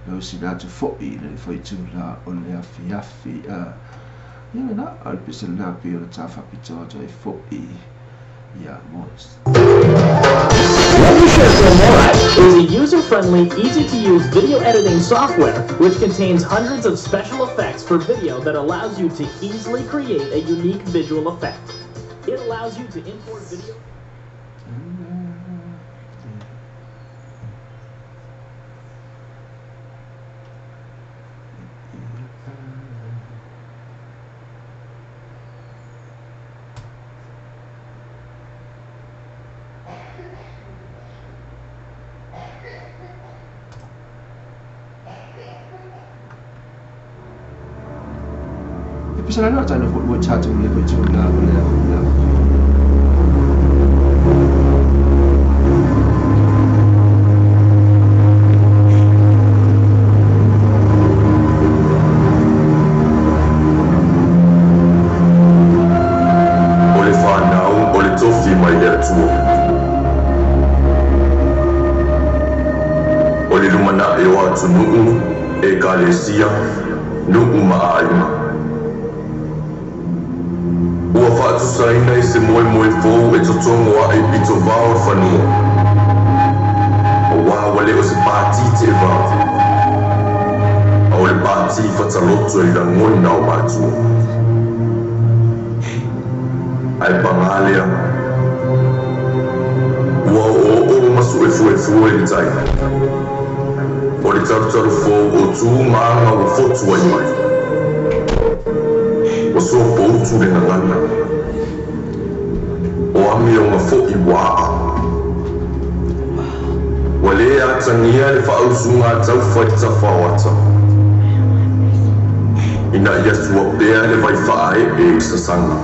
no sinatu fo ile fo tu la on le afi ya na al pesenapi ona tafa pitoto e fo ya most. Wondershare Filmora is a user-friendly, easy-to-use video editing software which contains hundreds of special effects for video that allows you to easily create a unique visual effect. It allows you to import video. Bisa nak cakap buat catu ni buat cula boleh. Oleh fanau, oleh tofi mai tu. Oleh lumana ewa tu nuu e kalesia nuu maaima. Ua whaatusaina i se moe fōu e totongo a e pito vāo whanua. O wāwa leo se pāti te vāo. A o le pāti whataloto i rangona o mātua. Ai pangalea. Ua o masu e fue ni tai. O le tarutaru fōu o tū maanga o whotua i mai. O so poutu le ngana. O ami o nga fo i waa. Wa le a tangia le whausunga tau whaita whawata. Ina ia tua pēa le vai whae e sasanga.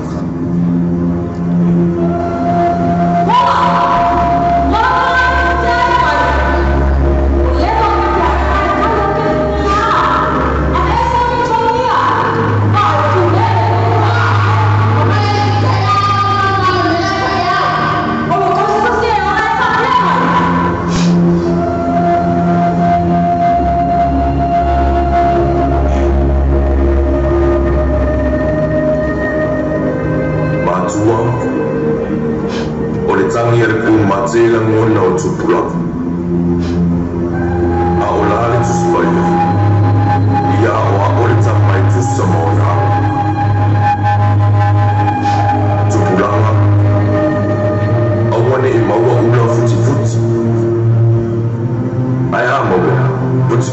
Tela ngona o tupula. A o lale tu spaia. Ia o a o le tapai tu samona. Tupulanga. A wane I maua ula futi. Ai a maua, puti.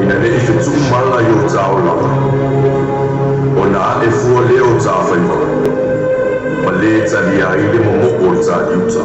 Ina le I fitu mala I o tau lava. O na e fua leo tau whaimara. Maleta dia ile momo o ta yuta.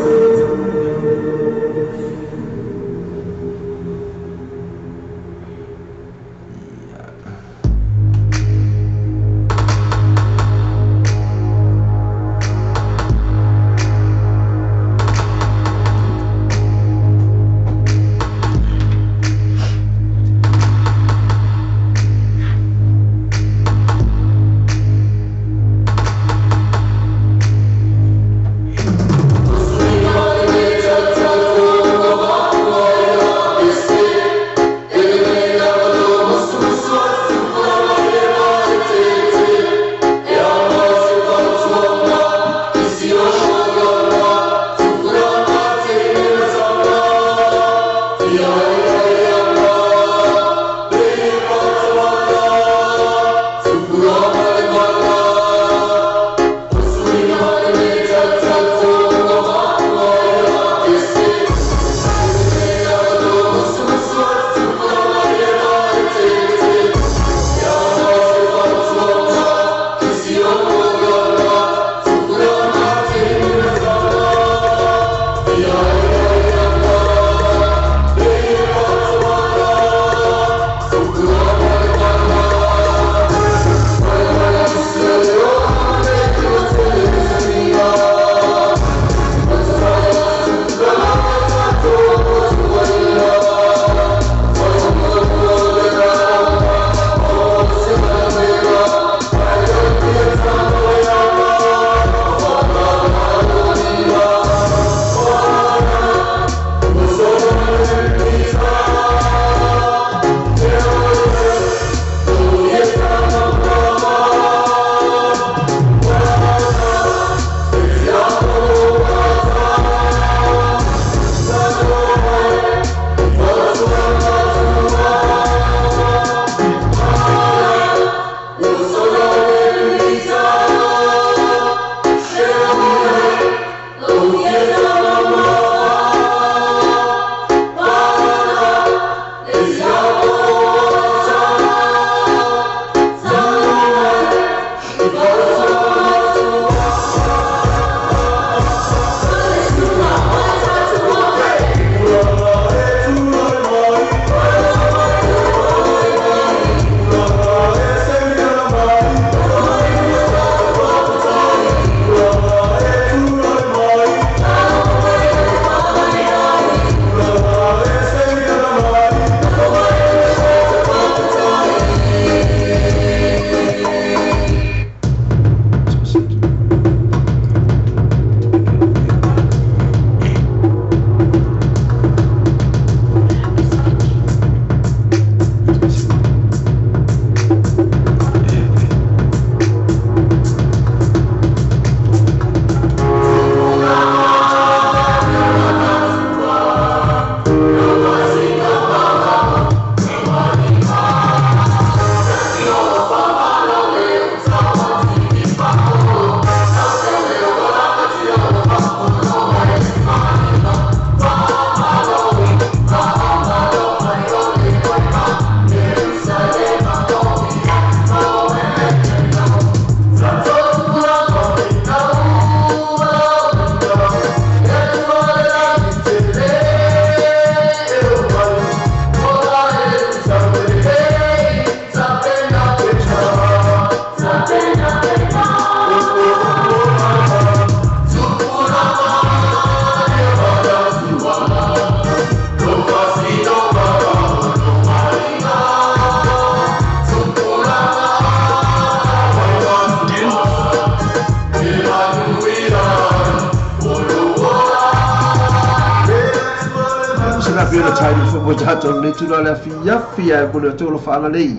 tula le afiafi a mo le tolo fa'ala lei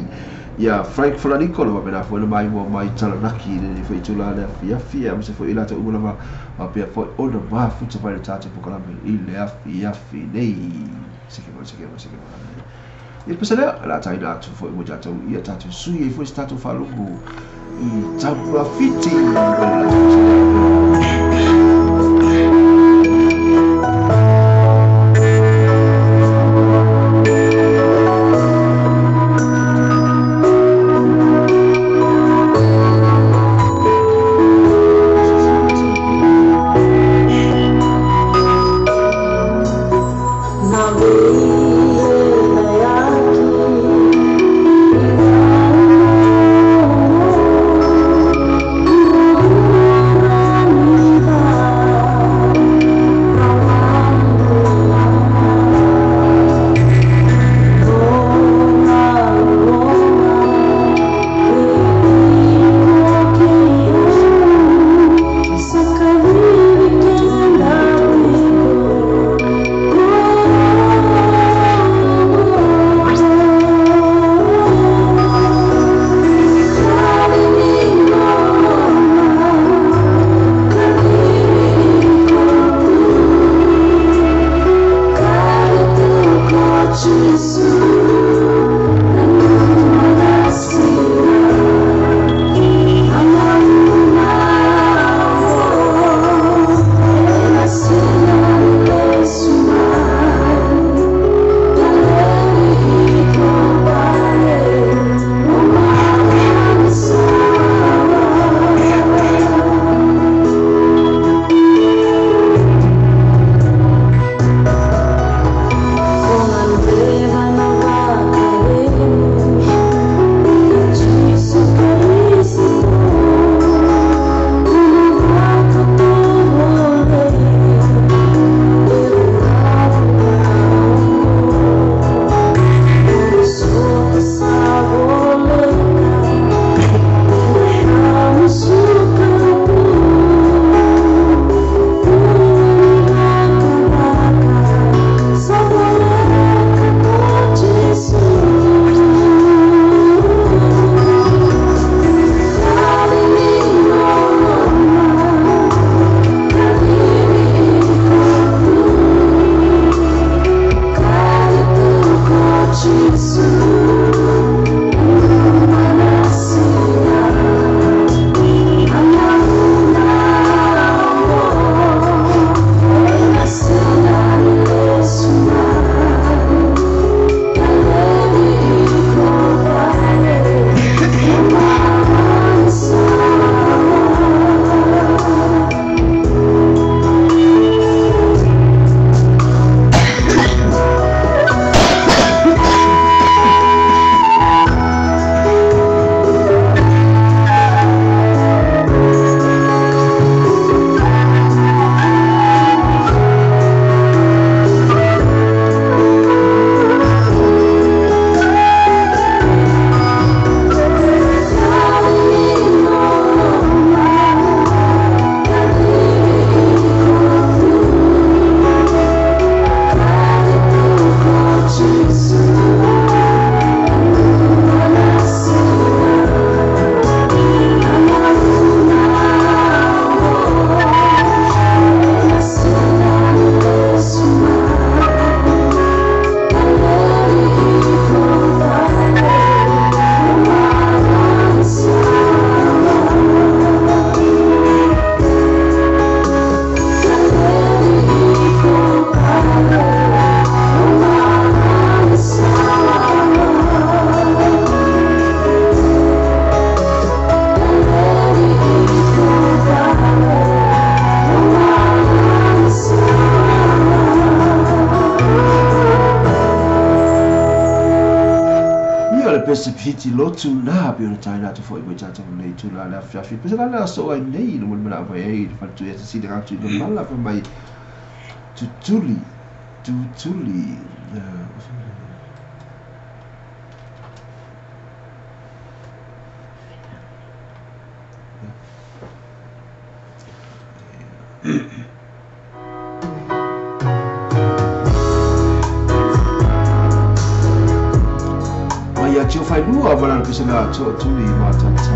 ia Frank Flanico lo pena foi mai mo mai talanaki le foi tula le afiafi a mo se foi ila te umula ma pe foi ona ma futa vai tata po kala i le afiafi nei se che e poi se la taina tu foi mo tata ia tata sui e foi stato fa lungo i tapa fiti pese piti lotu na pe ona taina to foi mai tata nei tu la la fiafi pese la so ai nei no mo na vai ai fa tu ya si de tu no mala fa mai tutuli ia tio whainua mana na pisa ngā tūni i mātata.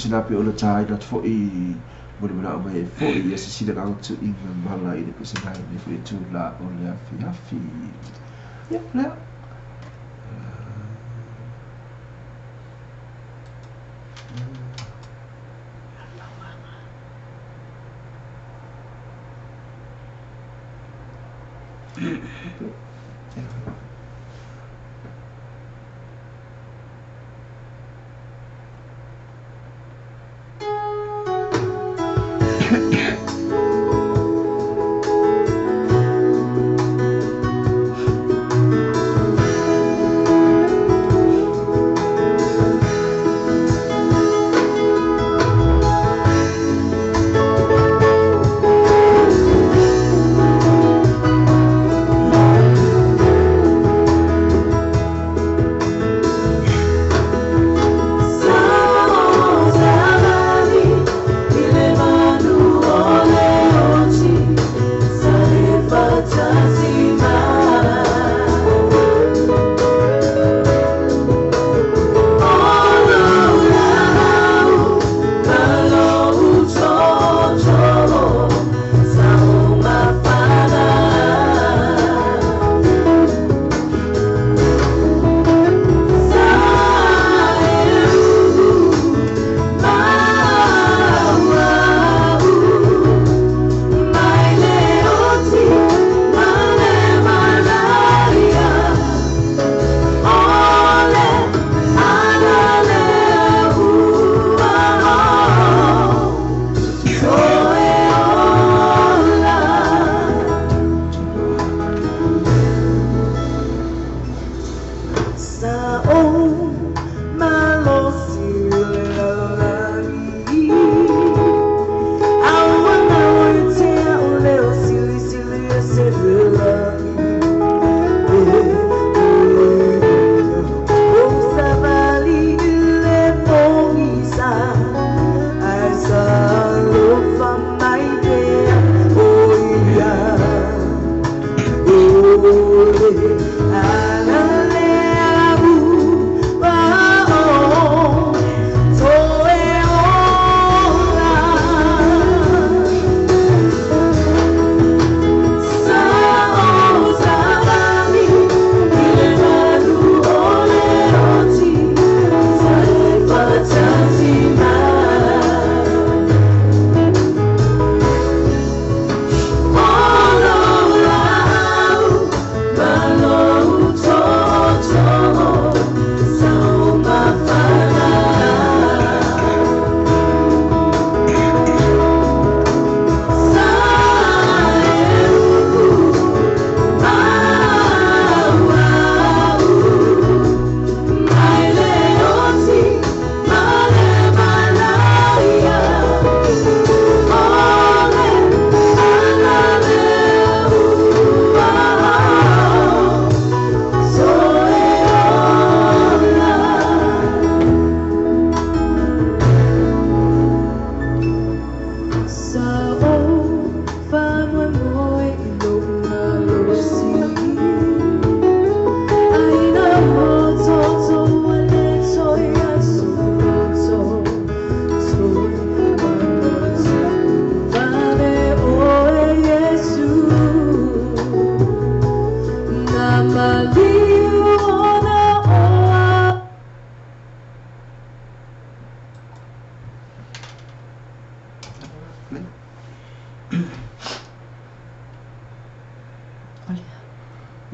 Sinapi ola tai dat fo I mudah-mudahan mai fo I ya sisi dengan tu ingin malah ini pesenai ni fo itu la oleh afi ya lah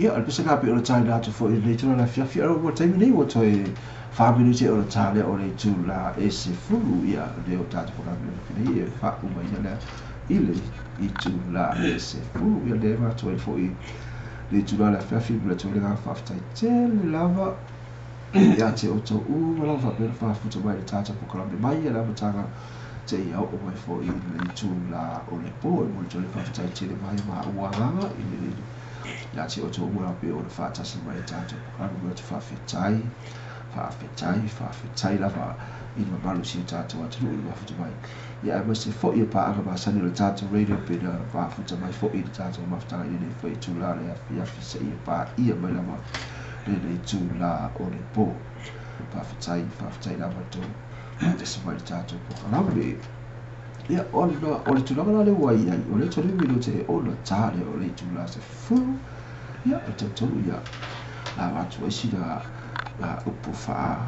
Ia, al pesa kapi o le tai nātu fo i le tūna la fiafi ara ua taimi nei ua toi whaminu te o le tāle o le tū la e se furu ia le o tātu whakaminu le whine i e whaku mai ia lea i le i tū la e se furu ia le ma toi fo i le tūna la fiafi mula toi le ngā whaftai tele lava ia te o tō u lava whapena whafuta mai le tāta pukalame mai ia lava tanga te i au o mai fo i le tū la o le po i mula toi le whaftai tele mai ma uanganga i le ya te o tō ua pe o le whātasi mai e tātou pukaru mea te whawhetai lava i ma malu si e tātou atunu i mafuta mai. Ia e mase fo i e pāanga māsani le tātou radio pe na mafuta mai fo i le tātou mafutanga i nei fo i tū la le afi se i e pā i e mai lama le nei tū la o le pō. Whawhetai lava tō te se mai le tātou pukaru ia ona o le tulaga la le ua ia o le tolu minute ona tale o le tula se fulu ia e tautau ia la watu esi na upu wha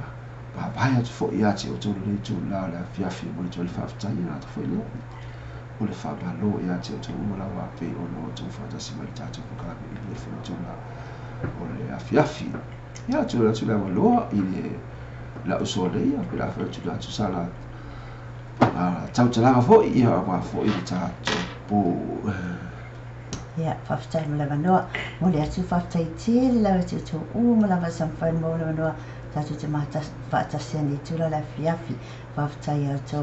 pai atu fo ia te o tolu le tula le fiafi mo le tolu whaftai ia atu fo i leo o le whamalo ia te o tolu la wa pe ona o tolu whatasi mai tātou pukalame i le fo tula o le fiafi ia tula tula waloa i le la uso le ia pe la wha tula tu sala tau talanga fo'i ia ma fo'i tātou po ia whaftai mo lava noa mo le atu whaftai tele lawa te tō mo lava samwhai mo lava noa tātou te mata whaatasi ani tula la fiafi whaftai au tō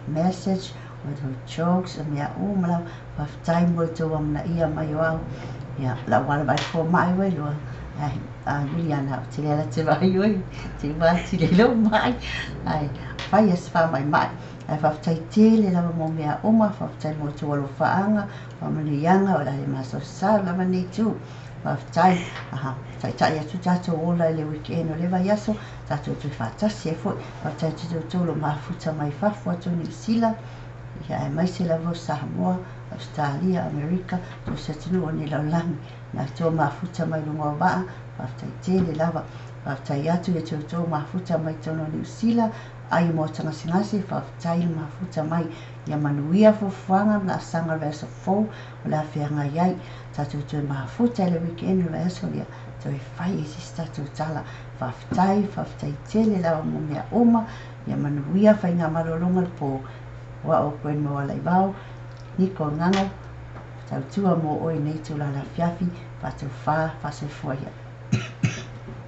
message o tō jokes o mea mo lava whaftai mo tō amna ia mai o au ia la wala mai fō mai wai loa ai Juliana te lea te mai oi te mai te le lo mai ai whai as wha mai ai whaftai tele lawa mo mea oma whaftai mo tō alo whaanga whamanianga o la le maso sa lava nei tū whaftai tai atu tātou ola le weekend o lewa iaso tātou tui whātasi e fwoi whaftai tū tōlo mafuta mai whafu atu New Zealand ia e mai se lavo Samoa Australia Amerika tō se tunu o ni laulangi na tō mafuta mai lunga o waa whaftai tele lawa whaftai atu e tō mafuta mai tono New Zealand ai mo tangasingasi whaftai mafuta mai ia manuia fufuanga na sanga reso fo o la whianga iai tātou tui mafuta le weekend o la eso lia tui whai isi tātou tala whaftai tele lawa mo mea oma ia manuia whai ngā marolonga po wa o koen mo alai wau niko nganga tau tua mo oi nei tula la fiafi patu whase fuaia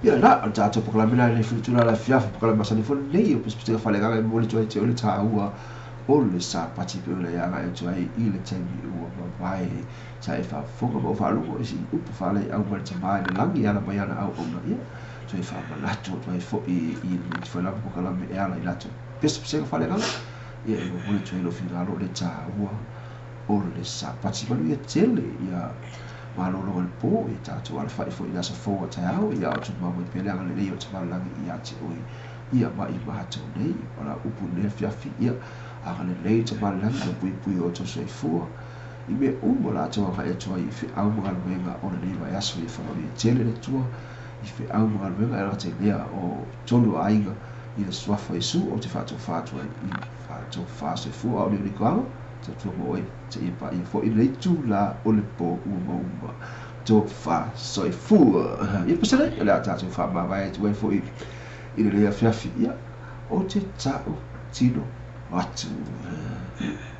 ia na o tātou pokalamina nei tula la fiafi pokalamasani fo nei o pispitega whalengaga e mole tuai te ole tā ua o le sa pati pe ole anga e tuai i le taimi ua mawai sa e whafonga mo whalugo isi upu whale au mara te mai le langi ana mai ana au ona ia tuai whamanato tuai fo i le whailanga pokalame e ala i lato pispitega whalengaga ia e mole tuai lo finalo le tā ua o le sa pati manu ia tele ia malolo le po i tātou ala whai fo i nasa fonga tai au ia o tu mamu i peleanga le lei o te malangi i ate oi ia mai i mahatou nei o la upu le fiafi ia aga le lei te malangi o pui o to soifua i me umo la toa ka e toa i fi au mga luenga o le nei mai aso i whamami e tele le tua i fi au mga luenga e rate lea o tonu ainga i le swafa i su o te whātou whātua i whātou whāsoifua o le rikoanga te tua mo oi te ipa i fo i rei tū la o le po uma tō whāsoifua i pasere e lea tātou whamawai e tuai fo i le lea fiafi ia o te tau tino atu Yeah.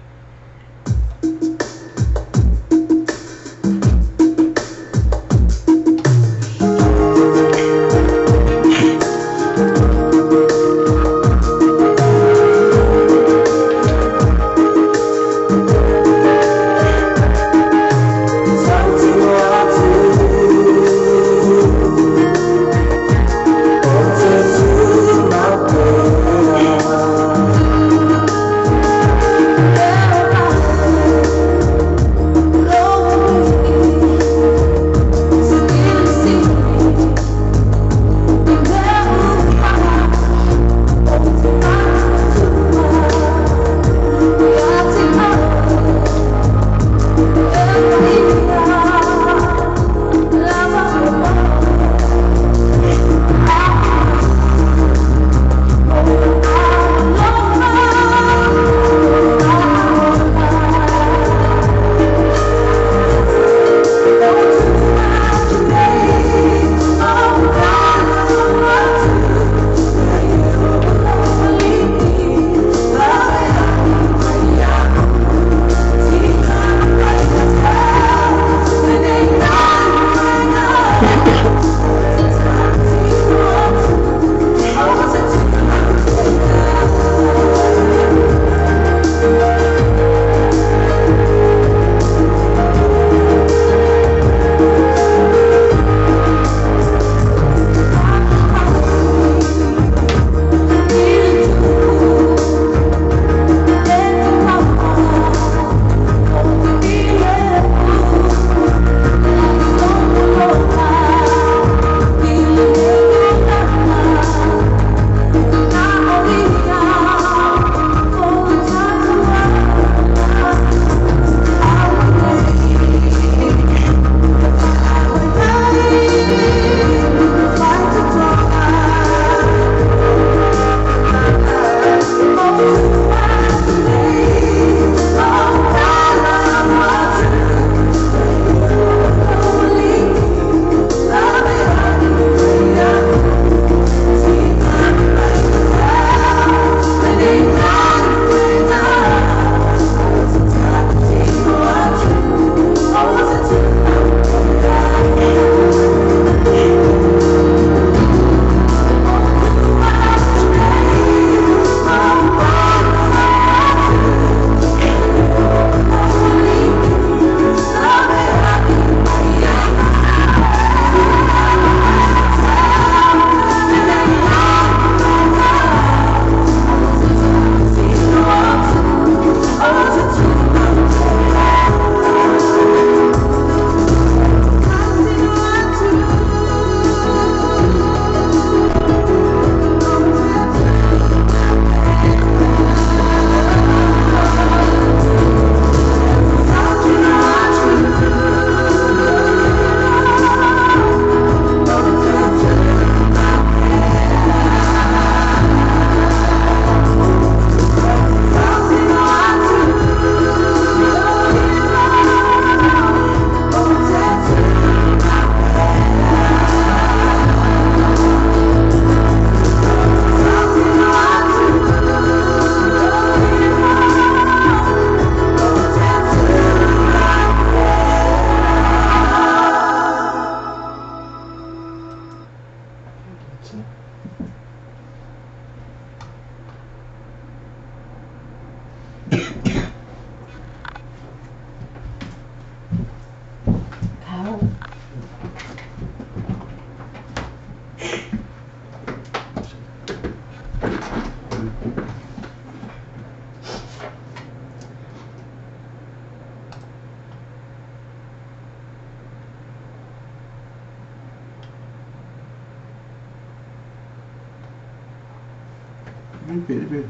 pere.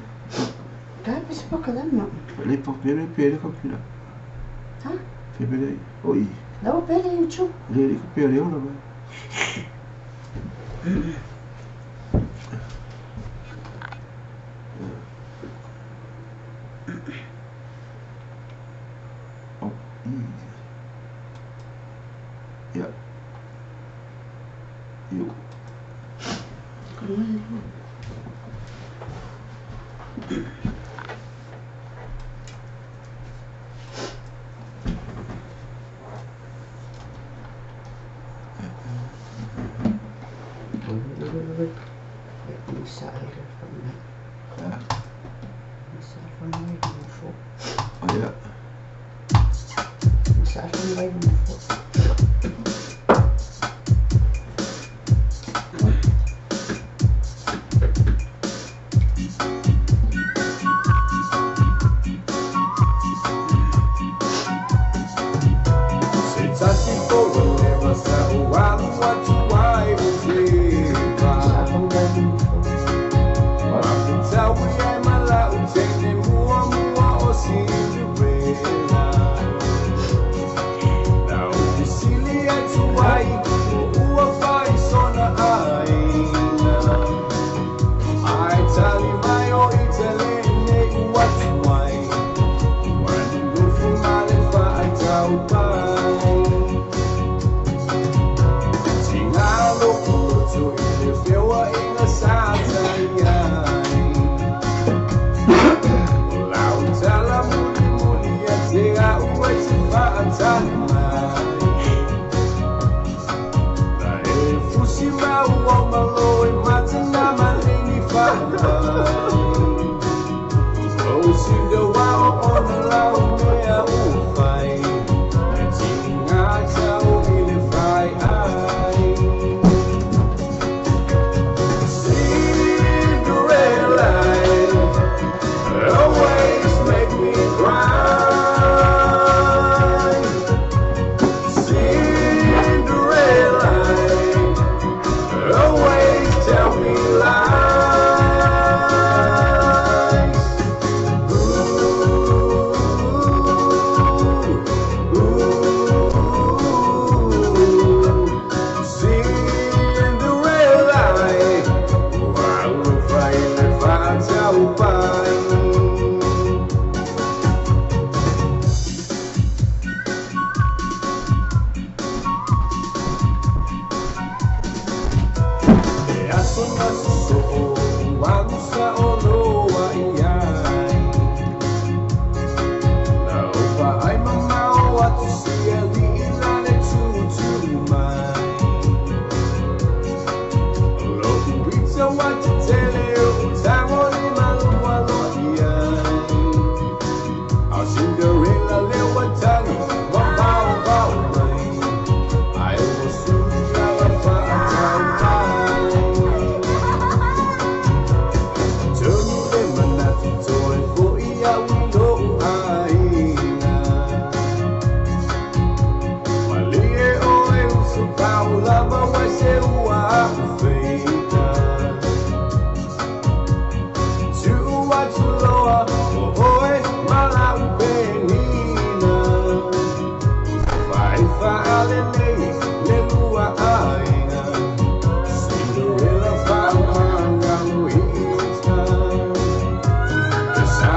Kapi sepoka lama. Le pere kapina. Ha? Pere. Oi. Lau pere yuchu. Le pere ona ba. Oh, yeah. You.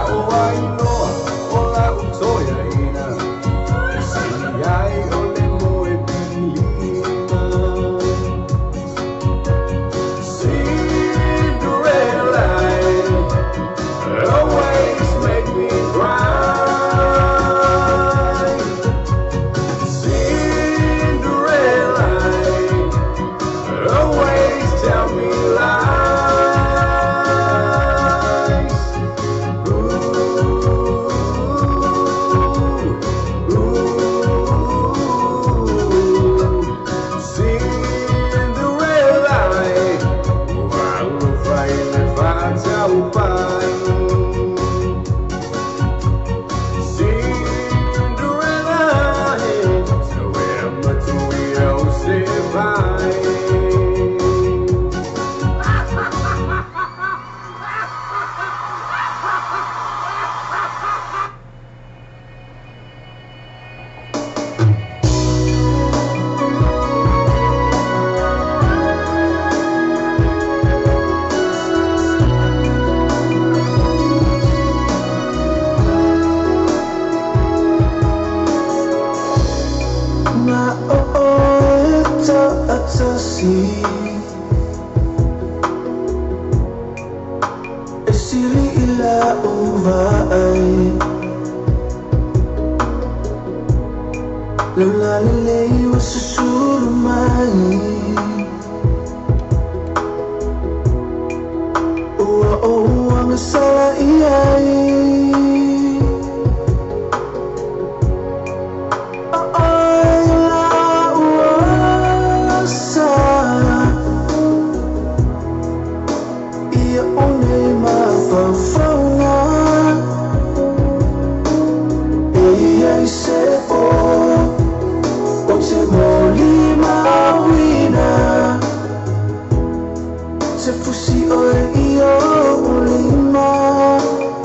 All I know, all Lalele wasusulumai ang sala iyay ay lauasa iya unay mapafauna iyay sebo o te moli mawina se fusi oe iyo ulima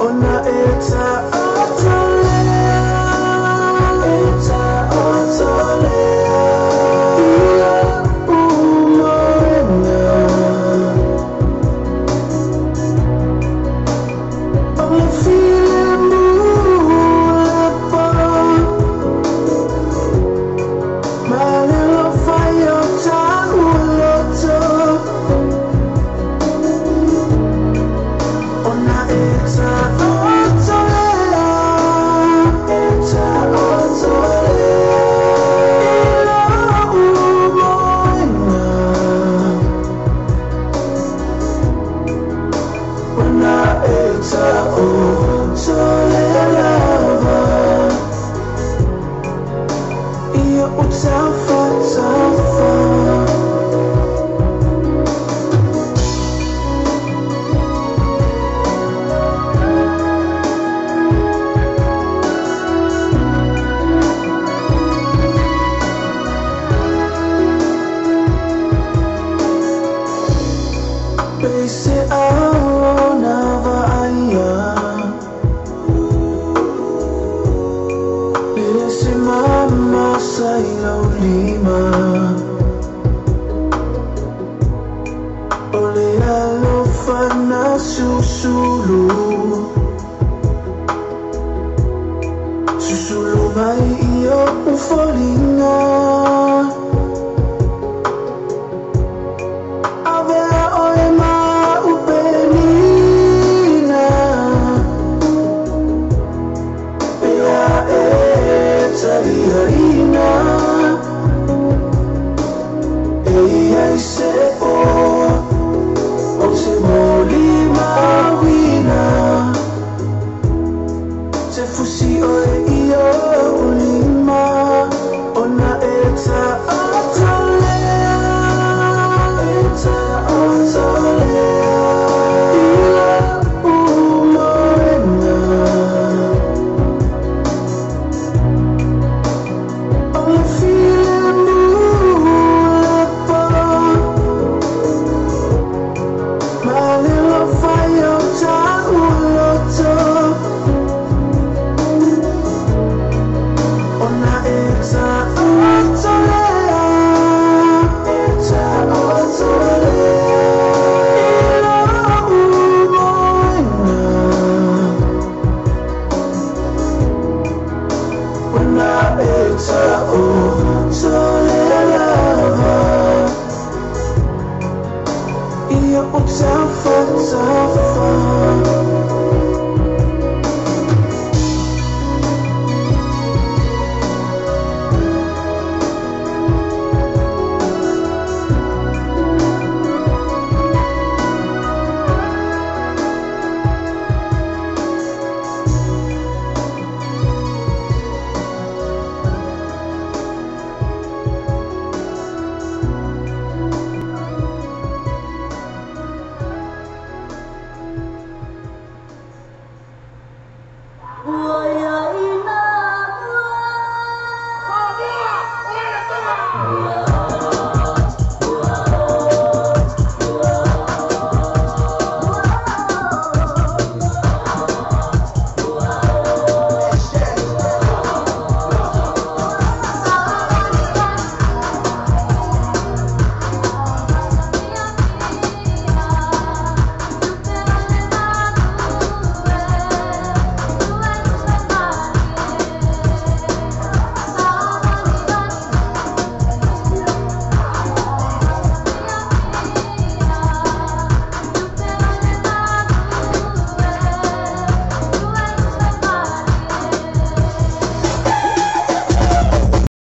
ona eta atolea ia umoena ole file mulepa malelo fayo ta uloto ona eta Base aona vaia Base mama saila ulima Ole alofana susulu Susulu mai iyo ufolinga Ia o tafa